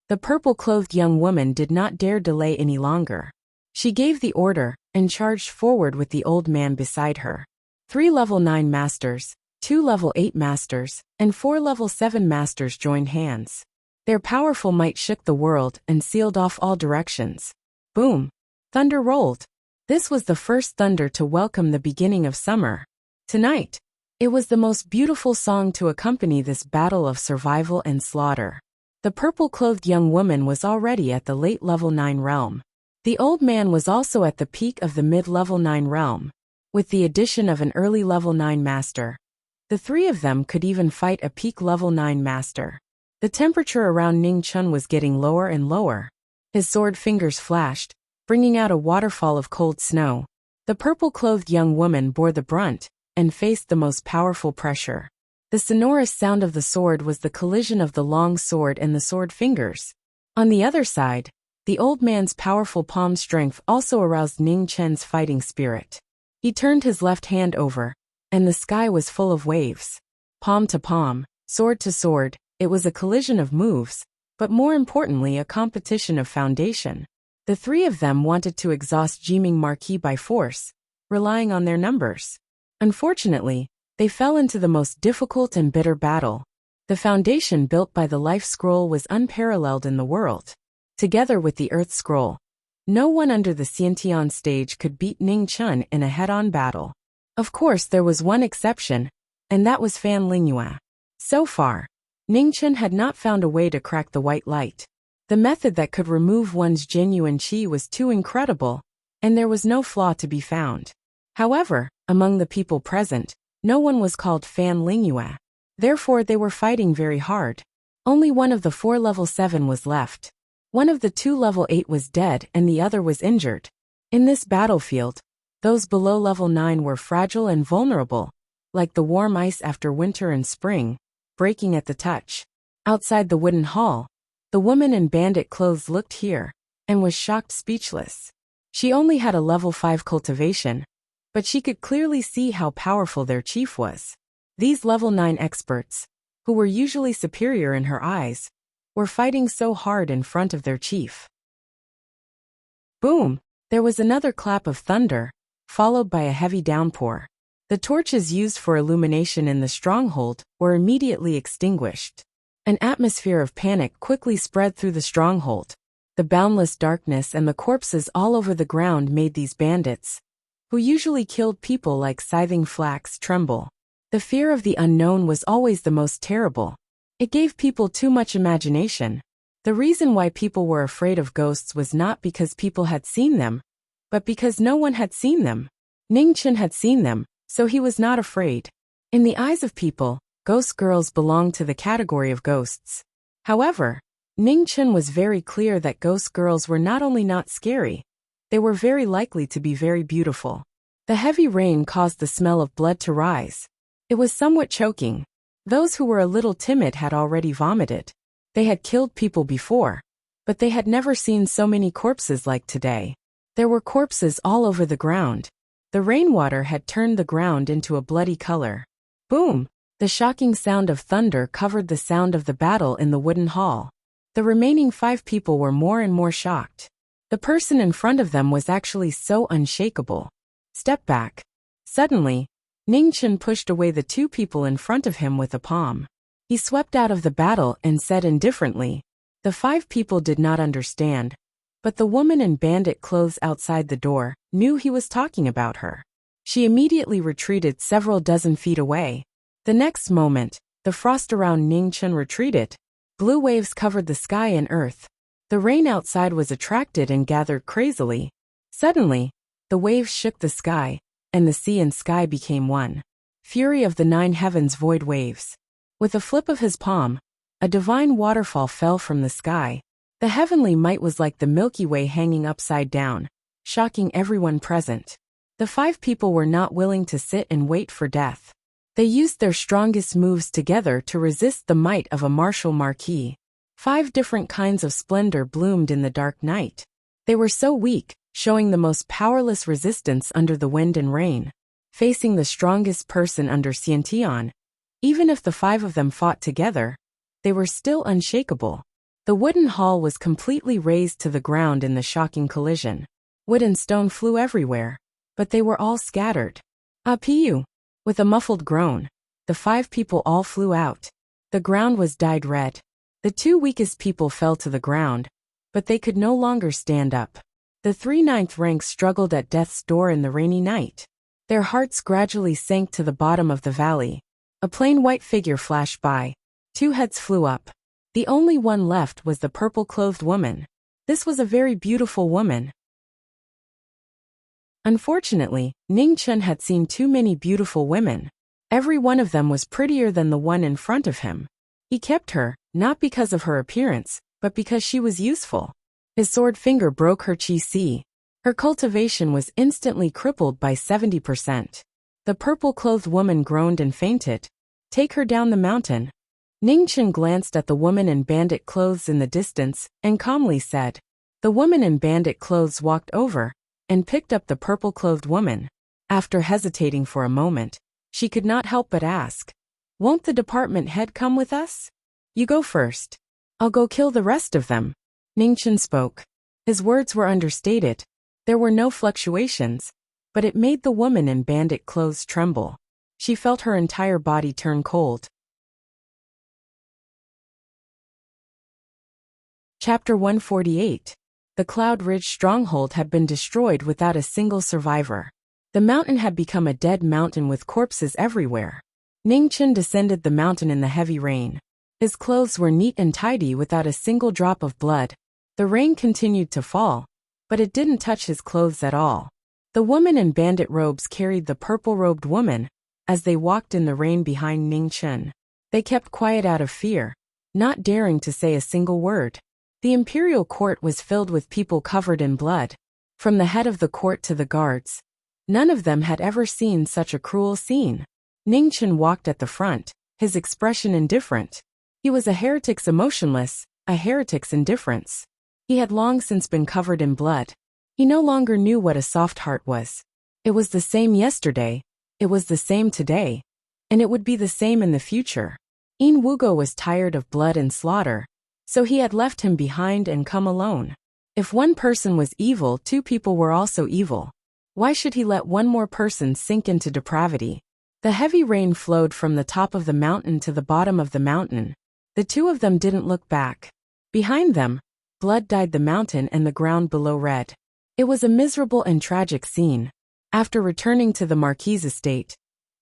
The purple-clothed young woman did not dare delay any longer. She gave the order and charged forward with the old man beside her. 3 level 9 masters, 2 level 8 masters, and 4 level 7 masters joined hands. Their powerful might shook the world and sealed off all directions. Boom! Thunder rolled. This was the first thunder to welcome the beginning of summer. Tonight, it was the most beautiful song to accompany this battle of survival and slaughter. The purple-clothed young woman was already at the late level 9 realm. The old man was also at the peak of the mid-level 9 realm. With the addition of an early level 9 master, the 3 of them could even fight a peak level 9 master. The temperature around Ning Chun was getting lower and lower. His sword fingers flashed, bringing out a waterfall of cold snow. The purple-clothed young woman bore the brunt and faced the most powerful pressure. The sonorous sound of the sword was the collision of the long sword and the sword fingers. On the other side, the old man's powerful palm strength also aroused Ning Chen's fighting spirit. He turned his left hand over, and the sky was full of waves. Palm to palm, sword to sword, it was a collision of moves, but more importantly a competition of foundation. The three of them wanted to exhaust Jiming Marquis by force, relying on their numbers. Unfortunately, they fell into the most difficult and bitter battle. The foundation built by the Life Scroll was unparalleled in the world. Together with the Earth Scroll, no one under the Xiantian stage could beat Ning Chen in a head-on battle. Of course there was one exception, and that was Fan Lingyue. So far, Ning Chen had not found a way to crack the white light. The method that could remove one's genuine qi was too incredible, and there was no flaw to be found. However, among the people present, no one was called Fan Lingyue. Therefore they were fighting very hard. Only one of the 4 level 7 was left. One of the 2 level 8 was dead and the other was injured. In this battlefield, those below level 9 were fragile and vulnerable, like the warm ice after winter and spring, breaking at the touch. Outside the wooden hall, the woman in bandit clothes looked here, and was shocked speechless. She only had a level 5 cultivation, but she could clearly see how powerful their chief was. These level 9 experts, who were usually superior in her eyes, were fighting so hard in front of their chief. Boom! There was another clap of thunder, followed by a heavy downpour. The torches used for illumination in the stronghold were immediately extinguished. An atmosphere of panic quickly spread through the stronghold. The boundless darkness and the corpses all over the ground made these bandits, who usually killed people like scything flax, tremble. The fear of the unknown was always the most terrible. It gave people too much imagination. The reason why people were afraid of ghosts was not because people had seen them, but because no one had seen them. Ning Chen had seen them, so he was not afraid. In the eyes of people, ghost girls belonged to the category of ghosts. However, Ning Chen was very clear that ghost girls were not only not scary, they were very likely to be very beautiful. The heavy rain caused the smell of blood to rise. It was somewhat choking. Those who were a little timid had already vomited. They had killed people before, but they had never seen so many corpses like today. There were corpses all over the ground. The rainwater had turned the ground into a bloody color. Boom! The shocking sound of thunder covered the sound of the battle in the wooden hall. The remaining 5 people were more and more shocked. The person in front of them was actually so unshakable. Step back. Suddenly, Ning Chen pushed away the 2 people in front of him with a palm. He swept out of the battle and said indifferently. The 5 people did not understand, but the woman in bandit clothes outside the door knew he was talking about her. She immediately retreated several dozen feet away. The next moment, the frost around Ning Chen retreated. Blue waves covered the sky and earth. The rain outside was attracted and gathered crazily. Suddenly, the waves shook the sky, and the sea and sky became one. Fury of the 9 heavens void waves. With a flip of his palm, a divine waterfall fell from the sky. The heavenly might was like the Milky Way hanging upside down, shocking everyone present. The 5 people were not willing to sit and wait for death. They used their strongest moves together to resist the might of a martial Marquis. 5 different kinds of splendor bloomed in the dark night. They were so weak, showing the most powerless resistance under the wind and rain. Facing the strongest person under Xiantian, even if the 5 of them fought together, they were still unshakable. The wooden hall was completely razed to the ground in the shocking collision. Wood and stone flew everywhere, but they were all scattered. Apiu! With a muffled groan, the 5 people all flew out. The ground was dyed red. The 2 weakest people fell to the ground, but they could no longer stand up. The 3 ninth ranks struggled at death's door in the rainy night. Their hearts gradually sank to the bottom of the valley. A plain white figure flashed by. 2 heads flew up. The only one left was the purple-clothed woman. This was a very beautiful woman. Unfortunately, Ning Chen had seen too many beautiful women. Every one of them was prettier than the one in front of him. He kept her, not because of her appearance, but because she was useful. His sword finger broke her qi. Her cultivation was instantly crippled by 70%. The purple-clothed woman groaned and fainted. "Take her down the mountain." Ningchen glanced at the woman in bandit clothes in the distance and calmly said. The woman in bandit clothes walked over and picked up the purple-clothed woman. After hesitating for a moment, she could not help but ask, "Won't the department head come with us?" "You go first. I'll go kill the rest of them." Ningchen spoke. His words were understated. There were no fluctuations, but it made the woman in bandit clothes tremble. She felt her entire body turn cold. Chapter 148. The Cloud Ridge stronghold had been destroyed without a single survivor. The mountain had become a dead mountain with corpses everywhere. Ningchen descended the mountain in the heavy rain. His clothes were neat and tidy without a single drop of blood. The rain continued to fall, but it didn't touch his clothes at all. The woman in bandit robes carried the purple-robed woman as they walked in the rain behind Ningchen. They kept quiet out of fear, not daring to say a single word. The imperial court was filled with people covered in blood. From the head of the court to the guards, none of them had ever seen such a cruel scene. Ningchen walked at the front, his expression indifferent. He was a heretic's emotionless, a heretic's indifference. He had long since been covered in blood. He no longer knew what a soft heart was. It was the same yesterday, it was the same today, and it would be the same in the future. In Wugo was tired of blood and slaughter, so he had left him behind and come alone. If one person was evil, two people were also evil. Why should he let one more person sink into depravity? The heavy rain flowed from the top of the mountain to the bottom of the mountain. The two of them didn't look back. Behind them, blood dyed the mountain and the ground below red. It was a miserable and tragic scene. After returning to the Marquis' estate,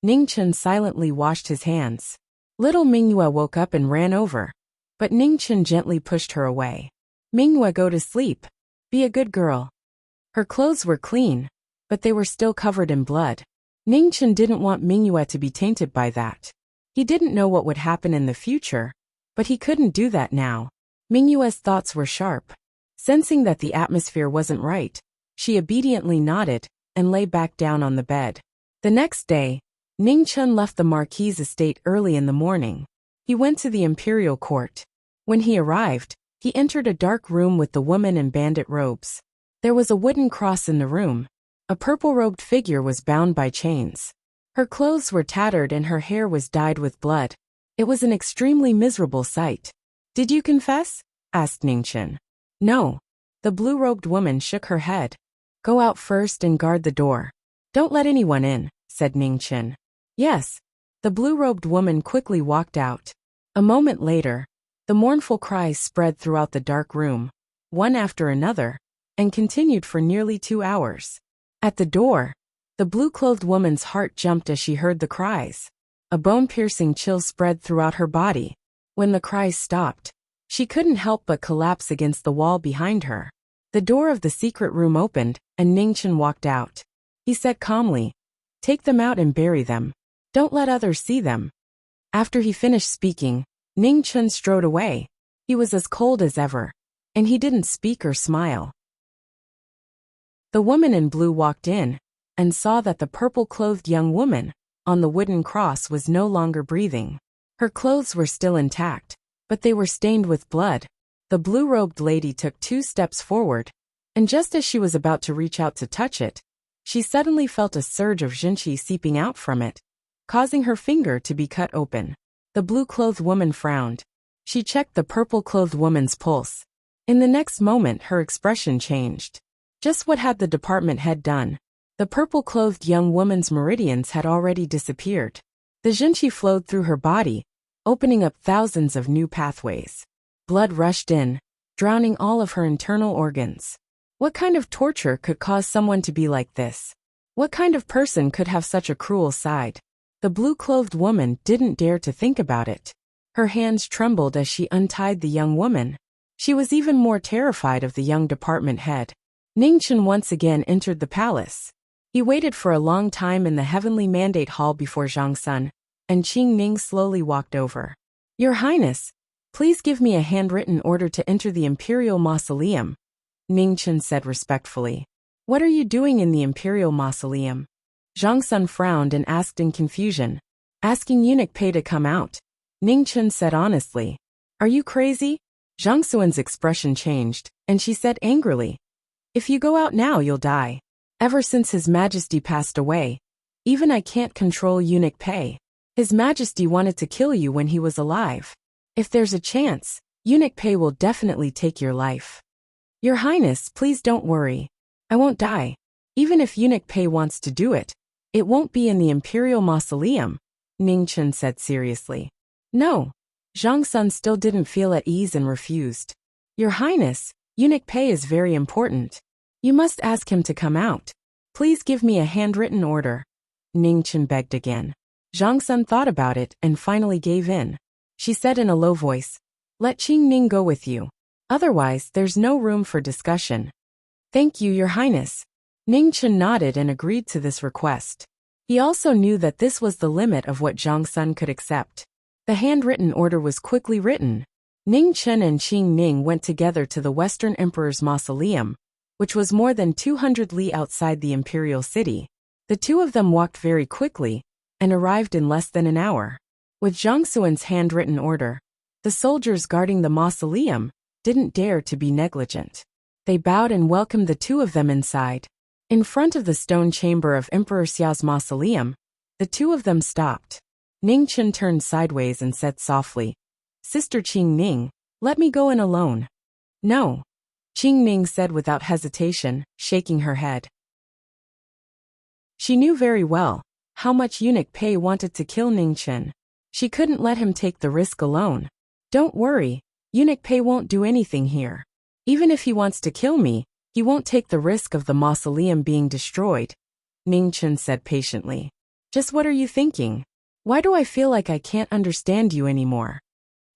Ningchen silently washed his hands. Little Mingyue woke up and ran over, but Ningchen gently pushed her away. "Mingyue, go to sleep. Be a good girl." Her clothes were clean, but they were still covered in blood. Ningchen didn't want Mingyue to be tainted by that. He didn't know what would happen in the future, but he couldn't do that now. Mingyue's thoughts were sharp. Sensing that the atmosphere wasn't right, she obediently nodded and lay back down on the bed. The next day, Ningchen left the Marquis' estate early in the morning. He went to the imperial court. When he arrived, he entered a dark room with the woman in bandit robes. There was a wooden cross in the room. A purple-robed figure was bound by chains. Her clothes were tattered and her hair was dyed with blood. It was an extremely miserable sight. "Did you confess?" asked Ningchen. "No." The blue-robed woman shook her head. "Go out first and guard the door. Don't let anyone in," said Ningchen. "Yes." The blue-robed woman quickly walked out. A moment later, the mournful cries spread throughout the dark room, one after another, and continued for nearly 2 hours. At the door, the blue-clothed woman's heart jumped as she heard the cries. A bone-piercing chill spread throughout her body. When the cries stopped, she couldn't help but collapse against the wall behind her. The door of the secret room opened, and Ningchen walked out. He said calmly, "Take them out and bury them. Don't let others see them." After he finished speaking, Ningchen strode away. He was as cold as ever, and he didn't speak or smile. The woman in blue walked in, and saw that the purple-clothed young woman on the wooden cross was no longer breathing. Her clothes were still intact, but they were stained with blood. The blue-robed lady took 2 steps forward, and just as she was about to reach out to touch it, she suddenly felt a surge of jinqi seeping out from it, causing her finger to be cut open. The blue-clothed woman frowned. She checked the purple-clothed woman's pulse. In the next moment, her expression changed. Just what had the department head done? The purple-clothed young woman's meridians had already disappeared. The jinqi flowed through her body, opening up thousands of new pathways. Blood rushed in, drowning all of her internal organs. What kind of torture could cause someone to be like this? What kind of person could have such a cruel side? The blue-clothed woman didn't dare to think about it. Her hands trembled as she untied the young woman. She was even more terrified of the young department head. Ningchen once again entered the palace. He waited for a long time in the heavenly mandate hall before Zhang Sun, and Qing Ning slowly walked over. "Your Highness, please give me a handwritten order to enter the imperial mausoleum," Ningchen said respectfully. What are you doing in the imperial mausoleum? Zhang Sun frowned and asked in confusion. Asking eunuch Pei to come out. Ning Chen said honestly. Are you crazy? Zhang Sun's expression changed, and she said angrily. If you go out now you'll die. Ever since His Majesty passed away, even I can't control eunuch Pei. His Majesty wanted to kill you when he was alive. If there's a chance, eunuch Pei will definitely take your life. Your Highness, please don't worry. I won't die. Even if eunuch Pei wants to do it, it won't be in the imperial mausoleum, Ning Chen said seriously. No. Zhang Sun still didn't feel at ease and refused. Your Highness, eunuch Pei is very important. You must ask him to come out. Please give me a handwritten order. Ning Chen begged again. Zhang Sun thought about it and finally gave in. She said in a low voice, Let Qing Ning go with you. Otherwise, there's no room for discussion. Thank you, Your Highness. Ning Chen nodded and agreed to this request. He also knew that this was the limit of what Zhang Sun could accept. The handwritten order was quickly written. Ning Chen and Qing Ning went together to the Western Emperor's mausoleum, which was more than 200 li outside the imperial city. The two of them walked very quickly and arrived in less than an hour. With Zhang Sun's handwritten order, the soldiers guarding the mausoleum didn't dare to be negligent. They bowed and welcomed the two of them inside. In front of the stone chamber of Emperor Xiao's mausoleum, the two of them stopped. Ning Chen turned sideways and said softly, Sister Qing Ning, let me go in alone. No. Qing Ning said without hesitation, shaking her head. She knew very well how much eunuch Pei wanted to kill Ning Chen. She couldn't let him take the risk alone. Don't worry, eunuch Pei won't do anything here. Even if he wants to kill me, he won't take the risk of the mausoleum being destroyed, Ning Chen said patiently. Just what are you thinking? Why do I feel like I can't understand you anymore?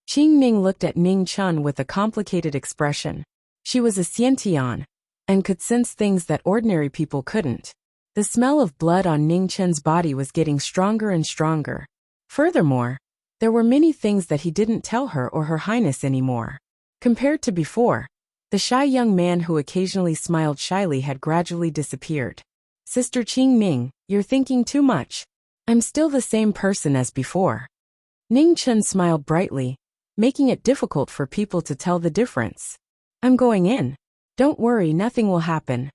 Qing Ning looked at Ning Chen with a complicated expression. She was a Xiantian, and could sense things that ordinary people couldn't. The smell of blood on Ning Chen's body was getting stronger and stronger. Furthermore, there were many things that he didn't tell her or Her Highness anymore. Compared to before, the shy young man who occasionally smiled shyly had gradually disappeared. Sister Qing Ning, you're thinking too much. I'm still the same person as before. Ning Chen smiled brightly, making it difficult for people to tell the difference. I'm going in. Don't worry, nothing will happen.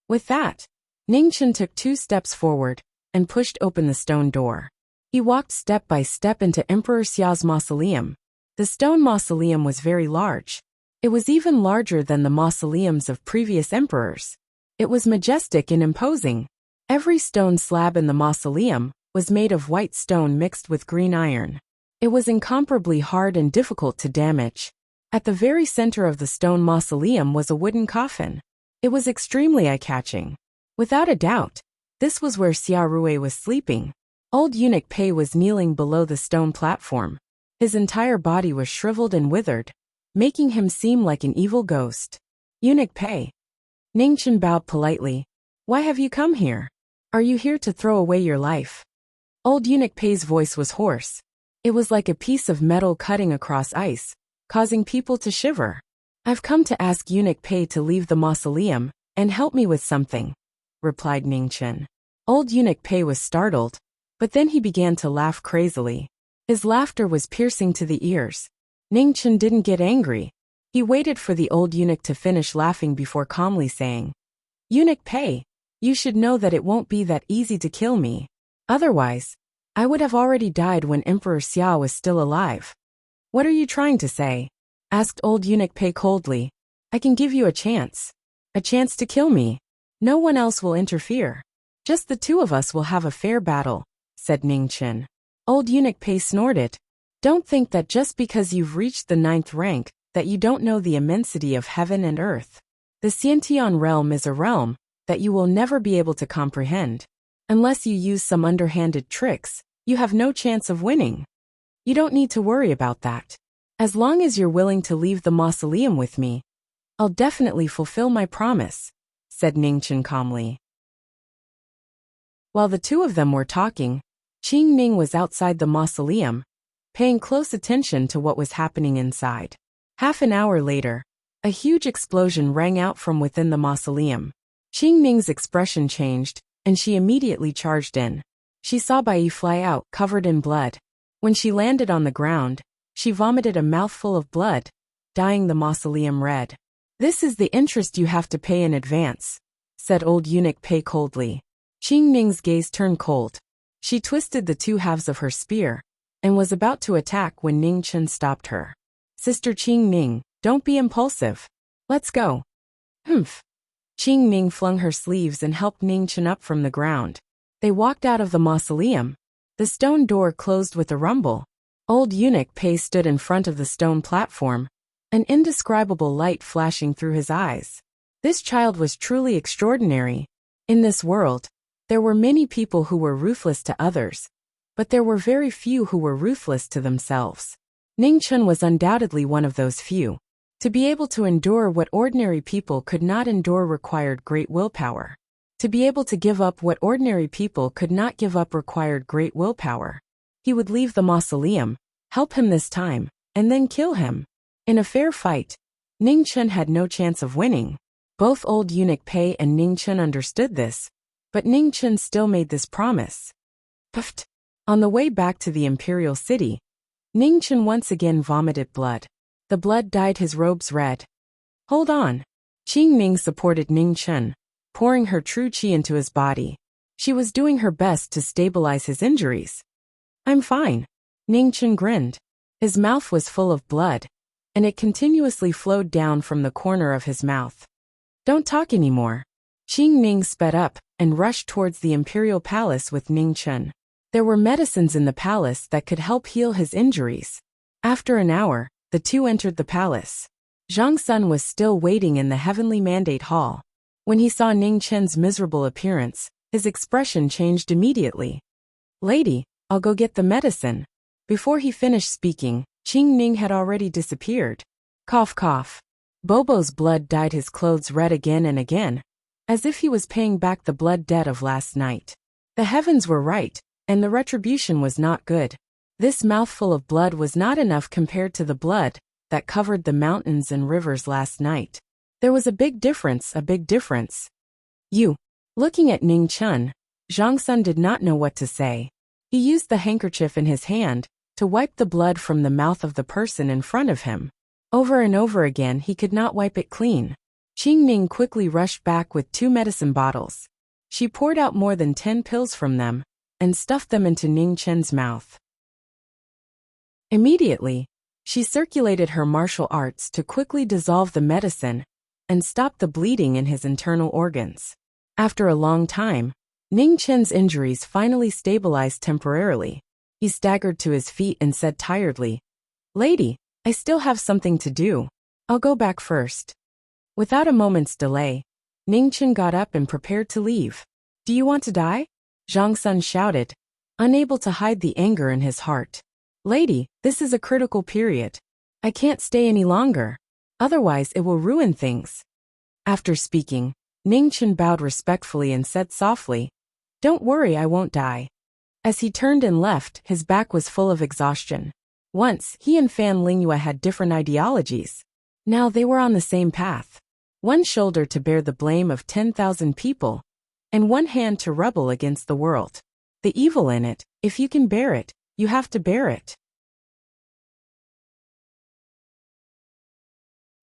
With that, Ning Chen took 2 steps forward and pushed open the stone door. He walked step by step into Emperor Xiao's mausoleum. The stone mausoleum was very large. It was even larger than the mausoleums of previous emperors. It was majestic and imposing. Every stone slab in the mausoleum was made of white stone mixed with green iron. It was incomparably hard and difficult to damage. At the very center of the stone mausoleum was a wooden coffin. It was extremely eye-catching. Without a doubt, this was where Xia Rui was sleeping. Old eunuch Pei was kneeling below the stone platform. His entire body was shriveled and withered, making him seem like an evil ghost. Eunuch Pei. Ning Chen bowed politely. Why have you come here? Are you here to throw away your life? Old eunuch Pei's voice was hoarse. It was like a piece of metal cutting across ice, causing people to shiver. I've come to ask eunuch Pei to leave the mausoleum and help me with something, replied Ning Chen. Old eunuch Pei was startled, but then he began to laugh crazily. His laughter was piercing to the ears. Ning Chen didn't get angry. He waited for the old eunuch to finish laughing before calmly saying, Eunuch Pei, you should know that it won't be that easy to kill me. Otherwise, I would have already died when Emperor Xia was still alive. What are you trying to say? Asked old eunuch Pei coldly. I can give you a chance. A chance to kill me. No one else will interfere. Just the two of us will have a fair battle, said Ning Chen. Old eunuch Pei snorted. Don't think that just because you've reached the 9th rank, that you don't know the immensity of heaven and earth. The Xiantian realm is a realm that you will never be able to comprehend. Unless you use some underhanded tricks, you have no chance of winning. You don't need to worry about that. As long as you're willing to leave the mausoleum with me, I'll definitely fulfill my promise, said Ning Chen calmly. While the two of them were talking, Qing Ning was outside the mausoleum, paying close attention to what was happening inside. Half an hour later, a huge explosion rang out from within the mausoleum. Qing Ning's expression changed, and she immediately charged in. She saw Bai Yi fly out, covered in blood. When she landed on the ground, she vomited a mouthful of blood, dyeing the mausoleum red. "This is the interest you have to pay in advance," said old eunuch Pei coldly. Qing Ning's gaze turned cold. She twisted the two halves of her spear, and was about to attack when Ning Chen stopped her. "Sister Qing Ning, don't be impulsive. Let's go." "Humph." Qing Ning flung her sleeves and helped Ning Chen up from the ground. They walked out of the mausoleum. The stone door closed with a rumble. Old eunuch Pei stood in front of the stone platform, an indescribable light flashing through his eyes. This child was truly extraordinary. In this world, there were many people who were ruthless to others, but there were very few who were ruthless to themselves. Ning Chen was undoubtedly one of those few. To be able to endure what ordinary people could not endure required great willpower. To be able to give up what ordinary people could not give up required great willpower. He would leave the mausoleum, help him this time, and then kill him. In a fair fight, Ning Chen had no chance of winning. Both old eunuch Pei and Ning Chen understood this, but Ning Chen still made this promise. Puffed. On the way back to the imperial city, Ning Chen once again vomited blood. The blood dyed his robes red. "Hold on." Qing Ning supported Ning Chen, pouring her true qi into his body. She was doing her best to stabilize his injuries. "I'm fine." Ning Chen grinned. His mouth was full of blood, and it continuously flowed down from the corner of his mouth. "Don't talk anymore." Qing Ning sped up and rushed towards the imperial palace with Ning Chen. There were medicines in the palace that could help heal his injuries. After an hour, the two entered the palace. Zhang Sun was still waiting in the heavenly mandate hall. When he saw Ning Chen's miserable appearance, his expression changed immediately. "Lady, I'll go get the medicine." Before he finished speaking, Qing Ning had already disappeared. Cough cough. Bobo's blood dyed his clothes red again and again, as if he was paying back the blood debt of last night. The heavens were right, and the retribution was not good. This mouthful of blood was not enough compared to the blood that covered the mountains and rivers last night. There was a big difference, a big difference. "You." Looking at Ning Chen, Zhang Sun did not know what to say. He used the handkerchief in his hand to wipe the blood from the mouth of the person in front of him. Over and over again he could not wipe it clean. Qing Ning quickly rushed back with 2 medicine bottles. She poured out more than 10 pills from them and stuffed them into Ning Chen's mouth. Immediately, she circulated her martial arts to quickly dissolve the medicine and stop the bleeding in his internal organs. After a long time, Ning Chen's injuries finally stabilized temporarily. He staggered to his feet and said tiredly, "Lady, I still have something to do. I'll go back first." Without a moment's delay, Ning Chen got up and prepared to leave. "Do you want to die?" Zhang Sun shouted, unable to hide the anger in his heart. "Lady, this is a critical period. I can't stay any longer. Otherwise it will ruin things." After speaking, Ning Chen bowed respectfully and said softly, "Don't worry, I won't die." As he turned and left, his back was full of exhaustion. Once, he and Fan Lingyue had different ideologies. Now they were on the same path. One shoulder to bear the blame of 10,000 people, and one hand to rebel against the world. The evil in it, if you can bear it, you have to bear it.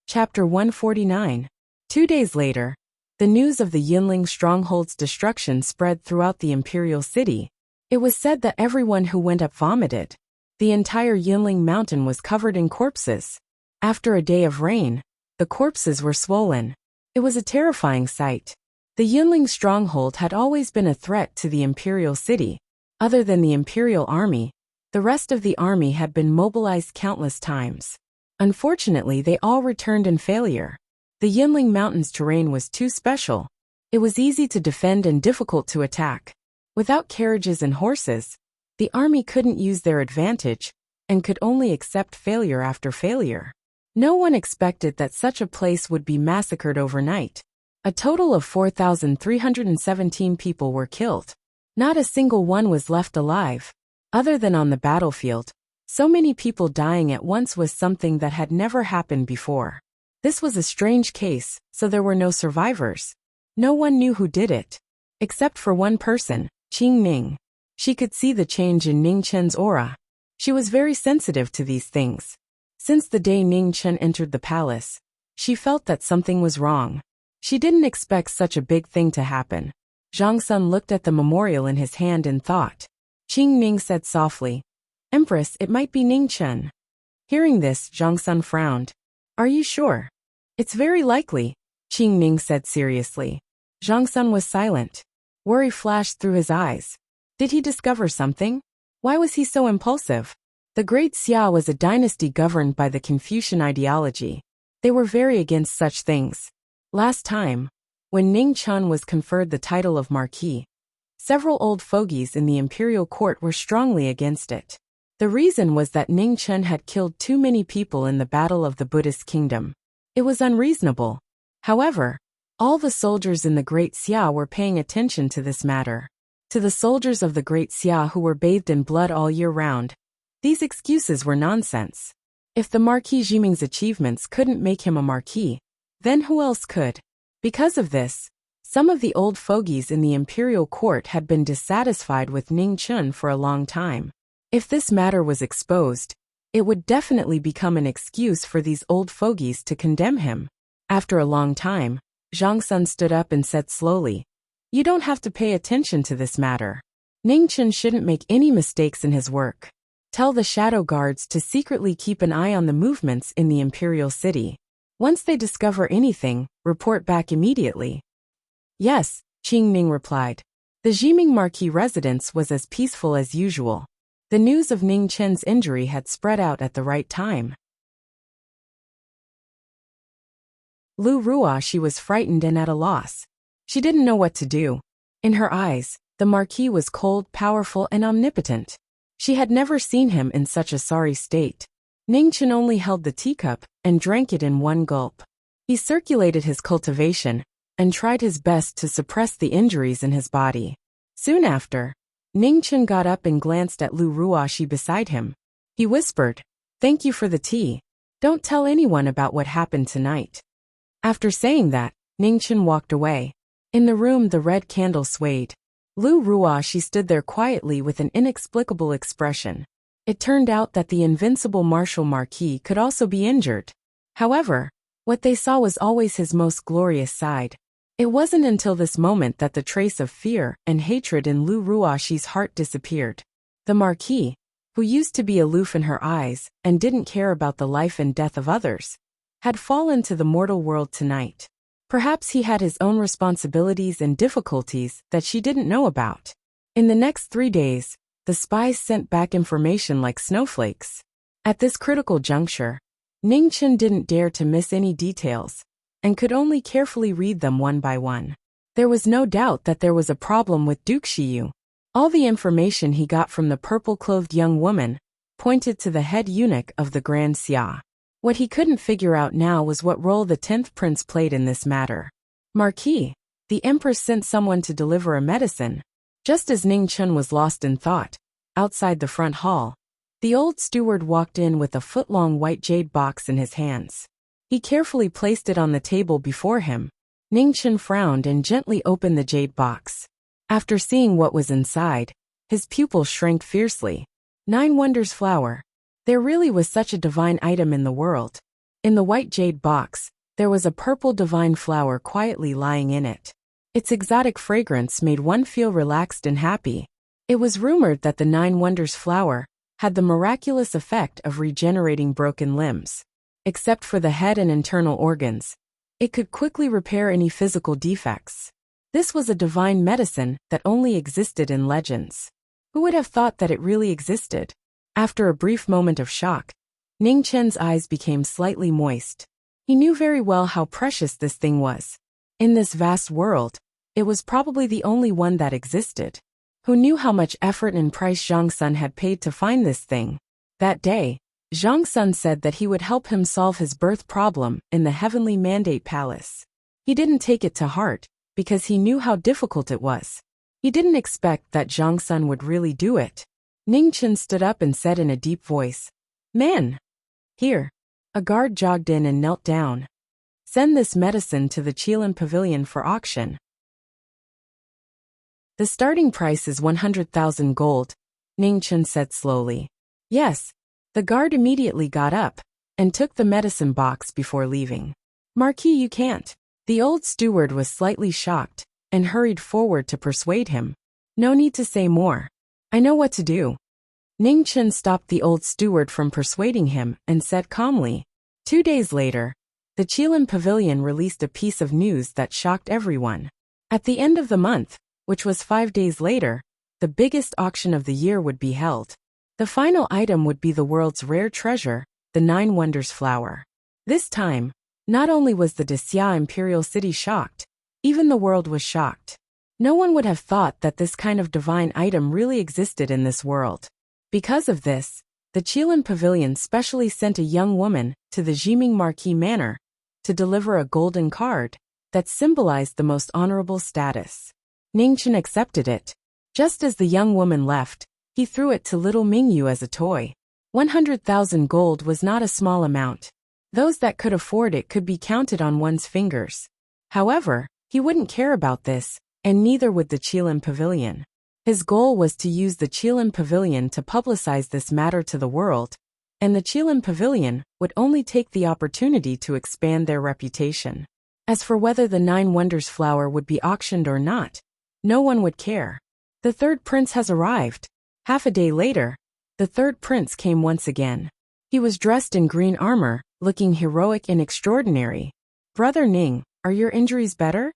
Chapter 149. 2 days later, the news of the Yinling stronghold's destruction spread throughout the imperial city. It was said that everyone who went up vomited. The entire Yinling mountain was covered in corpses. After a day of rain, the corpses were swollen. It was a terrifying sight. The Yinling stronghold had always been a threat to the imperial city. Other than the imperial army, the rest of the army had been mobilized countless times. Unfortunately, they all returned in failure. The Yinling Mountains terrain was too special. It was easy to defend and difficult to attack. Without carriages and horses, the army couldn't use their advantage and could only accept failure after failure. No one expected that such a place would be massacred overnight. A total of 4,317 people were killed. Not a single one was left alive. Other than on the battlefield, so many people dying at once was something that had never happened before. This was a strange case, so there were no survivors. No one knew who did it. Except for one person, Qing Ning. She could see the change in Ning Chen's aura. She was very sensitive to these things. Since the day Ning Chen entered the palace, she felt that something was wrong. She didn't expect such a big thing to happen. Zhang Sun looked at the memorial in his hand and thought. Qing Ning said softly, "Empress, it might be Ning Chen." Hearing this, Zhang Sun frowned. "Are you sure?" "It's very likely," Qing Ning said seriously. Zhang Sun was silent. Worry flashed through his eyes. Did he discover something? Why was he so impulsive? The Great Xia was a dynasty governed by the Confucian ideology. They were very against such things. Last time, when Ning Chen was conferred the title of Marquis, several old fogies in the imperial court were strongly against it. The reason was that Ning Chen had killed too many people in the Battle of the Buddhist Kingdom. It was unreasonable. However, all the soldiers in the Great Xia were paying attention to this matter. To the soldiers of the Great Xia who were bathed in blood all year round, these excuses were nonsense. If the Marquis Jiming's achievements couldn't make him a marquis, then who else could? Because of this, some of the old fogies in the imperial court had been dissatisfied with Ning Chen for a long time. If this matter was exposed, it would definitely become an excuse for these old fogies to condemn him. After a long time, Zhang Sun stood up and said slowly, "You don't have to pay attention to this matter. Ning Chen shouldn't make any mistakes in his work. Tell the shadow guards to secretly keep an eye on the movements in the imperial city. Once they discover anything, report back immediately." "Yes," Qing Ning replied. The Jiming Marquis residence was as peaceful as usual. The news of Ning Chen's injury had spread out at the right time. Lu Ruoxi was frightened and at a loss. She didn't know what to do. In her eyes, the Marquis was cold, powerful, and omnipotent. She had never seen him in such a sorry state. Ning Chen only held the teacup and drank it in one gulp. He circulated his cultivation and tried his best to suppress the injuries in his body. Soon after, Ning Chen got up and glanced at Lu Ruoxi beside him. He whispered, "Thank you for the tea. Don't tell anyone about what happened tonight." After saying that, Ning Chen walked away. In the room, the red candle swayed. Lu Ruoxi stood there quietly with an inexplicable expression. It turned out that the invincible martial Marquis could also be injured. However, what they saw was always his most glorious side. It wasn't until this moment that the trace of fear and hatred in Lu Ruoxi's heart disappeared. The Marquis, who used to be aloof in her eyes and didn't care about the life and death of others, had fallen to the mortal world tonight. Perhaps he had his own responsibilities and difficulties that she didn't know about. In the next 3 days, the spies sent back information like snowflakes. At this critical juncture, Ning Chen didn't dare to miss any details, and could only carefully read them one by one. There was no doubt that there was a problem with Duke Xiyu. All the information he got from the purple-clothed young woman pointed to the head eunuch of the Grand Xia. What he couldn't figure out now was what role the 10th prince played in this matter. "Marquis, the Empress sent someone to deliver a medicine." Just as Ning Chen was lost in thought, outside the front hall, the old steward walked in with a foot-long white jade box in his hands. He carefully placed it on the table before him. Ning Chen frowned and gently opened the jade box. After seeing what was inside, his pupil shrank fiercely. 9 Wonders flower. There really was such a divine item in the world. In the white jade box, there was a purple divine flower quietly lying in it. Its exotic fragrance made one feel relaxed and happy. It was rumored that the 9 Wonders flower had the miraculous effect of regenerating broken limbs. Except for the head and internal organs, it could quickly repair any physical defects. This was a divine medicine that only existed in legends. Who would have thought that it really existed? After a brief moment of shock, Ning Chen's eyes became slightly moist. He knew very well how precious this thing was. In this vast world, it was probably the only one that existed. Who knew how much effort and price Zhang Sun had paid to find this thing? That day, Zhang Sun said that he would help him solve his birth problem in the Heavenly Mandate Palace. He didn't take it to heart, because he knew how difficult it was. He didn't expect that Zhang Sun would really do it. Ning Chen stood up and said in a deep voice, "Man! Here." A guard jogged in and knelt down. "Send this medicine to the Qilin Pavilion for auction." The starting price is 100,000 gold, Ningchen said slowly. Yes. The guard immediately got up and took the medicine box before leaving. Marquis, you can't. The old steward was slightly shocked and hurried forward to persuade him. No need to say more. I know what to do. Ningchen stopped the old steward from persuading him and said calmly. 2 days later, the Qilin Pavilion released a piece of news that shocked everyone. At the end of the month, which was 5 days later, the biggest auction of the year would be held. The final item would be the world's rare treasure, the 9 Wonders flower. This time, not only was the Wuxia imperial city shocked, even the world was shocked. No one would have thought that this kind of divine item really existed in this world. Because of this, the Qilin Pavilion specially sent a young woman to the Jiming Marquis Manor to deliver a golden card that symbolized the most honorable status. Ningchen accepted it. Just as the young woman left, he threw it to little Mingyu as a toy. 100,000 gold was not a small amount. Those that could afford it could be counted on one's fingers. However, he wouldn't care about this, and neither would the Qilin Pavilion. His goal was to use the Qilin Pavilion to publicize this matter to the world, and the Qilin Pavilion would only take the opportunity to expand their reputation. As for whether the 9 Wonders flower would be auctioned or not, no one would care. The third prince has arrived. Half a day later, the third prince came once again. He was dressed in green armor, looking heroic and extraordinary. Brother Ning, are your injuries better?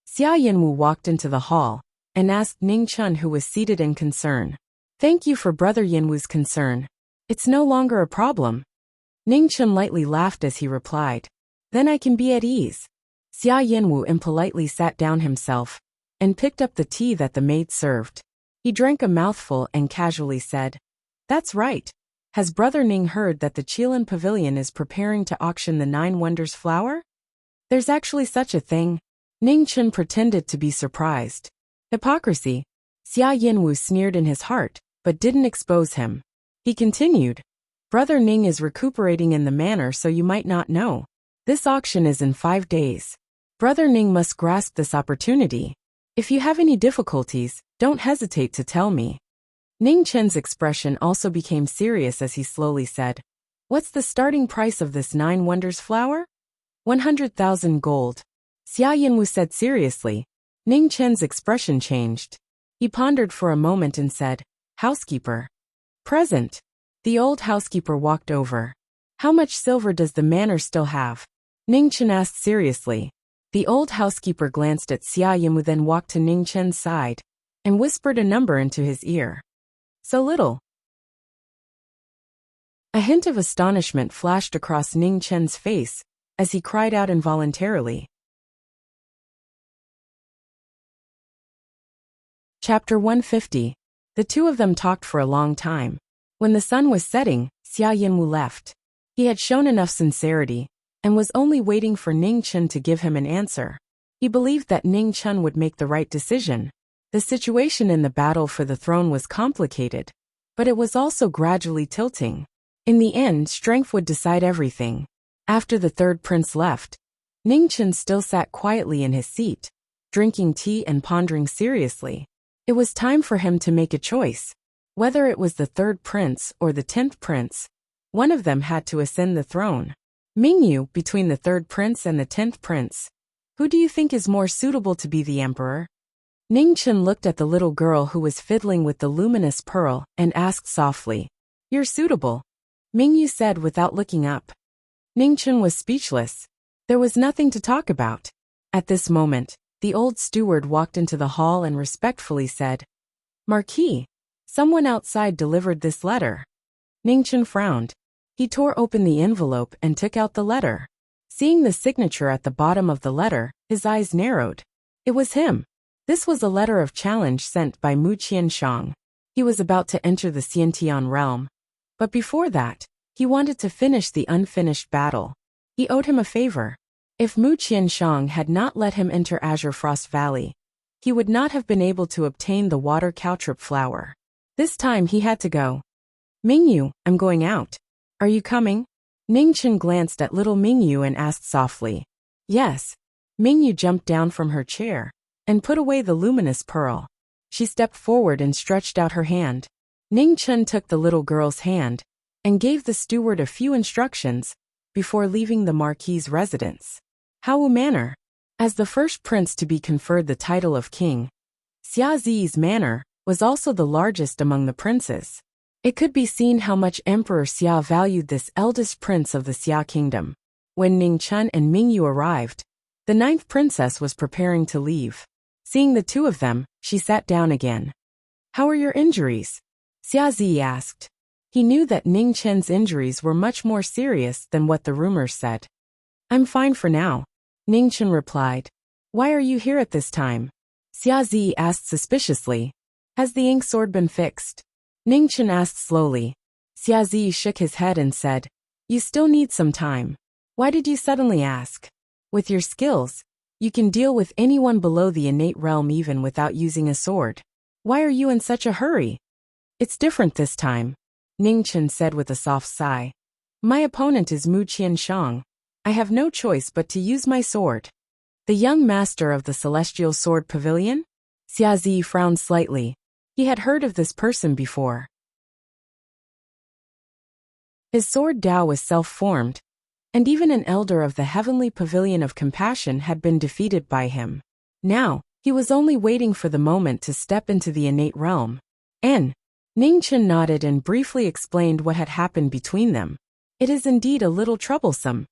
Xia Yanwu walked into the hall and asked Ningchen, who was seated in concern. Thank you for Brother Yanwu's concern. It's no longer a problem. Ningchen lightly laughed as he replied. Then I can be at ease. Xia Yanwu impolitely sat down himself and picked up the tea that the maid served. He drank a mouthful and casually said, That's right. Has Brother Ning heard that the Qilin Pavilion is preparing to auction the 9 Wonders flower? There's actually such a thing. Ningchen pretended to be surprised. Hypocrisy. Xia Yanwu sneered in his heart, but didn't expose him. He continued, Brother Ning is recuperating in the manor, so you might not know. This auction is in 5 days. Brother Ning must grasp this opportunity. If you have any difficulties, don't hesitate to tell me. Ningchen's expression also became serious as he slowly said, What's the starting price of this 9 Wonders flower? 100,000 gold. Xia Yanwu said seriously. Ningchen's expression changed. He pondered for a moment and said, Housekeeper. Present. The old housekeeper walked over. How much silver does the manor still have? Ningchen asked seriously. The old housekeeper glanced at Xia Yanwu, then walked to Ningchen's side and whispered a number into his ear. So little. A hint of astonishment flashed across Ningchen's face as he cried out involuntarily. Chapter 150. The two of them talked for a long time. When the sun was setting, Xia Yanwu left. He had shown enough sincerity and was only waiting for Ningchen to give him an answer. He believed that Ningchen would make the right decision. The situation in the battle for the throne was complicated, but it was also gradually tilting. In the end, strength would decide everything. After the third prince left, Ningchen still sat quietly in his seat, drinking tea and pondering seriously. It was time for him to make a choice. Whether it was the third prince or the 10th prince, one of them had to ascend the throne. Mingyu, between the third prince and the 10th prince, who do you think is more suitable to be the emperor? Ningchen looked at the little girl who was fiddling with the luminous pearl and asked softly. You're suitable, Mingyu said without looking up. Ningchen was speechless. There was nothing to talk about. At this moment, the old steward walked into the hall and respectfully said, Marquis, someone outside delivered this letter. Ningchen frowned. He tore open the envelope and took out the letter. Seeing the signature at the bottom of the letter, his eyes narrowed. It was him. This was a letter of challenge sent by Mu Qianshang. He was about to enter the Xiantian realm. But before that, he wanted to finish the unfinished battle. He owed him a favor. If Mu Qianshang had not let him enter Azure Frost Valley, he would not have been able to obtain the water caltrip flower. This time he had to go. Mingyu, I'm going out. Are you coming? Ningchen glanced at little Mingyu and asked softly. Yes. Mingyu jumped down from her chair and put away the luminous pearl. She stepped forward and stretched out her hand. Ning Chen took the little girl's hand and gave the steward a few instructions before leaving the Marquis' residence. Hao Manor. As the first prince to be conferred the title of king, Xia Zi's manor was also the largest among the princes. It could be seen how much Emperor Xia valued this eldest prince of the Xia kingdom. When Ning Chen and Mingyu arrived, the 9th princess was preparing to leave. Seeing the two of them, she sat down again. "How are your injuries?" Xia Zi asked. He knew that Ning Chen's injuries were much more serious than what the rumors said. "I'm fine for now," Ning Chen replied. "Why are you here at this time?" Xia Zi asked suspiciously. "Has the ink sword been fixed?" Ning Chen asked slowly. Xia Zi shook his head and said, "You still need some time. Why did you suddenly ask? With your skills, you can deal with anyone below the innate realm even without using a sword. Why are you in such a hurry?" "It's different this time," Ning Chen said with a soft sigh. "My opponent is Mu Qianshang. I have no choice but to use my sword." "The young master of the Celestial Sword Pavilion?" Xia Zi frowned slightly. He had heard of this person before. His sword Dao was self-formed, and even an elder of the Heavenly Pavilion of Compassion had been defeated by him. Now, he was only waiting for the moment to step into the innate realm. Ning Chen nodded and briefly explained what had happened between them. "It is indeed a little troublesome,"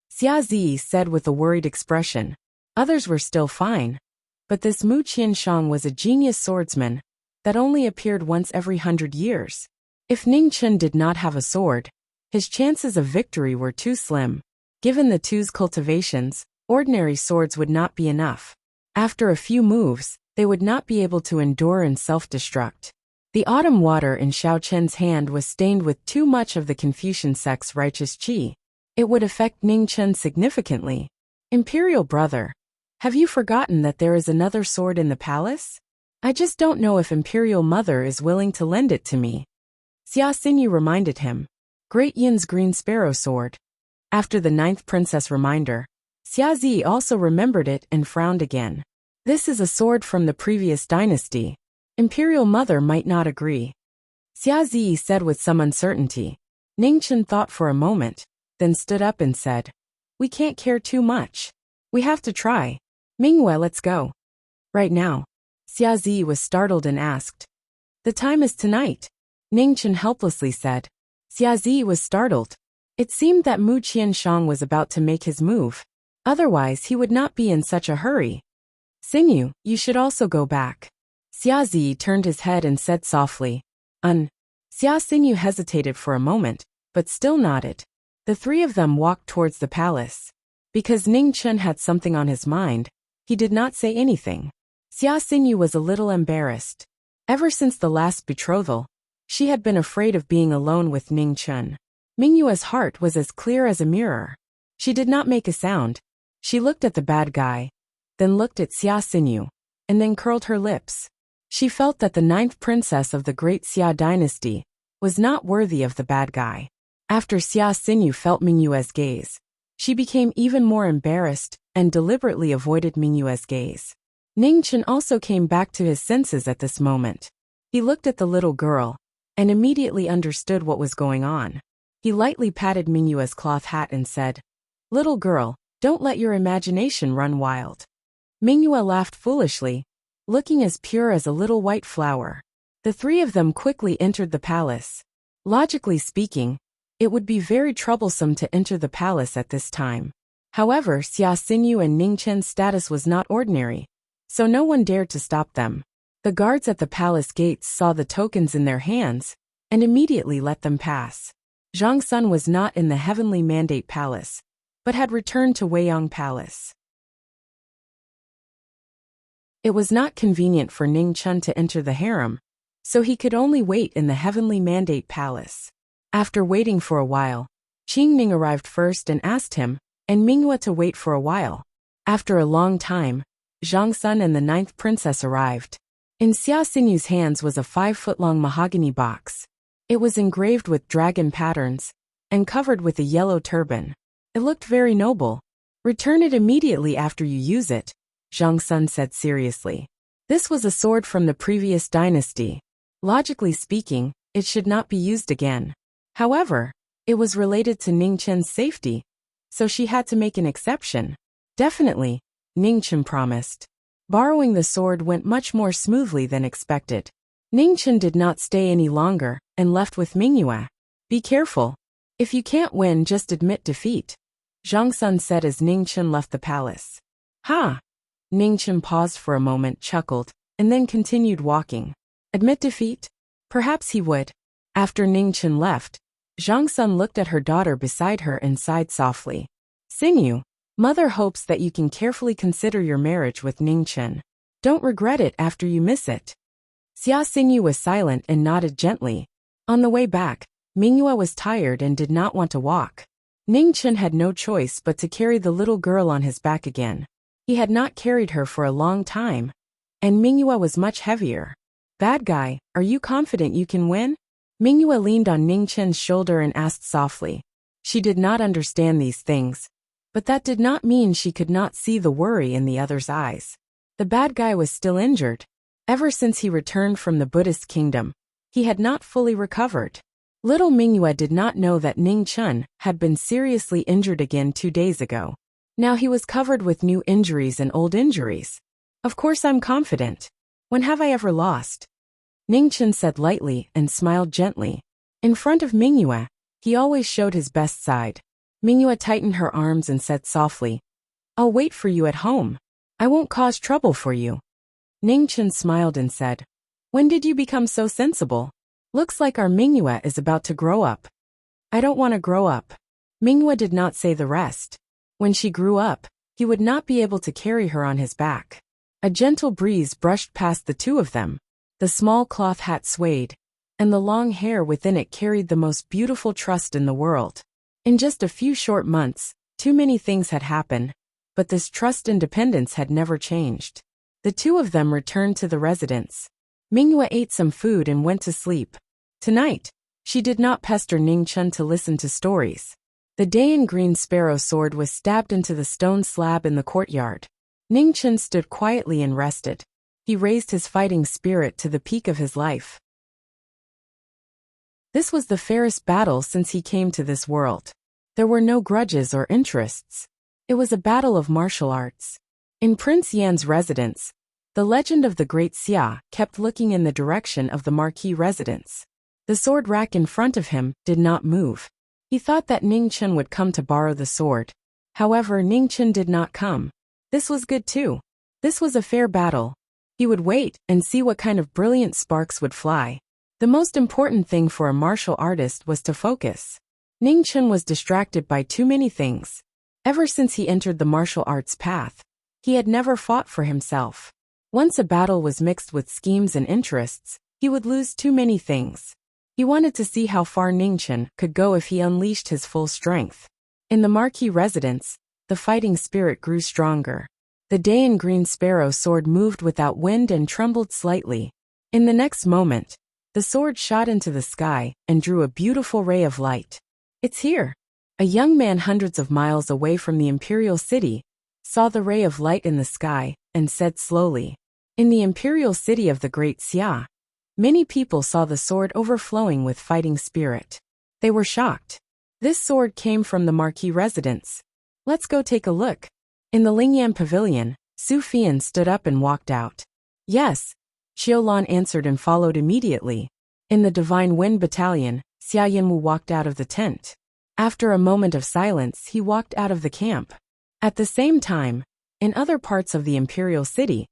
Xia Zi said with a worried expression. Others were still fine, but this Mu Qianshang was a genius swordsman that only appeared once every 100 years. If Ning Chen did not have a sword, his chances of victory were too slim. Given the two's cultivations, ordinary swords would not be enough. After a few moves, they would not be able to endure and self-destruct. The autumn water in Xiao Chen's hand was stained with too much of the Confucian sect's righteous qi. It would affect Ning Chen significantly. "Imperial brother, have you forgotten that there is another sword in the palace? I just don't know if Imperial Mother is willing to lend it to me." Xia Xinyu reminded him. Great Yin's green sparrow sword. After the 9th princess reminder, Xia Zi also remembered it and frowned again. "This is a sword from the previous dynasty. Imperial Mother might not agree," Xia Zi said with some uncertainty. Ning Chen thought for a moment, then stood up and said, "We can't care too much. We have to try. Mingyue, let's go." "Right now?" Xia Zi was startled and asked. "The time is tonight," Ning Chen helplessly said. Xia Zi was startled. It seemed that Mu Qianshang was about to make his move. Otherwise he would not be in such a hurry. "Xinyu, you should also go back." Xia Zi turned his head and said softly, Xia Xinyu hesitated for a moment, but still nodded. The three of them walked towards the palace. Because Ning Chen had something on his mind, he did not say anything. Xia Xinyu was a little embarrassed. Ever since the last betrothal, she had been afraid of being alone with Ning Chen. Mingyue's heart was as clear as a mirror. She did not make a sound. She looked at the bad guy, then looked at Xia Xinyu, and then curled her lips. She felt that the 9th princess of the great Xia dynasty was not worthy of the bad guy. After Xia Xinyu felt Mingyue's gaze, she became even more embarrassed and deliberately avoided Mingyue's gaze. Ning Chen also came back to his senses at this moment. He looked at the little girl and immediately understood what was going on. He lightly patted Mingyue's cloth hat and said, "Little girl, don't let your imagination run wild." Mingyue laughed foolishly, looking as pure as a little white flower. The three of them quickly entered the palace. Logically speaking, it would be very troublesome to enter the palace at this time. However, Xia Xinyu and Ning Chen's status was not ordinary, so no one dared to stop them. The guards at the palace gates saw the tokens in their hands and immediately let them pass. Zhang Sun was not in the Heavenly Mandate Palace, but had returned to Weiyang Palace. It was not convenient for Ning Chen to enter the harem, so he could only wait in the Heavenly Mandate Palace. After waiting for a while, Qingming arrived first and asked him and Mingyue to wait for a while. After a long time, Zhang Sun and the 9th princess arrived. In Xia Xinyu's hands was a 5-foot-long mahogany box. It was engraved with dragon patterns and covered with a yellow turban. It looked very noble. "Return it immediately after you use it," Zhang Sun said seriously. This was a sword from the previous dynasty. Logically speaking, it should not be used again. However, it was related to Ning Chen's safety, so she had to make an exception. Definitely, Ning Chen promised. Borrowing the sword went much more smoothly than expected. Ning Chen did not stay any longer and left with Mingyue. Be careful. If you can't win, just admit defeat, Zhang Sun said as Ning Chen left the palace. Ha! Ning Chen paused for a moment, chuckled, and then continued walking. Admit defeat? Perhaps he would. After Ning Chen left, Zhang Sun looked at her daughter beside her and sighed softly. Xingyu, mother hopes that you can carefully consider your marriage with Ning Chen. Don't regret it after you miss it. Xia Xingyu was silent and nodded gently. On the way back, Mingyue was tired and did not want to walk. Ning Chen had no choice but to carry the little girl on his back again. He had not carried her for a long time, and Mingyue was much heavier. Bad guy, are you confident you can win? Mingyue leaned on Ning Chen's shoulder and asked softly. She did not understand these things, but that did not mean she could not see the worry in the other's eyes. The bad guy was still injured. Ever since he returned from the Buddhist kingdom, he had not fully recovered. Little Mingyue did not know that Ning Chen had been seriously injured again 2 days ago. Now he was covered with new injuries and old injuries. Of course I'm confident. When have I ever lost? Ning Chen said lightly and smiled gently. In front of Mingyue, he always showed his best side. Mingyue tightened her arms and said softly, I'll wait for you at home. I won't cause trouble for you. Ning Chen smiled and said, When did you become so sensible? Looks like our Mingyue is about to grow up. I don't want to grow up. Mingyue did not say the rest. When she grew up, he would not be able to carry her on his back. A gentle breeze brushed past the two of them. The small cloth hat swayed, and the long hair within it carried the most beautiful trust in the world. In just a few short months, too many things had happened, but this trust independence had never changed. The two of them returned to the residence. Mingyue ate some food and went to sleep. Tonight, she did not pester Ning Chen to listen to stories. The Dayan green sparrow sword was stabbed into the stone slab in the courtyard. Ning Chen stood quietly and rested. He raised his fighting spirit to the peak of his life. This was the fairest battle since he came to this world. There were no grudges or interests. It was a battle of martial arts. In Prince Yan's residence, the legend of the Great Xia kept looking in the direction of the Marquis residence. The sword rack in front of him did not move. He thought that Ning Chen would come to borrow the sword. However, Ning Chen did not come. This was good too. This was a fair battle. He would wait and see what kind of brilliant sparks would fly. The most important thing for a martial artist was to focus. Ning Chen was distracted by too many things. Ever since he entered the martial arts path, he had never fought for himself. Once a battle was mixed with schemes and interests, he would lose too many things. He wanted to see how far Ning Chen could go if he unleashed his full strength. In the Marquis residence, the fighting spirit grew stronger. The Dayan green sparrow sword moved without wind and trembled slightly. In the next moment, the sword shot into the sky and drew a beautiful ray of light. It's here. A young man hundreds of miles away from the imperial city saw the ray of light in the sky and said slowly, In the imperial city of the Great Xia, many people saw the sword overflowing with fighting spirit. They were shocked. This sword came from the Marquis residence. Let's go take a look. In the Lingyan pavilion, Su Fian stood up and walked out. Yes, Xiaolan answered and followed immediately. In the Divine Wind Battalion, Xia Yanwu walked out of the tent. After a moment of silence, he walked out of the camp. At the same time, in other parts of the imperial city,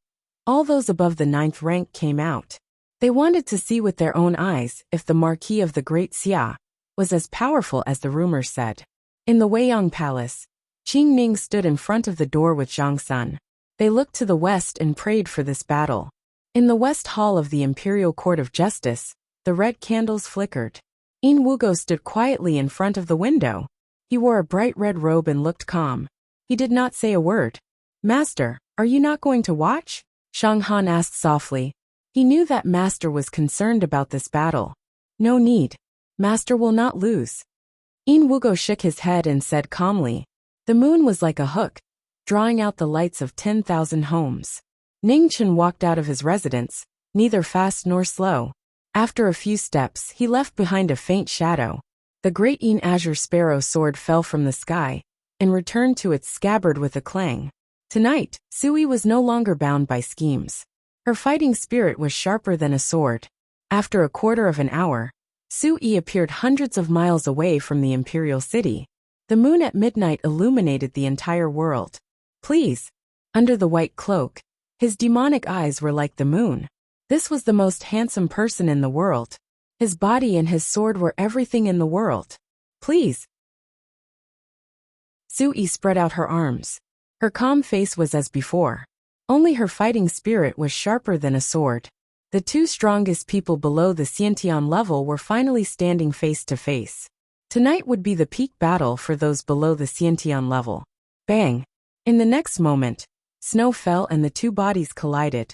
all those above the 9th rank came out. They wanted to see with their own eyes if the Marquis of the Great Xia was as powerful as the rumors said. In the Weiyang Palace, Qing Ning stood in front of the door with Zhang Sun. They looked to the west and prayed for this battle. In the West Hall of the Imperial Court of Justice, the red candles flickered. Yin Wugo stood quietly in front of the window. He wore a bright red robe and looked calm. He did not say a word. Master, are you not going to watch? Shang Han asked softly. He knew that Master was concerned about this battle. No need. Master will not lose. Yin Wugo shook his head and said calmly. The moon was like a hook, drawing out the lights of 10,000 homes. Ning Chen walked out of his residence, neither fast nor slow. After a few steps, he left behind a faint shadow. The great azure sparrow sword fell from the sky and returned to its scabbard with a clang. Tonight, Sui was no longer bound by schemes. Her fighting spirit was sharper than a sword. After a quarter of an hour, Sui appeared hundreds of miles away from the imperial city. The moon at midnight illuminated the entire world. Please. Under the white cloak, his demonic eyes were like the moon. This was the most handsome person in the world. His body and his sword were everything in the world. Please. Sui spread out her arms. Her calm face was as before. Only her fighting spirit was sharper than a sword. The two strongest people below the Xiantian level were finally standing face to face. Tonight would be the peak battle for those below the Xiantian level. Bang! In the next moment, snow fell and the two bodies collided.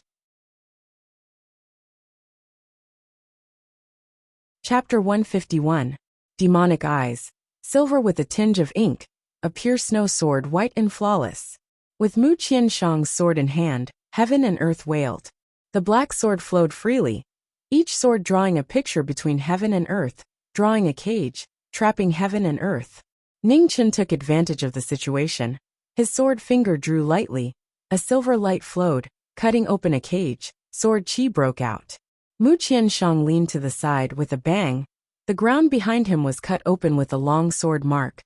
Chapter 151. Demonic Eyes. Silver with a tinge of ink, a pure snow sword white and flawless. With Mu Qianshang's sword in hand, heaven and earth wailed. The black sword flowed freely, each sword drawing a picture between heaven and earth, drawing a cage, trapping heaven and earth. Ning Chen took advantage of the situation. His sword finger drew lightly, a silver light flowed, cutting open a cage, sword qi broke out. Mu Qianshang leaned to the side with a bang. The ground behind him was cut open with a long sword mark.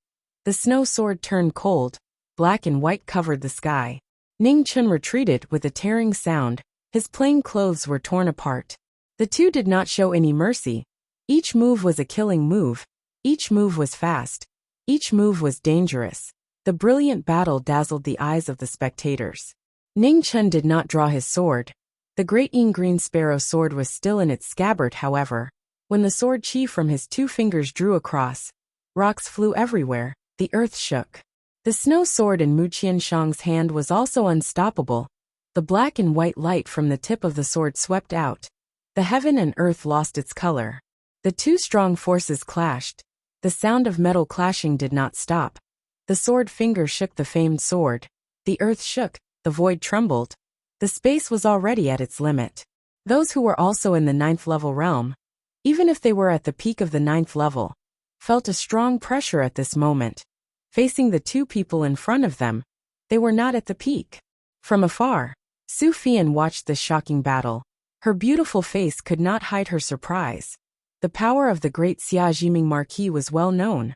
The snow sword turned cold, black and white covered the sky. Ning Chen retreated with a tearing sound. His plain clothes were torn apart. The two did not show any mercy. Each move was a killing move. Each move was fast. Each move was dangerous. The brilliant battle dazzled the eyes of the spectators. Ning Chen did not draw his sword. The great green sparrow sword was still in its scabbard, however. When the sword qi from his two fingers drew across, rocks flew everywhere, the earth shook. The snow sword in Mu Qianshang's hand was also unstoppable. The black and white light from the tip of the sword swept out. The heaven and earth lost its color. The two strong forces clashed. The sound of metal clashing did not stop. The sword finger shook the famed sword. The earth shook, the void trembled. The space was already at its limit. Those who were also in the 9th level realm, even if they were at the peak of the 9th level, felt a strong pressure at this moment. Facing the two people in front of them, they were not at the peak. From afar, Su Fian watched this shocking battle. Her beautiful face could not hide her surprise. The power of the great Xia Jiming Marquis was well known,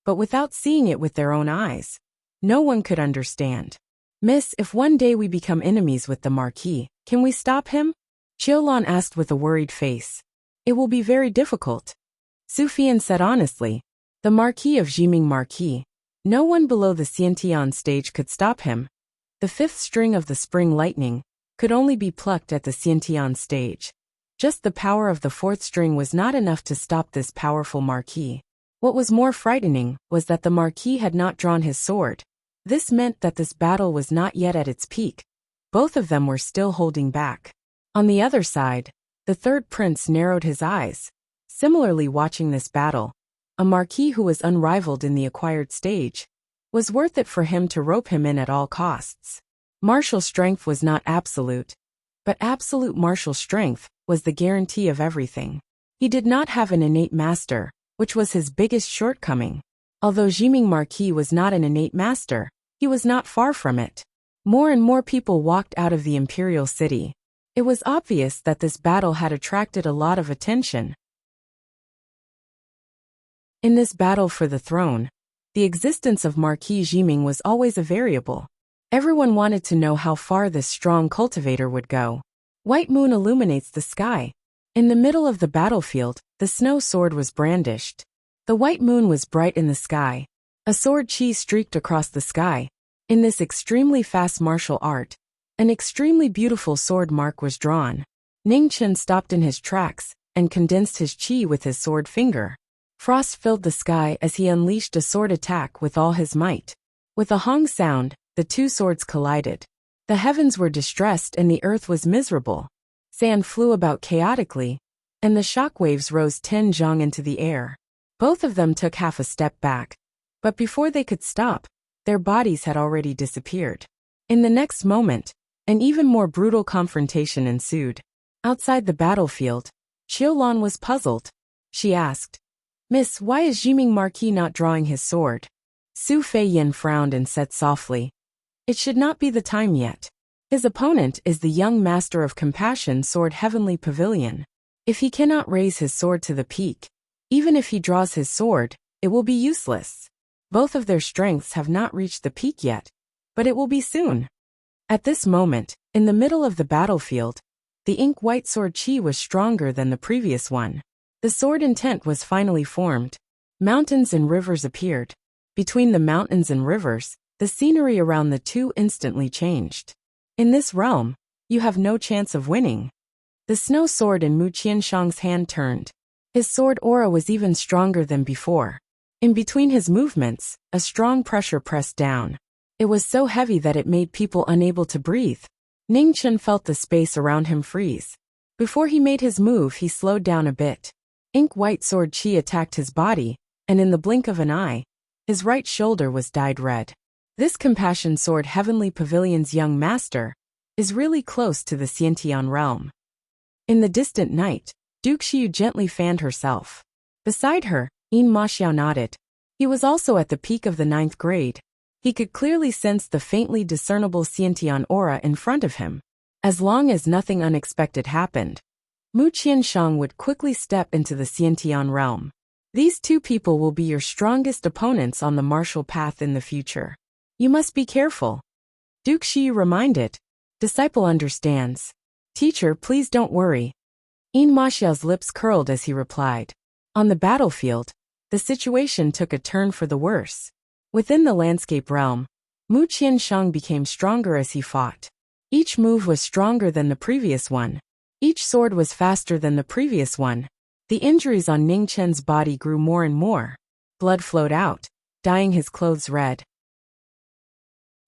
but without seeing it with their own eyes, no one could understand. Miss, if one day we become enemies with the Marquis, can we stop him? Qiulan asked with a worried face. It will be very difficult. Su Fian said honestly. The Marquis of Jiming Marquis. No one below the Xiantian stage could stop him. The 5th string of the spring lightning could only be plucked at the Xiantian stage. Just the power of the 4th string was not enough to stop this powerful Marquis. What was more frightening was that the Marquis had not drawn his sword. This meant that this battle was not yet at its peak. Both of them were still holding back. On the other side, the third prince narrowed his eyes. Similarly, watching this battle, a Marquis who was unrivaled in the acquired stage, was worth it for him to rope him in at all costs. Martial strength was not absolute, but absolute martial strength was the guarantee of everything. He did not have an innate master, which was his biggest shortcoming. Although Jiming Marquis was not an innate master, he was not far from it. More and more people walked out of the imperial city. It was obvious that this battle had attracted a lot of attention. In this battle for the throne, the existence of Marquis Jiming was always a variable. Everyone wanted to know how far this strong cultivator would go. White moon illuminates the sky. In the middle of the battlefield, the snow sword was brandished. The white moon was bright in the sky. A sword qi streaked across the sky. In this extremely fast martial art, an extremely beautiful sword mark was drawn. Ning Chen stopped in his tracks and condensed his qi with his sword finger. Frost filled the sky as he unleashed a sword attack with all his might. With a hong sound, the two swords collided. The heavens were distressed and the earth was miserable. Sand flew about chaotically, and the shockwaves rose 10 zhang into the air. Both of them took half a step back, but before they could stop, their bodies had already disappeared. In the next moment, An even more brutal confrontation ensued. Outside the battlefield, Qiulan was puzzled. She asked, "Miss, why is Jiming Marquis not drawing his sword?" Su Feiyin frowned and said softly, "It should not be the time yet. His opponent is the young master of compassion sword Heavenly Pavilion. If he cannot raise his sword to the peak, even if he draws his sword, it will be useless. Both of their strengths have not reached the peak yet, but it will be soon." At this moment, in the middle of the battlefield, the ink-white sword Qi was stronger than the previous one. The sword intent was finally formed. Mountains and rivers appeared. Between the mountains and rivers, the scenery around the two instantly changed. In this realm, you have no chance of winning. The snow sword in Mu Qianshang's hand turned. His sword aura was even stronger than before. In between his movements, a strong pressure pressed down. It was so heavy that it made people unable to breathe. Ning Chen felt the space around him freeze. Before he made his move, he slowed down a bit. Ink-white sword Qi attacked his body, and in the blink of an eye, his right shoulder was dyed red. This compassion sword Heavenly Pavilion's young master is really close to the Xiantian realm. In the distant night, Duke Xiu gently fanned herself. Beside her, Yin Ma Xiao nodded. He was also at the peak of the 9th grade. He could clearly sense the faintly discernible Xiantian aura in front of him. As long as nothing unexpected happened, Mu Qianshang would quickly step into the Xiantian realm. These two people will be your strongest opponents on the martial path in the future. You must be careful. Duke Shi reminded. Disciple understands. Teacher, please don't worry. Yin Ma Xiao's lips curled as he replied. On the battlefield, the situation took a turn for the worse. Within the landscape realm, Mu Qianshang became stronger as he fought. Each move was stronger than the previous one. Each sword was faster than the previous one. The injuries on Ning Chen's body grew more and more. Blood flowed out, dyeing his clothes red.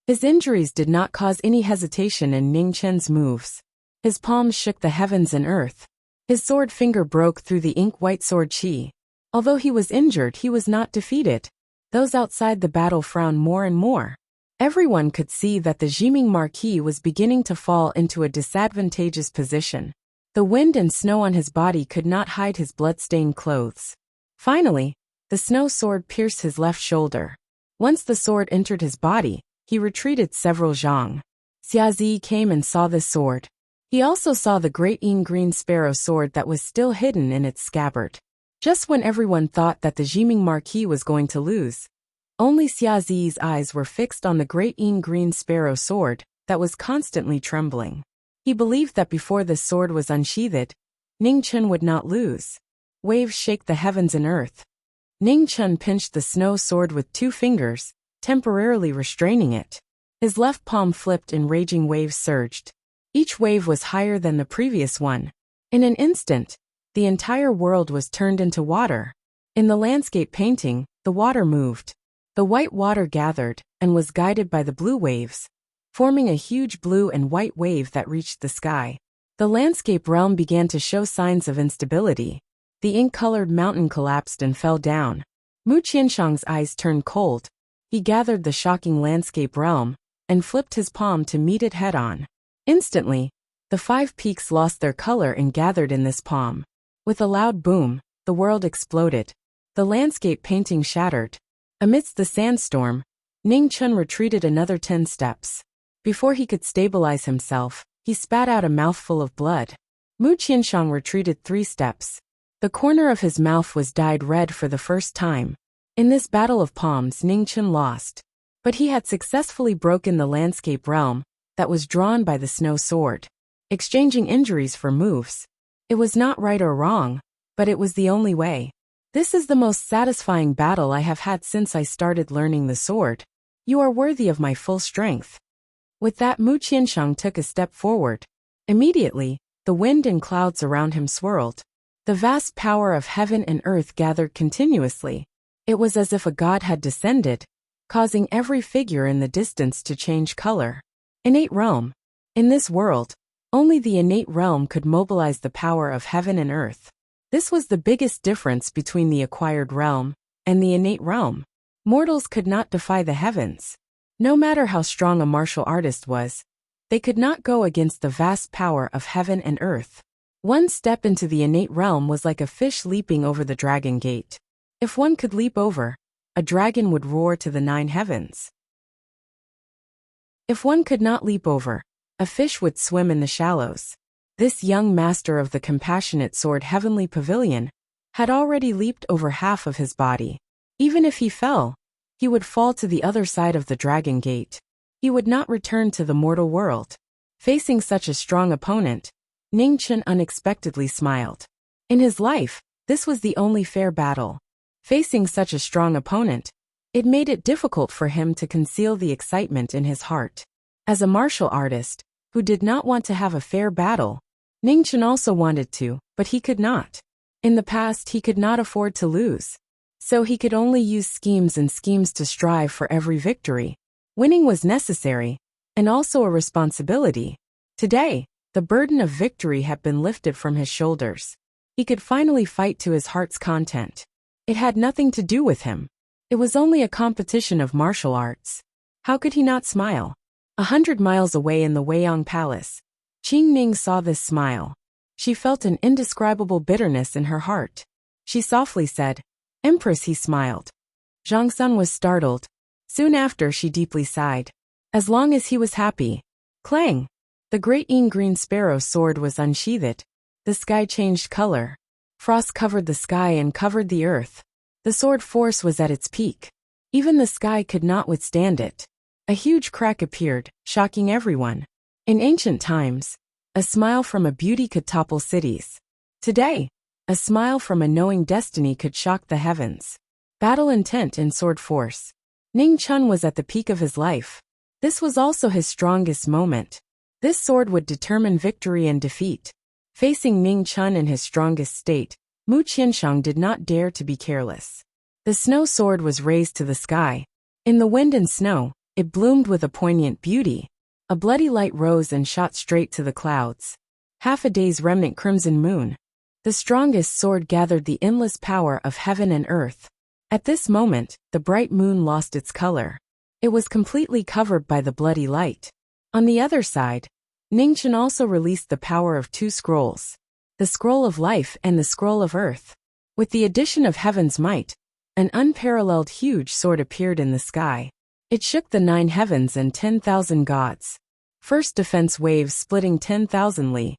His injuries did not cause any hesitation in Ning Chen's moves. His palms shook the heavens and earth. His sword finger broke through the ink-white sword Qi. Although he was injured, he was not defeated. Those outside the battle frowned more and more. Everyone could see that the Jiming Marquis was beginning to fall into a disadvantageous position. The wind and snow on his body could not hide his blood-stained clothes. Finally, the snow sword pierced his left shoulder. Once the sword entered his body, he retreated several zhang. Xiazi came and saw this sword. He also saw the great Yin green sparrow sword that was still hidden in its scabbard. Just when everyone thought that the Jiming Marquis was going to lose, only Xiazi's eyes were fixed on the great Yin green sparrow sword that was constantly trembling. He believed that before the sword was unsheathed, Ning Chen would not lose. Waves shake the heavens and earth. Ning Chen pinched the snow sword with 2 fingers, temporarily restraining it. His left palm flipped and raging waves surged. Each wave was higher than the previous one. In an instant, the entire world was turned into water. In the landscape painting, the water moved. The white water gathered and was guided by the blue waves, forming a huge blue and white wave that reached the sky. The landscape realm began to show signs of instability. The ink-colored mountain collapsed and fell down. Mu Qianshang's eyes turned cold. He gathered the shocking landscape realm and flipped his palm to meet it head-on. Instantly, the 5 peaks lost their color and gathered in this palm. With a loud boom, the world exploded. The landscape painting shattered. Amidst the sandstorm, Ning Chen retreated another 10 steps. Before he could stabilize himself, he spat out a mouthful of blood. Mu Qianshang retreated 3 steps. The corner of his mouth was dyed red for the first time. In this battle of palms, Ning Chen lost. But he had successfully broken the landscape realm that was drawn by the snow sword, exchanging injuries for moves. It was not right or wrong, but it was the only way. This is the most satisfying battle I have had since I started learning the sword. You are worthy of my full strength. With that, Mu Qianshang took a step forward. Immediately, the wind and clouds around him swirled. The vast power of heaven and earth gathered continuously. It was as if a god had descended, causing every figure in the distance to change color. Innate realm. In this world, only the innate realm could mobilize the power of heaven and earth. This was the biggest difference between the acquired realm and the innate realm. Mortals could not defy the heavens. No matter how strong a martial artist was, They could not go against the vast power of heaven and earth. One step into the innate realm was like a fish leaping over the dragon gate. If one could leap over, a dragon would roar to the 9 heavens. If one could not leap over, a fish would swim in the shallows. This young master of the compassionate sword heavenly pavilion had already leaped over half of his body. Even if he fell, he would fall to the other side of the dragon gate. He would not return to the mortal world. Facing such a strong opponent, Ning Chen unexpectedly smiled. In his life, this was the only fair battle. Facing such a strong opponent, it made it difficult for him to conceal the excitement in his heart. As a martial artist, who did not want to have a fair battle, Ning Chen also wanted to, but he could not. In the past he could not afford to lose. So he could only use schemes to strive for every victory. Winning was necessary, and also a responsibility. Today, the burden of victory had been lifted from his shoulders. He could finally fight to his heart's content. It had nothing to do with him. It was only a competition of martial arts. How could he not smile? 100 miles away in the Weiyang Palace, Qing Ning saw this smile. She felt an indescribable bitterness in her heart. She softly said, "Empress," he smiled. Zhang Sun was startled. Soon after she deeply sighed. As long as he was happy. Clang! The great green sparrow sword was unsheathed. The sky changed color. Frost covered the sky and covered the earth. The sword force was at its peak. Even the sky could not withstand it. A huge crack appeared, shocking everyone. In ancient times, a smile from a beauty could topple cities. Today, a smile from a knowing destiny could shock the heavens. Battle intent and sword force. Ning Chen was at the peak of his life. This was also his strongest moment. This sword would determine victory and defeat. Facing Ning Chen in his strongest state, Mu Qianshang did not dare to be careless. The snow sword was raised to the sky. In the wind and snow, it bloomed with a poignant beauty. A bloody light rose and shot straight to the clouds. Half a day's remnant crimson moon. The strongest sword gathered the endless power of heaven and earth. At this moment, the bright moon lost its color. It was completely covered by the bloody light. On the other side, Ning Chen also released the power of 2 scrolls. The scroll of life and the scroll of earth. With the addition of heaven's might, an unparalleled huge sword appeared in the sky. It shook the 9 heavens and 10,000 gods. First defense waves splitting 10,000 li.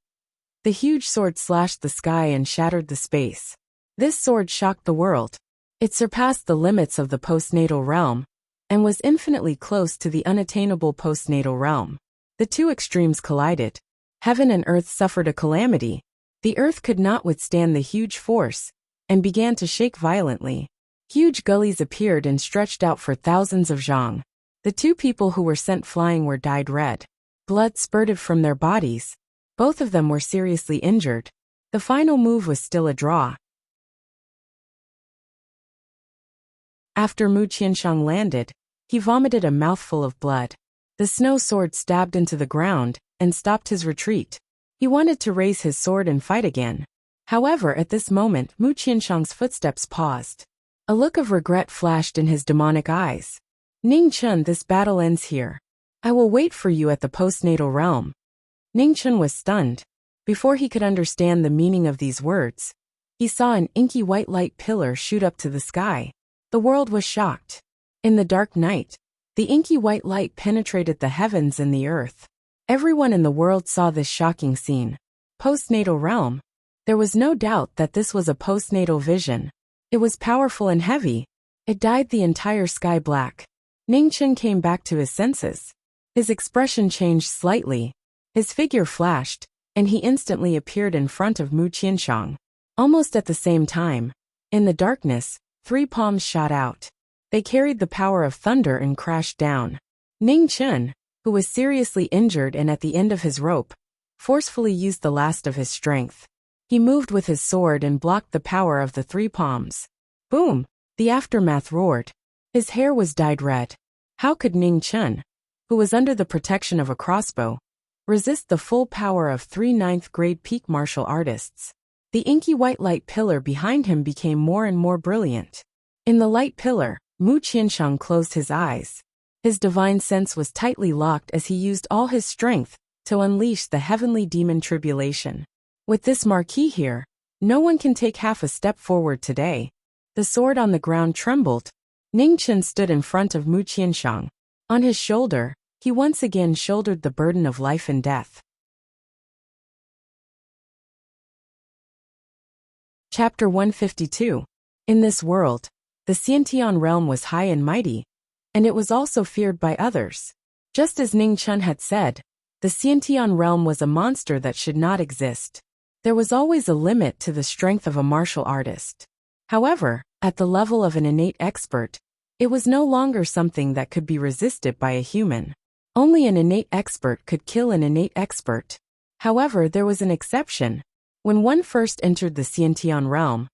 The huge sword slashed the sky and shattered the space. This sword shocked the world. It surpassed the limits of the postnatal realm, and was infinitely close to the unattainable postnatal realm. The 2 extremes collided. Heaven and earth suffered a calamity. The earth could not withstand the huge force, and began to shake violently. Huge gullies appeared and stretched out for thousands of zhang. The 2 people who were sent flying were dyed red. Blood spurted from their bodies. Both of them were seriously injured. The final move was still a draw. After Mu Qianshang landed, he vomited a mouthful of blood. The snow sword stabbed into the ground and stopped his retreat. He wanted to raise his sword and fight again. However, at this moment, Mu Qianshang's footsteps paused. A look of regret flashed in his demonic eyes. Ning Chen, this battle ends here. I will wait for you at the postnatal realm. Ning Chen was stunned. Before he could understand the meaning of these words, he saw an inky white light pillar shoot up to the sky. The world was shocked. In the dark night, the inky white light penetrated the heavens and the earth. Everyone in the world saw this shocking scene. Postnatal realm. There was no doubt that this was a postnatal vision. It was powerful and heavy. It dyed the entire sky black. Ning Chen came back to his senses. His expression changed slightly. His figure flashed, and he instantly appeared in front of Mu Qianshang. Almost at the same time, in the darkness, 3 palms shot out. They carried the power of thunder and crashed down. Ning Chen, who was seriously injured and at the end of his rope, forcefully used the last of his strength. He moved with his sword and blocked the power of the 3 palms. Boom! The aftermath roared. His hair was dyed red. How could Ning Chen, who was under the protection of a crossbow, resist the full power of 3 ninth-grade peak martial artists? The inky white light pillar behind him became more and more brilliant. In the light pillar, Mu Qianshang closed his eyes. His divine sense was tightly locked as he used all his strength to unleash the heavenly demon tribulation. With this Marquis here, no one can take half a step forward today. The sword on the ground trembled. Ning Chen stood in front of Mu Qianshang. On his shoulder, he once again shouldered the burden of life and death. Chapter 152. In this world, the Xiantian realm was high and mighty, and it was also feared by others. Just as Ning Chen had said, the Xiantian realm was a monster that should not exist. There was always a limit to the strength of a martial artist. However, at the level of an innate expert, it was no longer something that could be resisted by a human. Only an innate expert could kill an innate expert. However, there was an exception. When one first entered the Xiantian realm,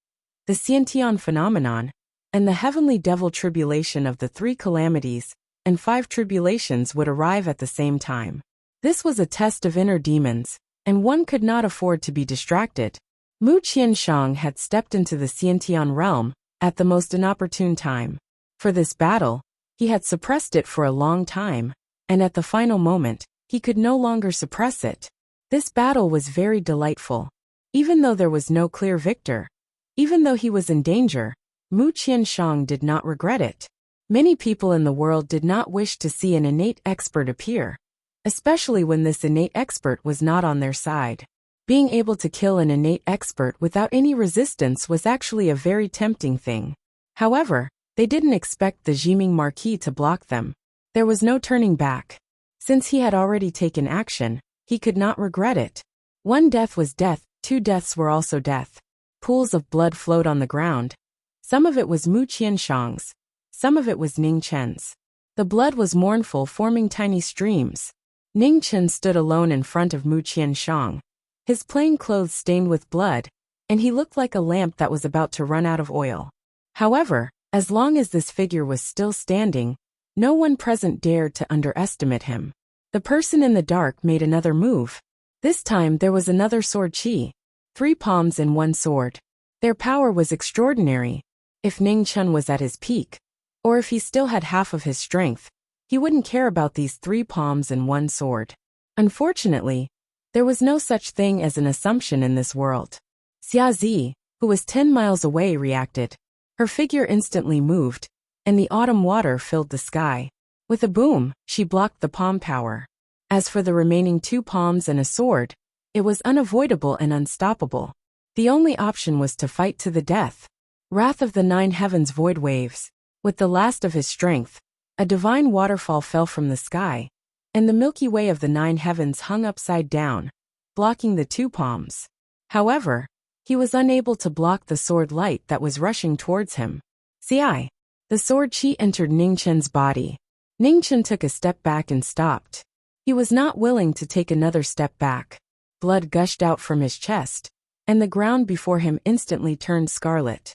the Xiantian phenomenon, and the heavenly devil tribulation of the 3 calamities and 5 tribulations would arrive at the same time. This was a test of inner demons, and one could not afford to be distracted. Mu Qianshang had stepped into the Xiantian realm at the most inopportune time. For this battle, he had suppressed it for a long time, and at the final moment, he could no longer suppress it. This battle was very delightful. Even though there was no clear victor, even though he was in danger, Mu Qianshang did not regret it. Many people in the world did not wish to see an innate expert appear, especially when this innate expert was not on their side. Being able to kill an innate expert without any resistance was actually a very tempting thing. However, they didn't expect the Jiming Marquis to block them. There was no turning back. Since he had already taken action, he could not regret it. 1 death was death, 2 deaths were also death. Pools of blood flowed on the ground. Some of it was Mu Qianshang's, some of it was Ning Chen's. The blood was mournful, forming tiny streams. Ning Chen stood alone in front of Mu Qianshang, his plain clothes stained with blood, and he looked like a lamp that was about to run out of oil. However, as long as this figure was still standing, no one present dared to underestimate him. The person in the dark made another move. This time there was another sword chi. 3 palms in 1 sword. Their power was extraordinary. If Ning Chen was at his peak, or if he still had half of his strength, he wouldn't care about these 3 palms in 1 sword. Unfortunately, there was no such thing as an assumption in this world. Xia Zi, who was 10 miles away, reacted. Her figure instantly moved, and the autumn water filled the sky. With a boom, she blocked the palm power. As for the remaining 2 palms and a sword, it was unavoidable and unstoppable. The only option was to fight to the death. Wrath of the 9 heavens void waves. With the last of his strength, a divine waterfall fell from the sky, and the Milky Way of the 9 heavens hung upside down, blocking the 2 palms. However, he was unable to block the sword light that was rushing towards him. Ci. The sword chi entered Ning Chen's body. Ning Chen took a step back and stopped. He was not willing to take another step back. Blood gushed out from his chest, and the ground before him instantly turned scarlet.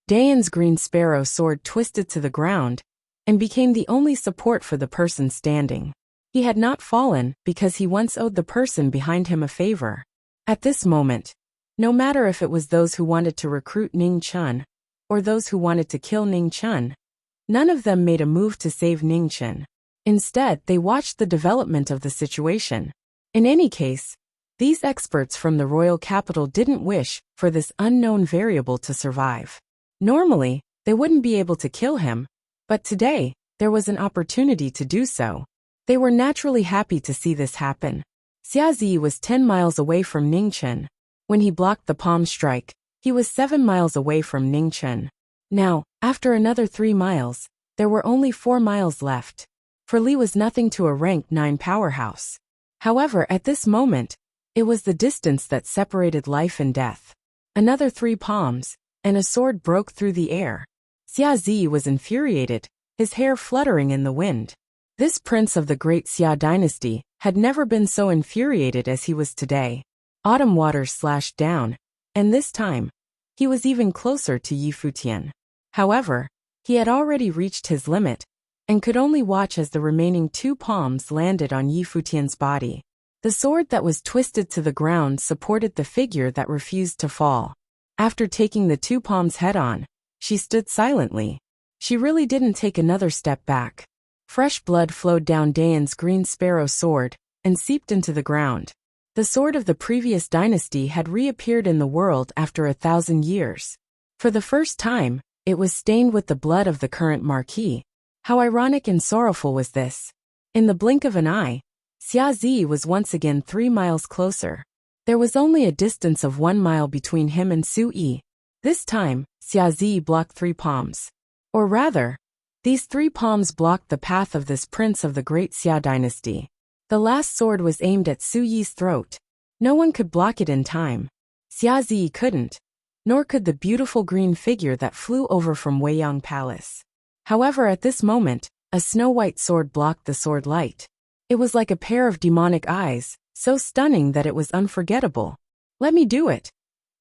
Dayan's green sparrow sword twisted to the ground, and became the only support for the person standing. He had not fallen because he once owed the person behind him a favor. At this moment, no matter if it was those who wanted to recruit Ning Chen, or those who wanted to kill Ning Chen, none of them made a move to save Ning Chen. Instead, they watched the development of the situation. In any case, these experts from the royal capital didn't wish for this unknown variable to survive. Normally, they wouldn't be able to kill him, but today, there was an opportunity to do so. They were naturally happy to see this happen. Xia Zi was 10 miles away from Ning Chen. When he blocked the palm strike, he was 7 miles away from Ning Chen. Now, after another 3 miles, there were only 4 miles left. For Li was nothing to a rank 9 powerhouse. However, at this moment, it was the distance that separated life and death. Another 3 palms, and a sword broke through the air. Xia Zi was infuriated, his hair fluttering in the wind. This prince of the great Xia dynasty had never been so infuriated as he was today. Autumn waters slashed down, and this time, he was even closer to Yi Futian. However, he had already reached his limit, and could only watch as the remaining 2 palms landed on Yi Futian's body. The sword that was twisted to the ground supported the figure that refused to fall. After taking the 2 palms head-on, she stood silently. She really didn't take another step back. Fresh blood flowed down Dayan's green sparrow sword and seeped into the ground. The sword of the previous dynasty had reappeared in the world after 1,000 years. For the first time, it was stained with the blood of the current Marquis. How ironic and sorrowful was this? In the blink of an eye, Xiazi was once again 3 miles closer. There was only a distance of 1 mile between him and Su Yi. This time, Xiazi blocked 3 palms. Or rather, these 3 palms blocked the path of this prince of the great Xia dynasty. The last sword was aimed at Su Yi's throat. No one could block it in time. Xiazi couldn't, nor could the beautiful green figure that flew over from Weiyang Palace. However, at this moment, a snow-white sword blocked the sword light. It was like a pair of demonic eyes, so stunning that it was unforgettable. "Let me do it,"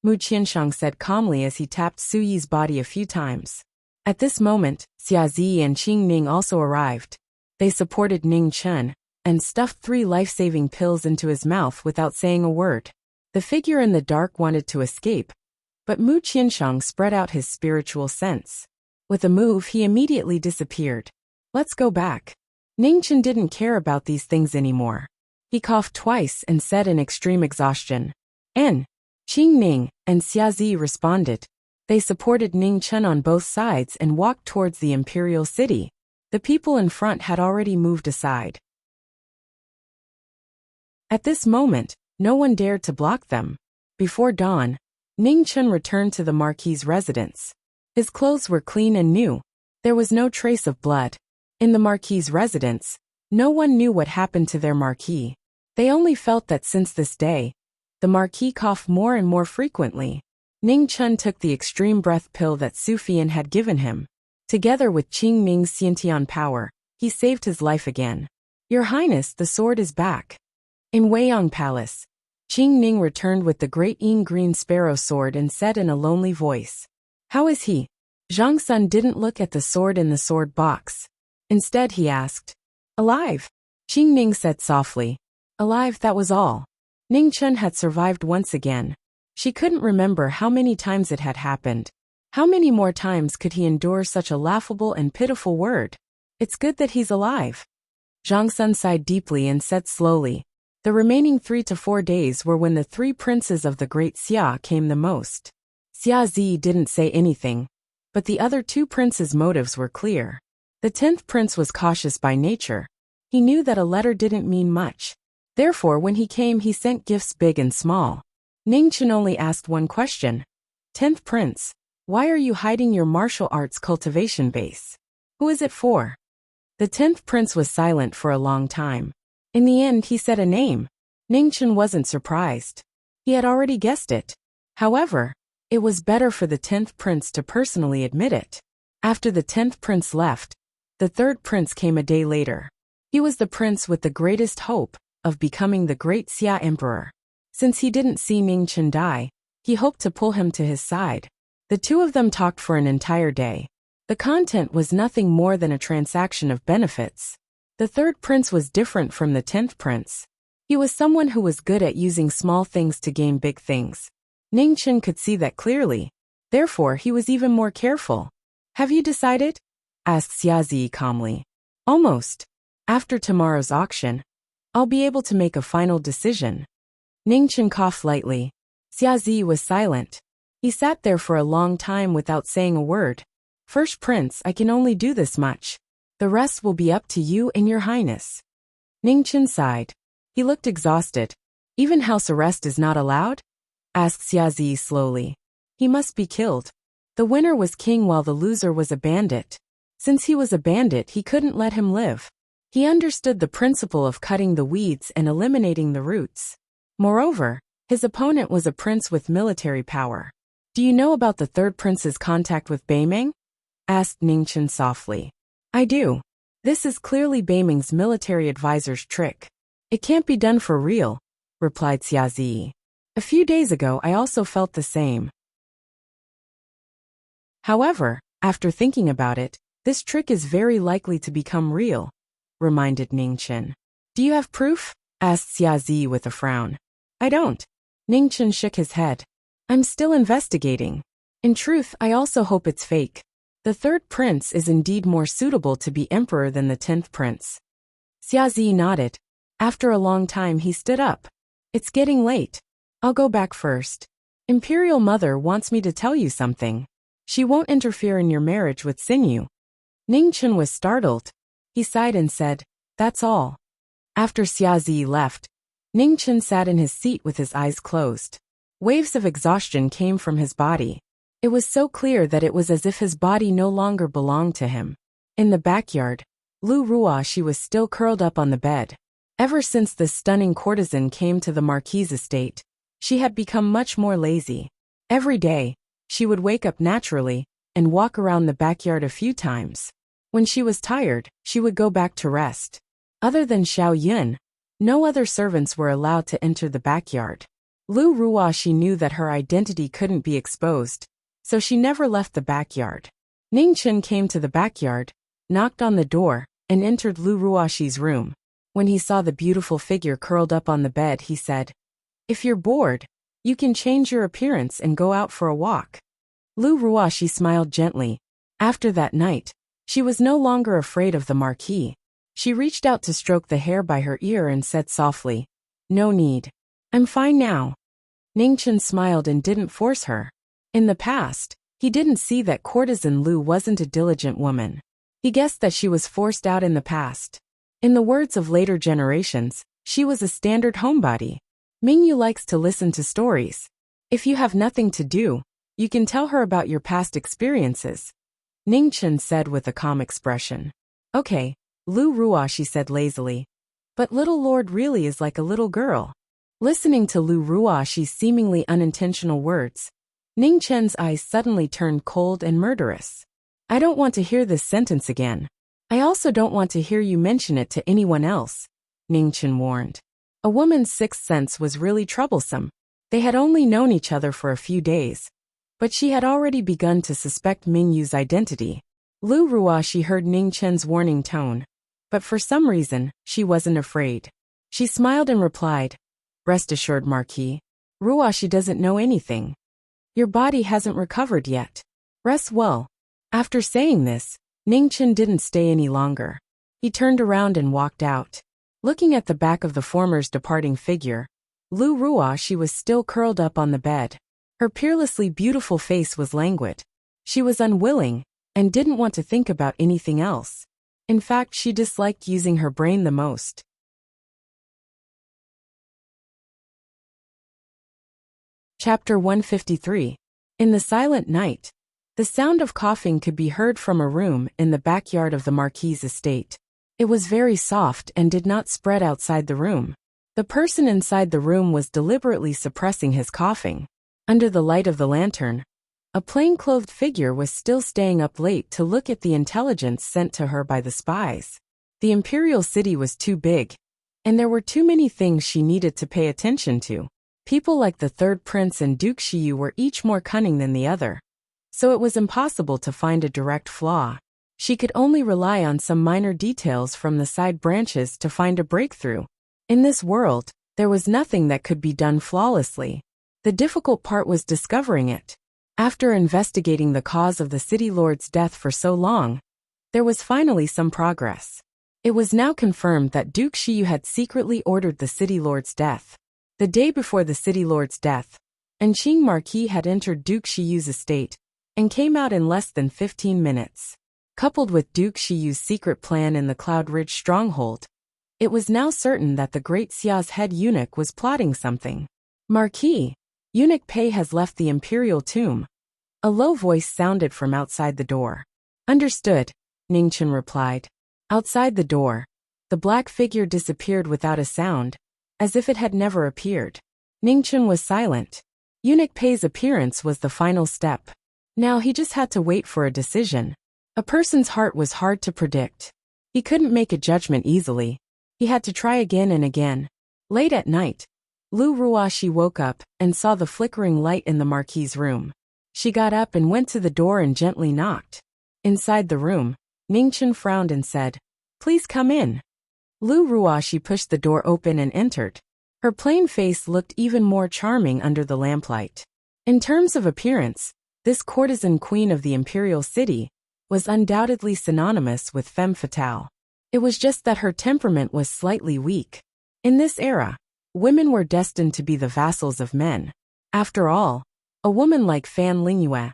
Mu Qianshang said calmly as he tapped Su Yi's body a few times. At this moment, Xiazi and Qing Ning also arrived. They supported Ning Chen and stuffed 3 life-saving pills into his mouth without saying a word. The figure in the dark wanted to escape, but Mu Qianshang spread out his spiritual sense. With a move, he immediately disappeared. "Let's go back." Ning Chen didn't care about these things anymore. He coughed twice and said in extreme exhaustion, "N." Qing Ning and Xiazi responded. They supported Ning Chen on both sides and walked towards the imperial city. The people in front had already moved aside. At this moment, no one dared to block them. Before dawn, Ning Chen returned to the Marquis' residence. His clothes were clean and new. There was no trace of blood. In the Marquis' residence, no one knew what happened to their Marquis. They only felt that since this day, the Marquis coughed more and more frequently. Ning Chen took the extreme breath pill that Su Fian had given him. Together with Qing Ning's Xiantian power, he saved his life again. "Your Highness, the sword is back." In Weiyang Palace, Qing Ning returned with the great Ying green sparrow sword and said in a lonely voice, "How is he?" Zhang Sun didn't look at the sword in the sword box. Instead he asked, "Alive?" Qing Ning said softly, "Alive, that was all." Ning Chen had survived once again. She couldn't remember how many times it had happened. How many more times could he endure such a laughable and pitiful word? "It's good that he's alive." Zhang Sun sighed deeply and said slowly, "The remaining 3 to 4 days were when the 3 princes of the great Xia came the most." Xiazi didn't say anything, but the other 2 princes' motives were clear. The 10th prince was cautious by nature. He knew that a letter didn't mean much. Therefore, when he came, he sent gifts big and small. Ning Chen only asked one question. "10th prince, why are you hiding your martial arts cultivation base? Who is it for?" The 10th prince was silent for a long time. In the end, he said a name. Ning Chen wasn't surprised. He had already guessed it. However, it was better for the 10th prince to personally admit it. After the 10th prince left, the 3rd prince came a day later. He was the prince with the greatest hope of becoming the great Xia emperor. Since he didn't see Ning Chen die, he hoped to pull him to his side. The 2 of them talked for an entire day. The content was nothing more than a transaction of benefits. The 3rd prince was different from the 10th prince. He was someone who was good at using small things to gain big things. Ning Chen could see that clearly. Therefore, he was even more careful. "Have you decided?" asked Xiazi calmly. "Almost. After tomorrow's auction, I'll be able to make a final decision." Ning Chen coughed lightly. Xiazi was silent. He sat there for a long time without saying a word. "First prince, I can only do this much. The rest will be up to you and your highness." Ning Chen sighed. He looked exhausted. "Even house arrest is not allowed?" asked Xiazi slowly. "He must be killed. The winner was king while the loser was a bandit. Since he was a bandit, he couldn't let him live. He understood the principle of cutting the weeds and eliminating the roots. Moreover, his opponent was a prince with military power. "Do you know about the 3rd prince's contact with Beimeng?" asked Ning Chen softly. "I do. This is clearly Beimeng's military advisor's trick. It can't be done for real," replied Xiazi. "A few days ago I also felt the same. However, after thinking about it, this trick is very likely to become real," reminded Ning Chen. "Do you have proof?" asked Xiazi with a frown. "I don't." Ning Chen shook his head. "I'm still investigating. In truth, I also hope it's fake." The third prince is indeed more suitable to be emperor than the 10th prince. Xiazi nodded. After a long time he stood up. It's getting late. I'll go back first. Imperial Mother wants me to tell you something. She won't interfere in your marriage with Xinyu. Ningchen was startled. He sighed and said, That's all. After Xiazi left, Ningchen sat in his seat with his eyes closed. Waves of exhaustion came from his body. It was so clear that it was as if his body no longer belonged to him. In the backyard, Lu Ruoxi was still curled up on the bed. Ever since this stunning courtesan came to the Marquis' estate, she had become much more lazy. Every day, she would wake up naturally and walk around the backyard a few times. When she was tired, she would go back to rest. Other than Xiao Yun, no other servants were allowed to enter the backyard. Lu Ruoxi knew that her identity couldn't be exposed, so she never left the backyard. Ningchen came to the backyard, knocked on the door, and entered Lu Ruoxi's room. When he saw the beautiful figure curled up on the bed, he said, If you're bored, you can change your appearance and go out for a walk. Lu Ruoxi smiled gently. After that night, she was no longer afraid of the Marquis. She reached out to stroke the hair by her ear and said softly, No need. I'm fine now. Ningchen smiled and didn't force her. In the past, he didn't see that courtesan Lu wasn't a diligent woman. He guessed that she was forced out in the past. In the words of later generations, she was a standard homebody. Mingyu likes to listen to stories. If you have nothing to do, you can tell her about your past experiences. Ningchen said with a calm expression. Okay, Lu Ruoxi said lazily. But little Lord really is like a little girl. Listening to Lu Ruoxi's seemingly unintentional words, Ningchen's eyes suddenly turned cold and murderous. I don't want to hear this sentence again. I also don't want to hear you mention it to anyone else, Ningchen warned. A woman's sixth sense was really troublesome. They had only known each other for a few days, but she had already begun to suspect Mingyu's identity. Lu Ruoxi heard Ningchen's warning tone, but for some reason, she wasn't afraid. She smiled and replied, Rest assured, Marquis. Ruoxi doesn't know anything. Your body hasn't recovered yet. Rest well. After saying this, Ningchen didn't stay any longer. He turned around and walked out. Looking at the back of the former's departing figure, Lu Ruoxi was still curled up on the bed. Her peerlessly beautiful face was languid. She was unwilling and didn't want to think about anything else. In fact, she disliked using her brain the most. Chapter 153. In the silent night, the sound of coughing could be heard from a room in the backyard of the Marquis' estate. It was very soft and did not spread outside the room. The person inside the room was deliberately suppressing his coughing. Under the light of the lantern, a plain-clothed figure was still staying up late to look at the intelligence sent to her by the spies. The imperial city was too big, and there were too many things she needed to pay attention to. People like the third prince and Duke Xiyu were each more cunning than the other, so it was impossible to find a direct flaw. She could only rely on some minor details from the side branches to find a breakthrough. In this world, there was nothing that could be done flawlessly. The difficult part was discovering it. After investigating the cause of the city lord's death for so long, there was finally some progress. It was now confirmed that Duke Xiyu had secretly ordered the city lord's death. The day before the city lord's death, Anqing Marquis had entered Duke Xiyu's estate and came out in less than 15 minutes. Coupled with Duke Xiyu's secret plan in the Cloud Ridge stronghold, it was now certain that the Great Xia's head eunuch was plotting something. Marquis, Eunuch Pei has left the imperial tomb. A low voice sounded from outside the door. Understood, Ningchen replied. Outside the door, the black figure disappeared without a sound, as if it had never appeared. Ningchen was silent. Eunuch Pei's appearance was the final step. Now he just had to wait for a decision. A person's heart was hard to predict. He couldn't make a judgment easily. He had to try again and again. Late at night, Lu Ruoxi woke up and saw the flickering light in the Marquis' room. She got up and went to the door and gently knocked. Inside the room, Ningchen frowned and said, Please come in. Lu Ruoxi pushed the door open and entered. Her plain face looked even more charming under the lamplight. In terms of appearance, this courtesan queen of the imperial city was undoubtedly synonymous with femme fatale. It was just that her temperament was slightly weak. In this era, women were destined to be the vassals of men. After all, a woman like Fan Lingyue,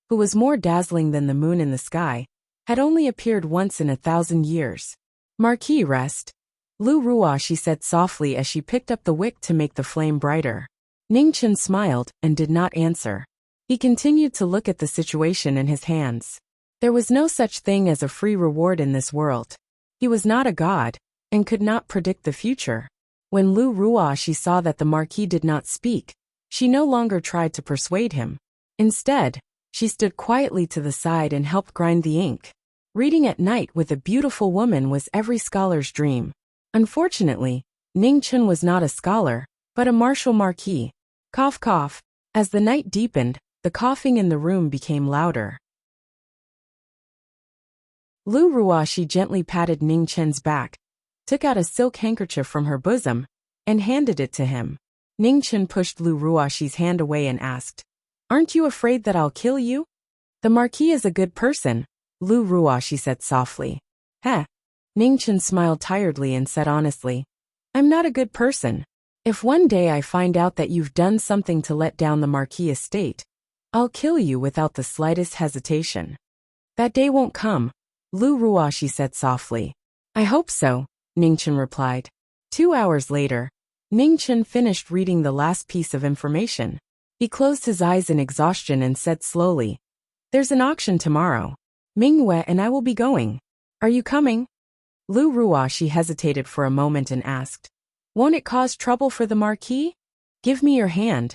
who was more dazzling than the moon in the sky, had only appeared once in 1,000 years. Marquis, rest. Lu Ruo, she said softly as she picked up the wick to make the flame brighter. Ningchen smiled and did not answer. He continued to look at the situation in his hands. There was no such thing as a free reward in this world. He was not a god, and could not predict the future. When Lu Ruo she saw that the Marquis did not speak, she no longer tried to persuade him. Instead, she stood quietly to the side and helped grind the ink. Reading at night with a beautiful woman was every scholar's dream. Unfortunately, Ningchen was not a scholar, but a martial marquis. Cough cough. As the night deepened, the coughing in the room became louder. Lu Ruo she gently patted Ningchen's back, took out a silk handkerchief from her bosom, and handed it to him. Ningchen pushed Lu Ruoxi's hand away and asked, "Aren't you afraid that I'll kill you?" "The Marquis is a good person," Lu Ruoxi said softly. "Heh." Ningchen smiled tiredly and said honestly, "I'm not a good person. If one day I find out that you've done something to let down the Marquis estate, I'll kill you without the slightest hesitation." "That day won't come," Lu Ruoxi said softly. "I hope so," Ningchen replied. 2 hours later, Ningchen finished reading the last piece of information. He closed his eyes in exhaustion and said slowly, "There's an auction tomorrow. Mingyue and I will be going. Are you coming?" Lu Ruoxi hesitated for a moment and asked, "Won't it cause trouble for the Marquis?" "Give me your hand."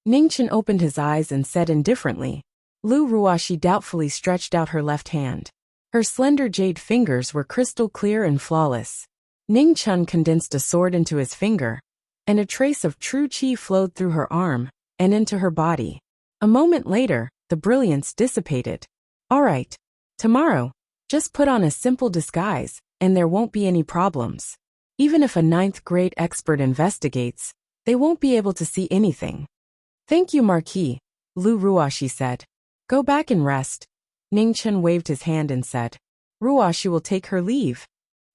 Ningchen opened his eyes and said indifferently. Lu Ruoxi doubtfully stretched out her left hand. Her slender jade fingers were crystal clear and flawless. Ningchen condensed a sword into his finger, and a trace of true qi flowed through her arm and into her body. A moment later, the brilliance dissipated. "All right. Tomorrow, just put on a simple disguise, and there won't be any problems. Even if a 9th-grade expert investigates, they won't be able to see anything." "Thank you, Marquis," Lu Ruoxi said. "Go back and rest." Ningchen waved his hand and said, "Ruoxi will take her leave."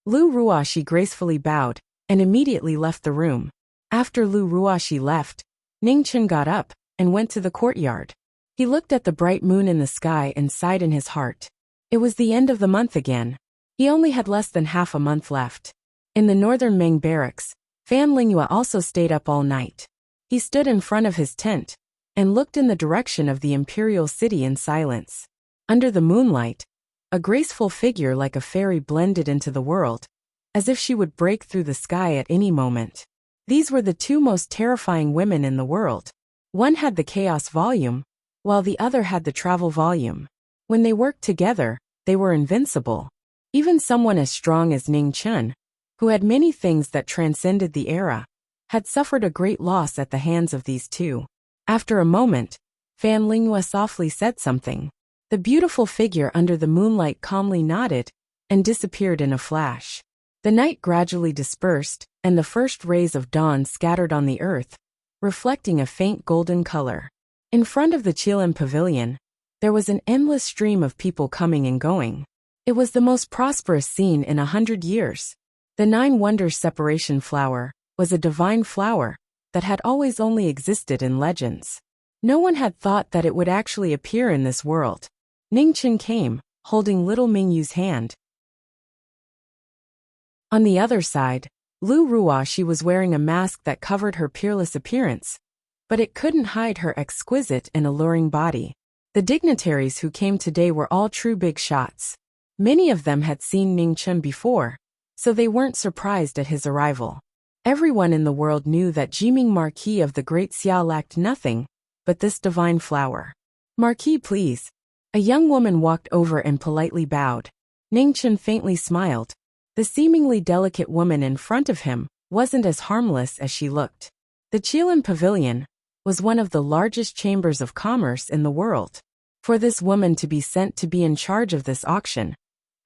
Lu Ruoxi gracefully bowed and immediately left the room. After Lu Ruoxi left, Ningchen got up and went to the courtyard. He looked at the bright moon in the sky and sighed in his heart. It was the end of the month again. He only had less than half a month left. In the northern Meng barracks, Fan Lingyue also stayed up all night. He stood in front of his tent and looked in the direction of the imperial city in silence. Under the moonlight, a graceful figure like a fairy blended into the world, as if she would break through the sky at any moment. These were the two most terrifying women in the world. One had the chaos volume, while the other had the travel volume. When they worked together, they were invincible. Even someone as strong as Ningchen, who had many things that transcended the era, had suffered a great loss at the hands of these two. After a moment, Fan Lingyue softly said something. The beautiful figure under the moonlight calmly nodded and disappeared in a flash. The night gradually dispersed, and the first rays of dawn scattered on the earth, reflecting a faint golden color. In front of the Qilin Pavilion, there was an endless stream of people coming and going. It was the most prosperous scene in 100 years. The 9 Wonders separation flower was a divine flower that had always only existed in legends. No one had thought that it would actually appear in this world. Ningchen came, holding little Mingyu's hand. On the other side, Lu Ruoxi was wearing a mask that covered her peerless appearance, but it couldn't hide her exquisite and alluring body. The dignitaries who came today were all true big shots. Many of them had seen Ningchen before, so they weren't surprised at his arrival. Everyone in the world knew that Jiming Marquis of the Great Xia lacked nothing but this divine flower. "Marquis, please." A young woman walked over and politely bowed. Ningchen faintly smiled. The seemingly delicate woman in front of him wasn't as harmless as she looked. The Qilin Pavilion was one of the largest chambers of commerce in the world. For this woman to be sent to be in charge of this auction,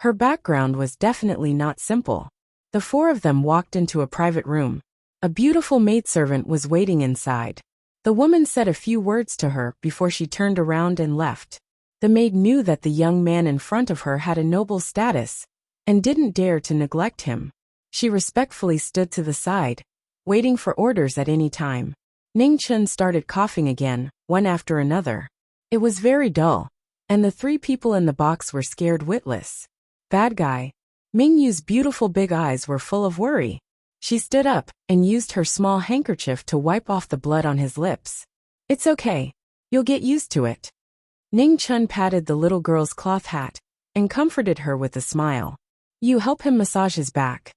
her background was definitely not simple. The 4 of them walked into a private room. A beautiful maidservant was waiting inside. The woman said a few words to her before she turned around and left. The maid knew that the young man in front of her had a noble status and didn't dare to neglect him. She respectfully stood to the side, waiting for orders at any time. Ning Chun started coughing again, one after another. It was very dull, and the three people in the box were scared witless. Bad guy. Ming Yu's beautiful big eyes were full of worry. She stood up and used her small handkerchief to wipe off the blood on his lips. It's okay. You'll get used to it. Ning Chun patted the little girl's cloth hat and comforted her with a smile. You help him massage his back.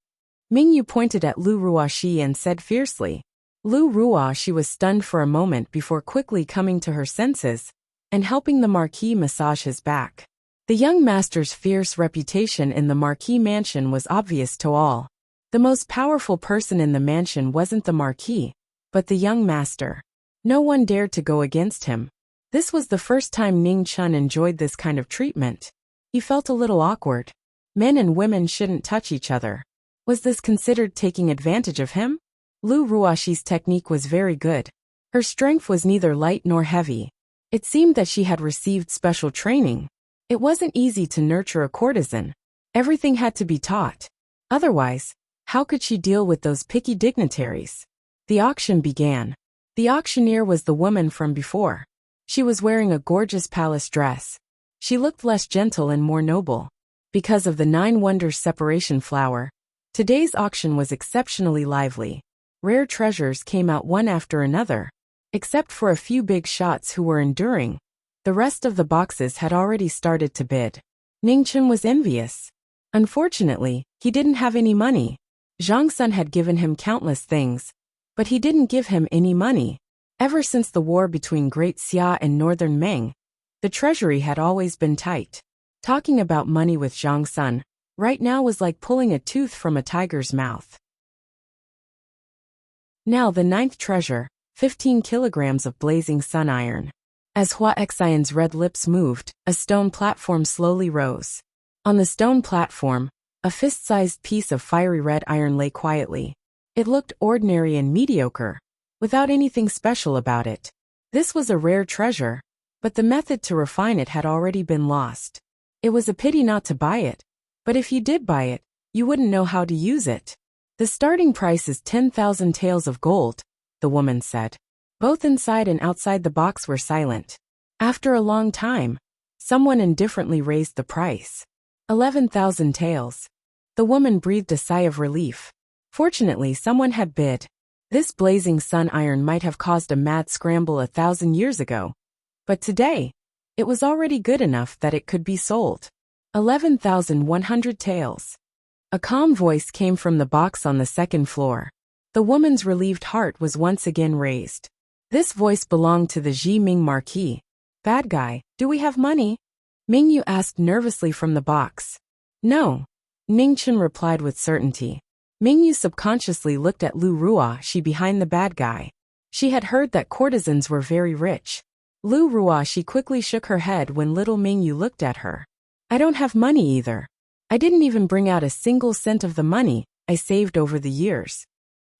Ming Yu pointed at Lu Ruoxi and said fiercely. Lu Ruoxi was stunned for a moment before quickly coming to her senses and helping the Marquis massage his back. The young master's fierce reputation in the Marquis mansion was obvious to all. The most powerful person in the mansion wasn't the Marquis, but the young master. No one dared to go against him. This was the first time Ning Chun enjoyed this kind of treatment. He felt a little awkward. Men and women shouldn't touch each other. Was this considered taking advantage of him? Lu Ruoxi's technique was very good. Her strength was neither light nor heavy. It seemed that she had received special training. It wasn't easy to nurture a courtesan. Everything had to be taught. Otherwise, how could she deal with those picky dignitaries? The auction began. The auctioneer was the woman from before. She was wearing a gorgeous palace dress. She looked less gentle and more noble. Because of the 9 Wonders separation flower, today's auction was exceptionally lively. Rare treasures came out one after another. Except for a few big shots who were enduring, the rest of the boxes had already started to bid. Ning Chun was envious. Unfortunately, he didn't have any money. Zhang Sun had given him countless things, but he didn't give him any money. Ever since the war between Great Xia and Northern Meng, the treasury had always been tight. Talking about money with Zhang Sun right now was like pulling a tooth from a tiger's mouth. Now the 9th treasure, 15 kilograms of blazing sun iron. As Hua Xian's red lips moved, a stone platform slowly rose. On the stone platform, a fist-sized piece of fiery red iron lay quietly. It looked ordinary and mediocre, without anything special about it. This was a rare treasure, but the method to refine it had already been lost. It was a pity not to buy it, but if you did buy it, you wouldn't know how to use it. The starting price is 10,000 taels of gold, the woman said. Both inside and outside the box were silent. After a long time, someone indifferently raised the price. 11,000 taels. The woman breathed a sigh of relief. Fortunately, someone had bid. This blazing sun iron might have caused a mad scramble 1,000 years ago, but today, it was already good enough that it could be sold. 11,100 taels. A calm voice came from the box on the second floor. The woman's relieved heart was once again raised. This voice belonged to the Ji Ming Marquis. Bad guy, do we have money? Ming Yu asked nervously from the box. No. Ning Chun replied with certainty. Ming Yu subconsciously looked at Lu Ruoxi behind the bad guy. She had heard that courtesans were very rich. Lu Ruoxi quickly shook her head when little Ming Yu looked at her. I don't have money either. I didn't even bring out a single cent of the money I saved over the years.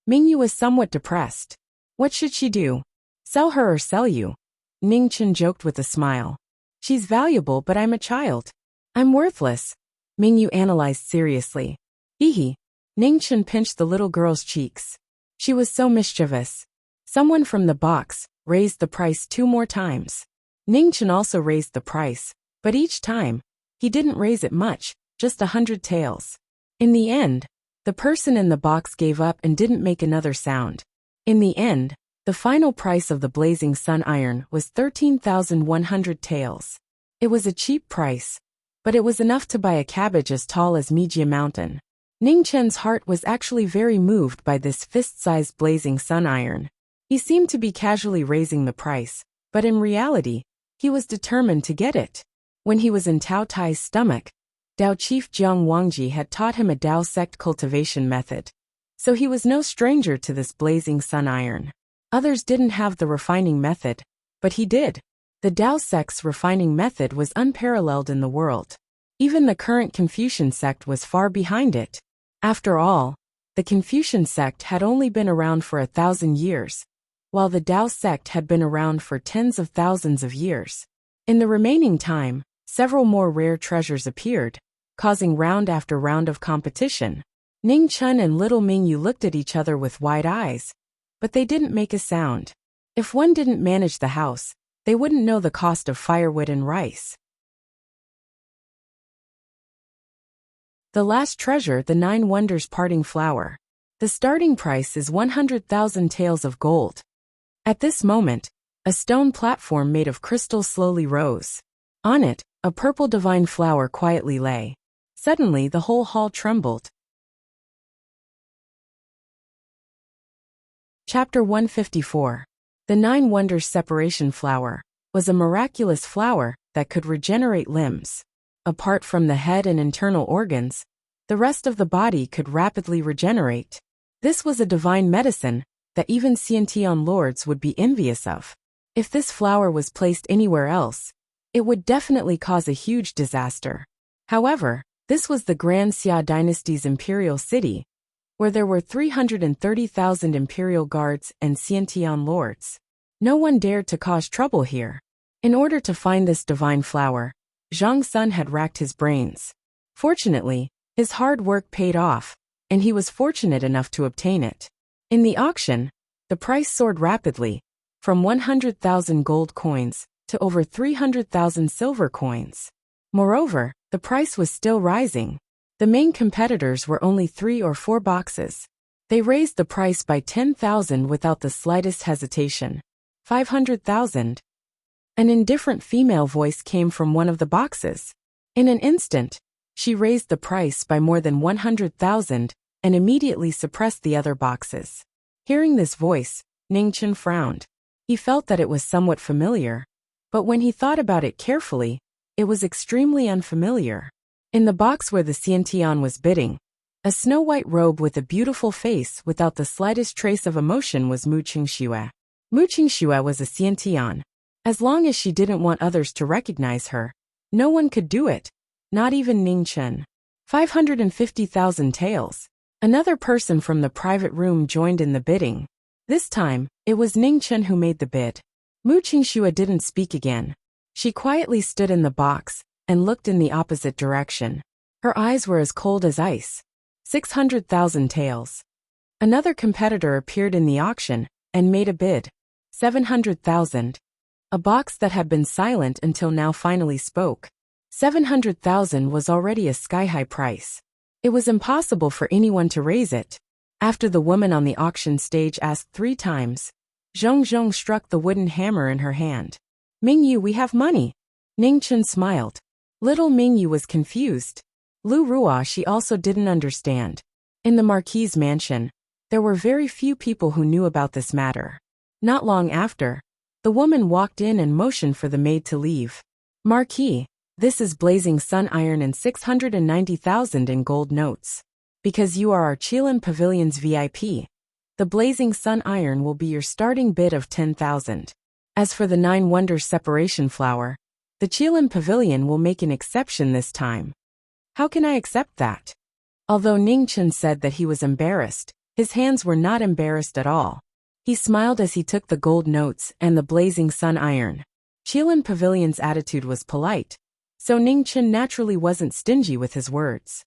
Ming Yu was somewhat depressed. What should she do? Sell her or sell you? Ning Chun joked with a smile. She's valuable, but I'm a child. I'm worthless. Ming Yu analyzed seriously. Hee. Ning Chun pinched the little girl's cheeks. She was so mischievous. Someone from the box raised the price 2 more times. Ning Chun also raised the price, but each time, he didn't raise it much, just 100 taels. In the end, the person in the box gave up and didn't make another sound. In the end, the final price of the blazing sun iron was 13,100 taels. It was a cheap price, but it was enough to buy a cabbage as tall as Mijia Mountain. Ning Chun's heart was actually very moved by this fist-sized blazing sun iron. He seemed to be casually raising the price, but in reality, he was determined to get it. When he was in Tao Tai's stomach, Dao Chief Jiang Wangji had taught him a Dao sect cultivation method. So he was no stranger to this blazing sun iron. Others didn't have the refining method, but he did. The Dao sect's refining method was unparalleled in the world. Even the current Confucian sect was far behind it. After all, the Confucian sect had only been around for 1,000 years, while the Dao sect had been around for tens of thousands of years. In the remaining time, several more rare treasures appeared, causing round after round of competition. Ning Chun and little Mingyu looked at each other with wide eyes, but they didn't make a sound. If one didn't manage the house, they wouldn't know the cost of firewood and rice. The last treasure, the 9 Wonders Parting Flower. The starting price is 100,000 taels of gold. At this moment, a stone platform made of crystal slowly rose. On it, a purple divine flower quietly lay. Suddenly the whole hall trembled. Chapter 154. The 9 Wonders Separation Flower was a miraculous flower that could regenerate limbs. Apart from the head and internal organs, the rest of the body could rapidly regenerate. This was a divine medicine that even Xiantian lords would be envious of. If this flower was placed anywhere else, it would definitely cause a huge disaster. However, this was the Grand Xia dynasty's imperial city, where there were 330,000 imperial guards and Xiantian lords. No one dared to cause trouble here. In order to find this divine flower, Zhang Sun had racked his brains. Fortunately, his hard work paid off, and he was fortunate enough to obtain it. In the auction, the price soared rapidly, from 100,000 gold coins to over 300,000 silver coins. Moreover, the price was still rising. The main competitors were only 3 or 4 boxes. They raised the price by 10,000 without the slightest hesitation. 500,000. An indifferent female voice came from one of the boxes. In an instant, she raised the price by more than 100,000 and immediately suppressed the other boxes. Hearing this voice, Ning Chun frowned. He felt that it was somewhat familiar, but when he thought about it carefully, it was extremely unfamiliar. In the box where the Xiantian was bidding, a snow-white robe with a beautiful face without the slightest trace of emotion was Mu Qingxue. Mu Qingxue was a Xiantian. As long as she didn't want others to recognize her, no one could do it, not even Ning Chun. 550,000 taels. Another person from the private room joined in the bidding. This time, it was Ning Chun who made the bid. Mu Qingxue didn't speak again. She quietly stood in the box and looked in the opposite direction. Her eyes were as cold as ice. 600,000 taels. Another competitor appeared in the auction and made a bid. 700,000. A box that had been silent until now finally spoke. 700,000 was already a sky-high price. It was impossible for anyone to raise it. After the woman on the auction stage asked 3 times, Zhong Zhong struck the wooden hammer in her hand. Mingyu, we have money. Ning Chun smiled. Little Mingyu was confused. Lu Ruo she also didn't understand. In the Marquis' mansion, there were very few people who knew about this matter. Not long after, the woman walked in and motioned for the maid to leave. Marquis, this is blazing sun iron and 690,000 in gold notes. Because you are our Qilin Pavilion's VIP, the blazing sun iron will be your starting bid of 10,000. As for the 9 Wonders Separation Flower, the Qilin Pavilion will make an exception this time. How can I accept that? Although Ning Chun said that he was embarrassed, his hands were not embarrassed at all. He smiled as he took the gold notes and the blazing sun iron. Qilin Pavilion's attitude was polite, so Ning Chun naturally wasn't stingy with his words.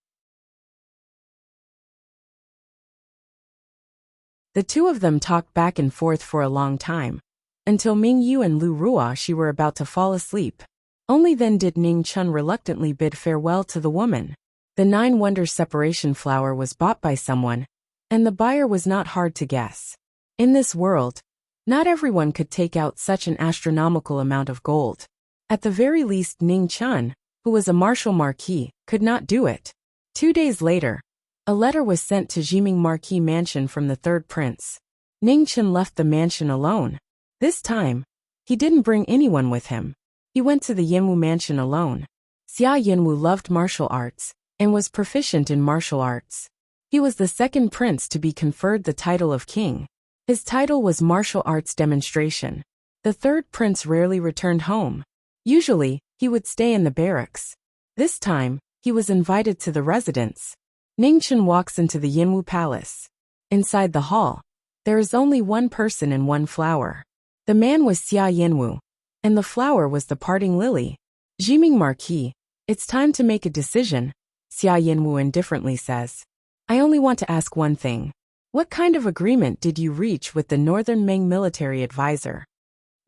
The two of them talked back and forth for a long time, until Mingyu and Lu Ruo she were about to fall asleep. Only then did Ning Chun reluctantly bid farewell to the woman. The 9 Wonders Separation Flower was bought by someone, and the buyer was not hard to guess. In this world, not everyone could take out such an astronomical amount of gold. At the very least Ning Chun, who was a martial marquis, could not do it. 2 days later, a letter was sent to Jiming Marquis mansion from the 3rd prince. Ning Chun left the mansion alone. This time, he didn't bring anyone with him. He went to the Yinwu mansion alone. Xia Yinwu loved martial arts and was proficient in martial arts. He was the 2nd prince to be conferred the title of king. His title was martial arts demonstration. The 3rd prince rarely returned home. Usually, he would stay in the barracks. This time, he was invited to the residence. Ning Chun walks into the Yinwu palace. Inside the hall, there is only one person and one flower. The man was Xia Yinwu. and the flower was the parting lily. Jiming Marquis, it's time to make a decision, Xia Yinwu indifferently says. I only want to ask one thing. What kind of agreement did you reach with the Northern Ming military advisor?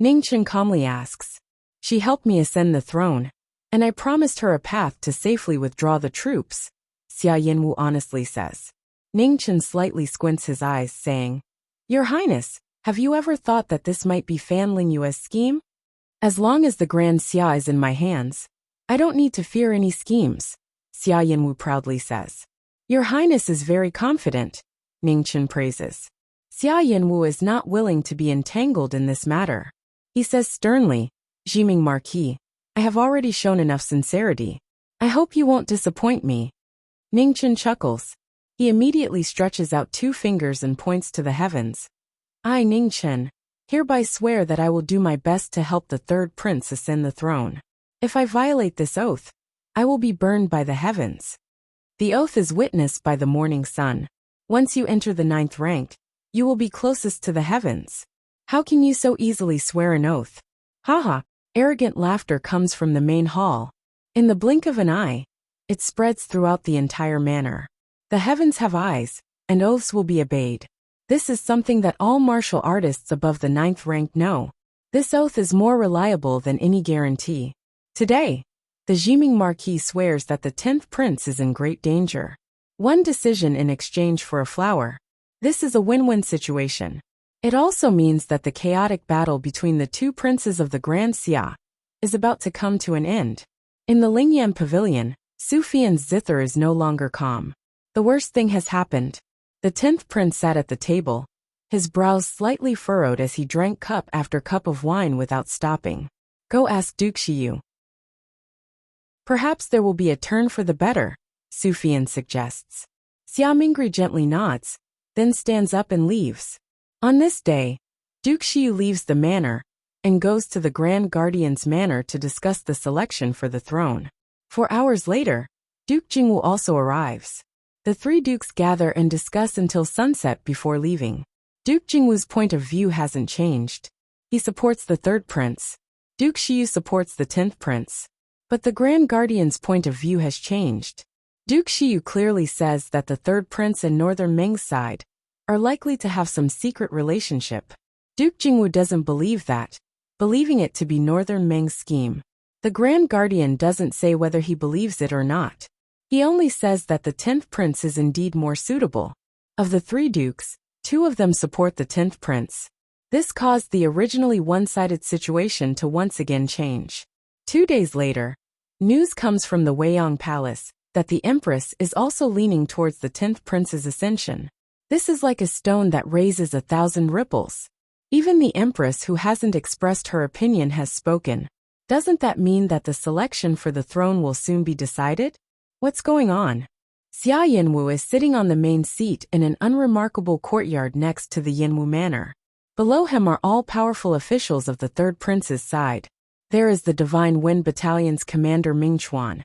Ningchen calmly asks. She helped me ascend the throne, and I promised her a path to safely withdraw the troops, Xia Yinwu honestly says. Ningchen slightly squints his eyes, saying, Your Highness, have you ever thought that this might be Fan Lingyue's scheme? As long as the Grand Xia is in my hands, I don't need to fear any schemes, Xia Yinwu proudly says. Your Highness is very confident, Ningchen praises. Xia Yinwu is not willing to be entangled in this matter. He says sternly, Jiming Marquis, I have already shown enough sincerity. I hope you won't disappoint me. Ningchen chuckles. He immediately stretches out 2 fingers and points to the heavens. I, Ningchen, hereby swear that I will do my best to help the third prince ascend the throne. If I violate this oath, I will be burned by the heavens. The oath is witnessed by the morning sun. Once you enter the 9th rank, you will be closest to the heavens. How can you so easily swear an oath? Haha, arrogant laughter comes from the main hall. In the blink of an eye, it spreads throughout the entire manor. The heavens have eyes, and oaths will be obeyed. This is something that all martial artists above the 9th rank know. This oath is more reliable than any guarantee. Today, the Jiming Marquis swears that the 10th prince is in great danger. One decision in exchange for a flower. This is a win-win situation. It also means that the chaotic battle between the 2 princes of the Grand Xia is about to come to an end. In the Lingyan Pavilion, Sufian's zither is no longer calm. The worst thing has happened. The 10th prince sat at the table, his brows slightly furrowed as he drank cup after cup of wine without stopping. Go ask Duke Xiyu. Perhaps there will be a turn for the better, Sufian suggests. Xia Mingri gently nods, then stands up and leaves. On this day, Duke Xiyu leaves the manor and goes to the Grand Guardian's manor to discuss the selection for the throne. 4 hours later, Duke Jingwu also arrives. The 3 dukes gather and discuss until sunset before leaving. Duke Jingwu's point of view hasn't changed. He supports the 3rd prince. Duke Xiyu supports the 10th prince. But the Grand Guardian's point of view has changed. Duke Xiyu clearly says that the 3rd prince and Northern Ming's side are likely to have some secret relationship. Duke Jingwu doesn't believe that, believing it to be Northern Ming's scheme. The Grand Guardian doesn't say whether he believes it or not. He only says that the 10th prince is indeed more suitable. Of the 3 dukes, 2 of them support the 10th prince. This caused the originally one-sided situation to once again change. 2 days later, news comes from the Weiyang Palace that the Empress is also leaning towards the 10th prince's ascension. This is like a stone that raises 1,000 ripples. Even the Empress, who hasn't expressed her opinion, has spoken. Doesn't that mean that the selection for the throne will soon be decided? What's going on? Xia Yinwu is sitting on the main seat in an unremarkable courtyard next to the Yinwu Manor. Below him are all powerful officials of the 3rd prince's side. There is the Divine Wind Battalion's commander Ming Chuan,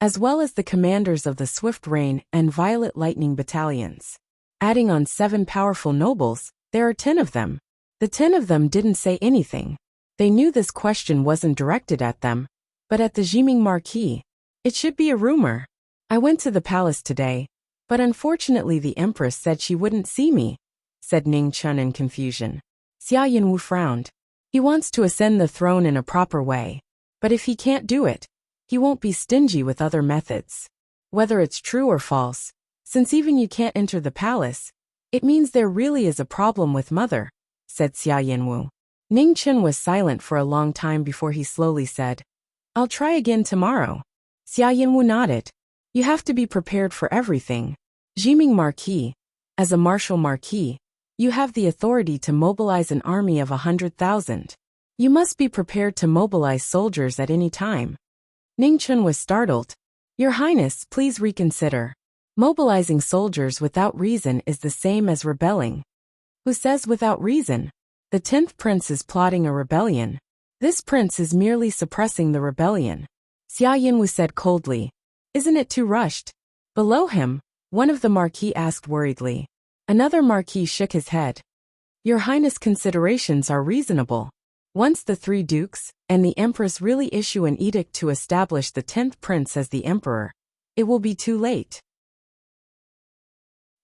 as well as the commanders of the Swift Rain and Violet Lightning battalions. Adding on 7 powerful nobles, there are 10 of them. The 10 of them didn't say anything. They knew this question wasn't directed at them, but at the Jiming Marquis. It should be a rumor. I went to the palace today, but unfortunately the Empress said she wouldn't see me, said Ning Chun in confusion. Xia Yinwu frowned. He wants to ascend the throne in a proper way, but if he can't do it, he won't be stingy with other methods. Whether it's true or false, since even you can't enter the palace, it means there really is a problem with Mother, said Xia Yinwu. Ning Chen was silent for a long time before he slowly said, I'll try again tomorrow. Xia Yinwu nodded. You have to be prepared for everything. Jiming Marquis, as a martial marquis, you have the authority to mobilize an army of 100,000. You must be prepared to mobilize soldiers at any time. Ning Chun was startled. Your Highness, please reconsider. Mobilizing soldiers without reason is the same as rebelling. Who says without reason? The 10th prince is plotting a rebellion. This prince is merely suppressing the rebellion. Xia Yinwu said coldly. Isn't it too rushed? Below him, one of the marquis asked worriedly. Another marquis shook his head. Your Highness' considerations are reasonable. Once the three dukes and the empress really issue an edict to establish the 10th prince as the emperor, it will be too late.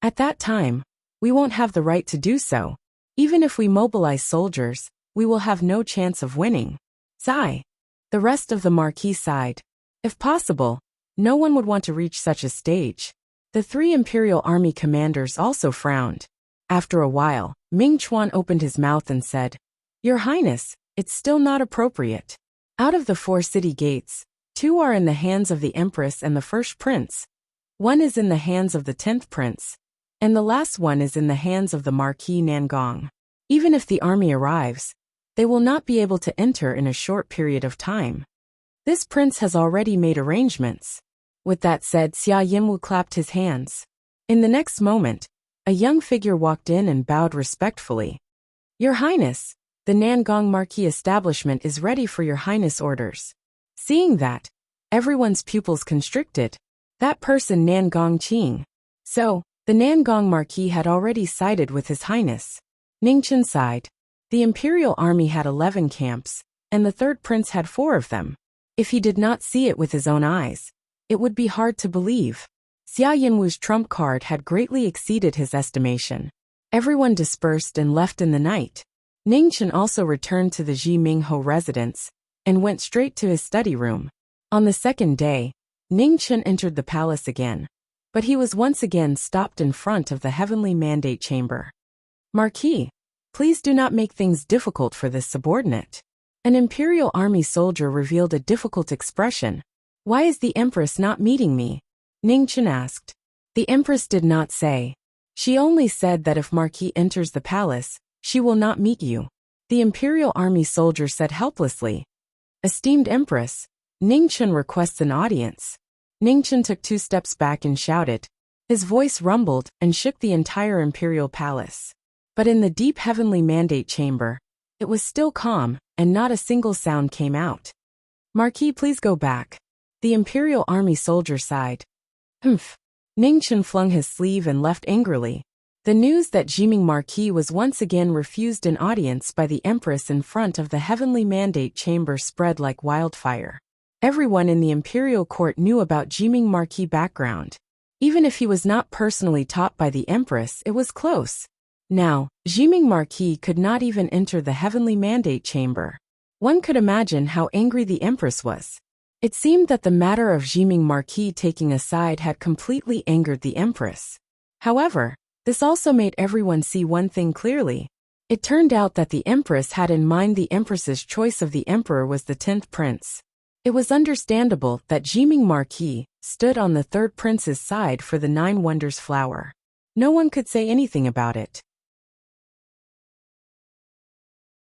At that time, we won't have the right to do so. Even if we mobilize soldiers, we will have no chance of winning. Sigh. The rest of the Marquis sighed. If possible, no one would want to reach such a stage. The three imperial army commanders also frowned. After a while, Ming Chuan opened his mouth and said, "Your Highness, it's still not appropriate. Out of the 4 city gates, 2 are in the hands of the Empress and the first prince. 1 is in the hands of the 10th prince, and the last one is in the hands of the Marquis Nangong. Even if the army arrives, they will not be able to enter in a short period of time. This prince has already made arrangements." With that said, Xia Yinwu clapped his hands. In the next moment, a young figure walked in and bowed respectfully. "Your Highness, the Nangong Marquis establishment is ready for your Highness orders." Seeing that, everyone's pupils constricted. That person Nangong Qing. So, the Nangong Marquis had already sided with His Highness. Ningchen sighed. The imperial army had 11 camps, and the third prince had 4 of them. If he did not see it with his own eyes, it would be hard to believe. Xia Yinwu's trump card had greatly exceeded his estimation. Everyone dispersed and left in the night. Ningchen also returned to the Ji Mingho residence and went straight to his study room. On the second day, Ningchen entered the palace again, but he was once again stopped in front of the heavenly mandate chamber. "Marquis, please do not make things difficult for this subordinate." An imperial army soldier revealed a difficult expression. "Why is the Empress not meeting me?" Ningchen asked. The Empress did not say. She only said that if Marquis enters the palace, she will not meet you. The imperial army soldier said helplessly. "Esteemed Empress, Ningchen requests an audience." Ningchen took 2 steps back and shouted. His voice rumbled and shook the entire imperial palace. But in the deep heavenly mandate chamber, it was still calm, and not a single sound came out. "Marquis, please go back." The imperial army soldier sighed. "Humph." Ningchen flung his sleeve and left angrily. The news that Jiming Marquis was once again refused an audience by the Empress in front of the heavenly mandate chamber spread like wildfire. Everyone in the imperial court knew about Jiming Marquis' background. Even if he was not personally taught by the Empress, it was close. Now, Jiming Marquis could not even enter the heavenly mandate chamber. One could imagine how angry the Empress was. It seemed that the matter of Jiming Marquis taking a side had completely angered the Empress. However, this also made everyone see one thing clearly. It turned out that the Empress had in mind the Empress's choice of the Emperor was the 10th prince. It was understandable that Jiming Marquis stood on the 3rd prince's side for the 9 wonders flower. No one could say anything about it.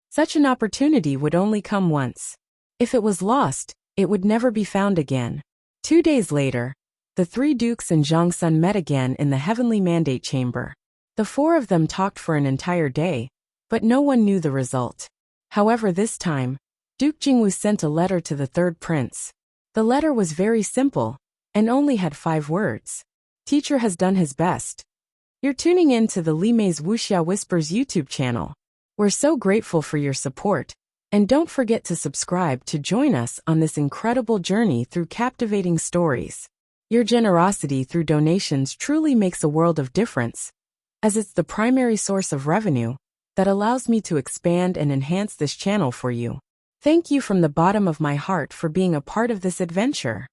Such an opportunity would only come once. If it was lost, it would never be found again. 2 days later, the 3 dukes and Zhang Sun met again in the heavenly mandate chamber. The 4 of them talked for an entire day, but no one knew the result. However, this time, Duke Jingwu sent a letter to the 3rd prince. The letter was very simple, and only had 5 words. "Teacher has done his best." You're tuning in to the Li Mei's Wuxia Whispers YouTube channel. We're so grateful for your support, and don't forget to subscribe to join us on this incredible journey through captivating stories. Your generosity through donations truly makes a world of difference, as it's the primary source of revenue that allows me to expand and enhance this channel for you. Thank you from the bottom of my heart for being a part of this adventure.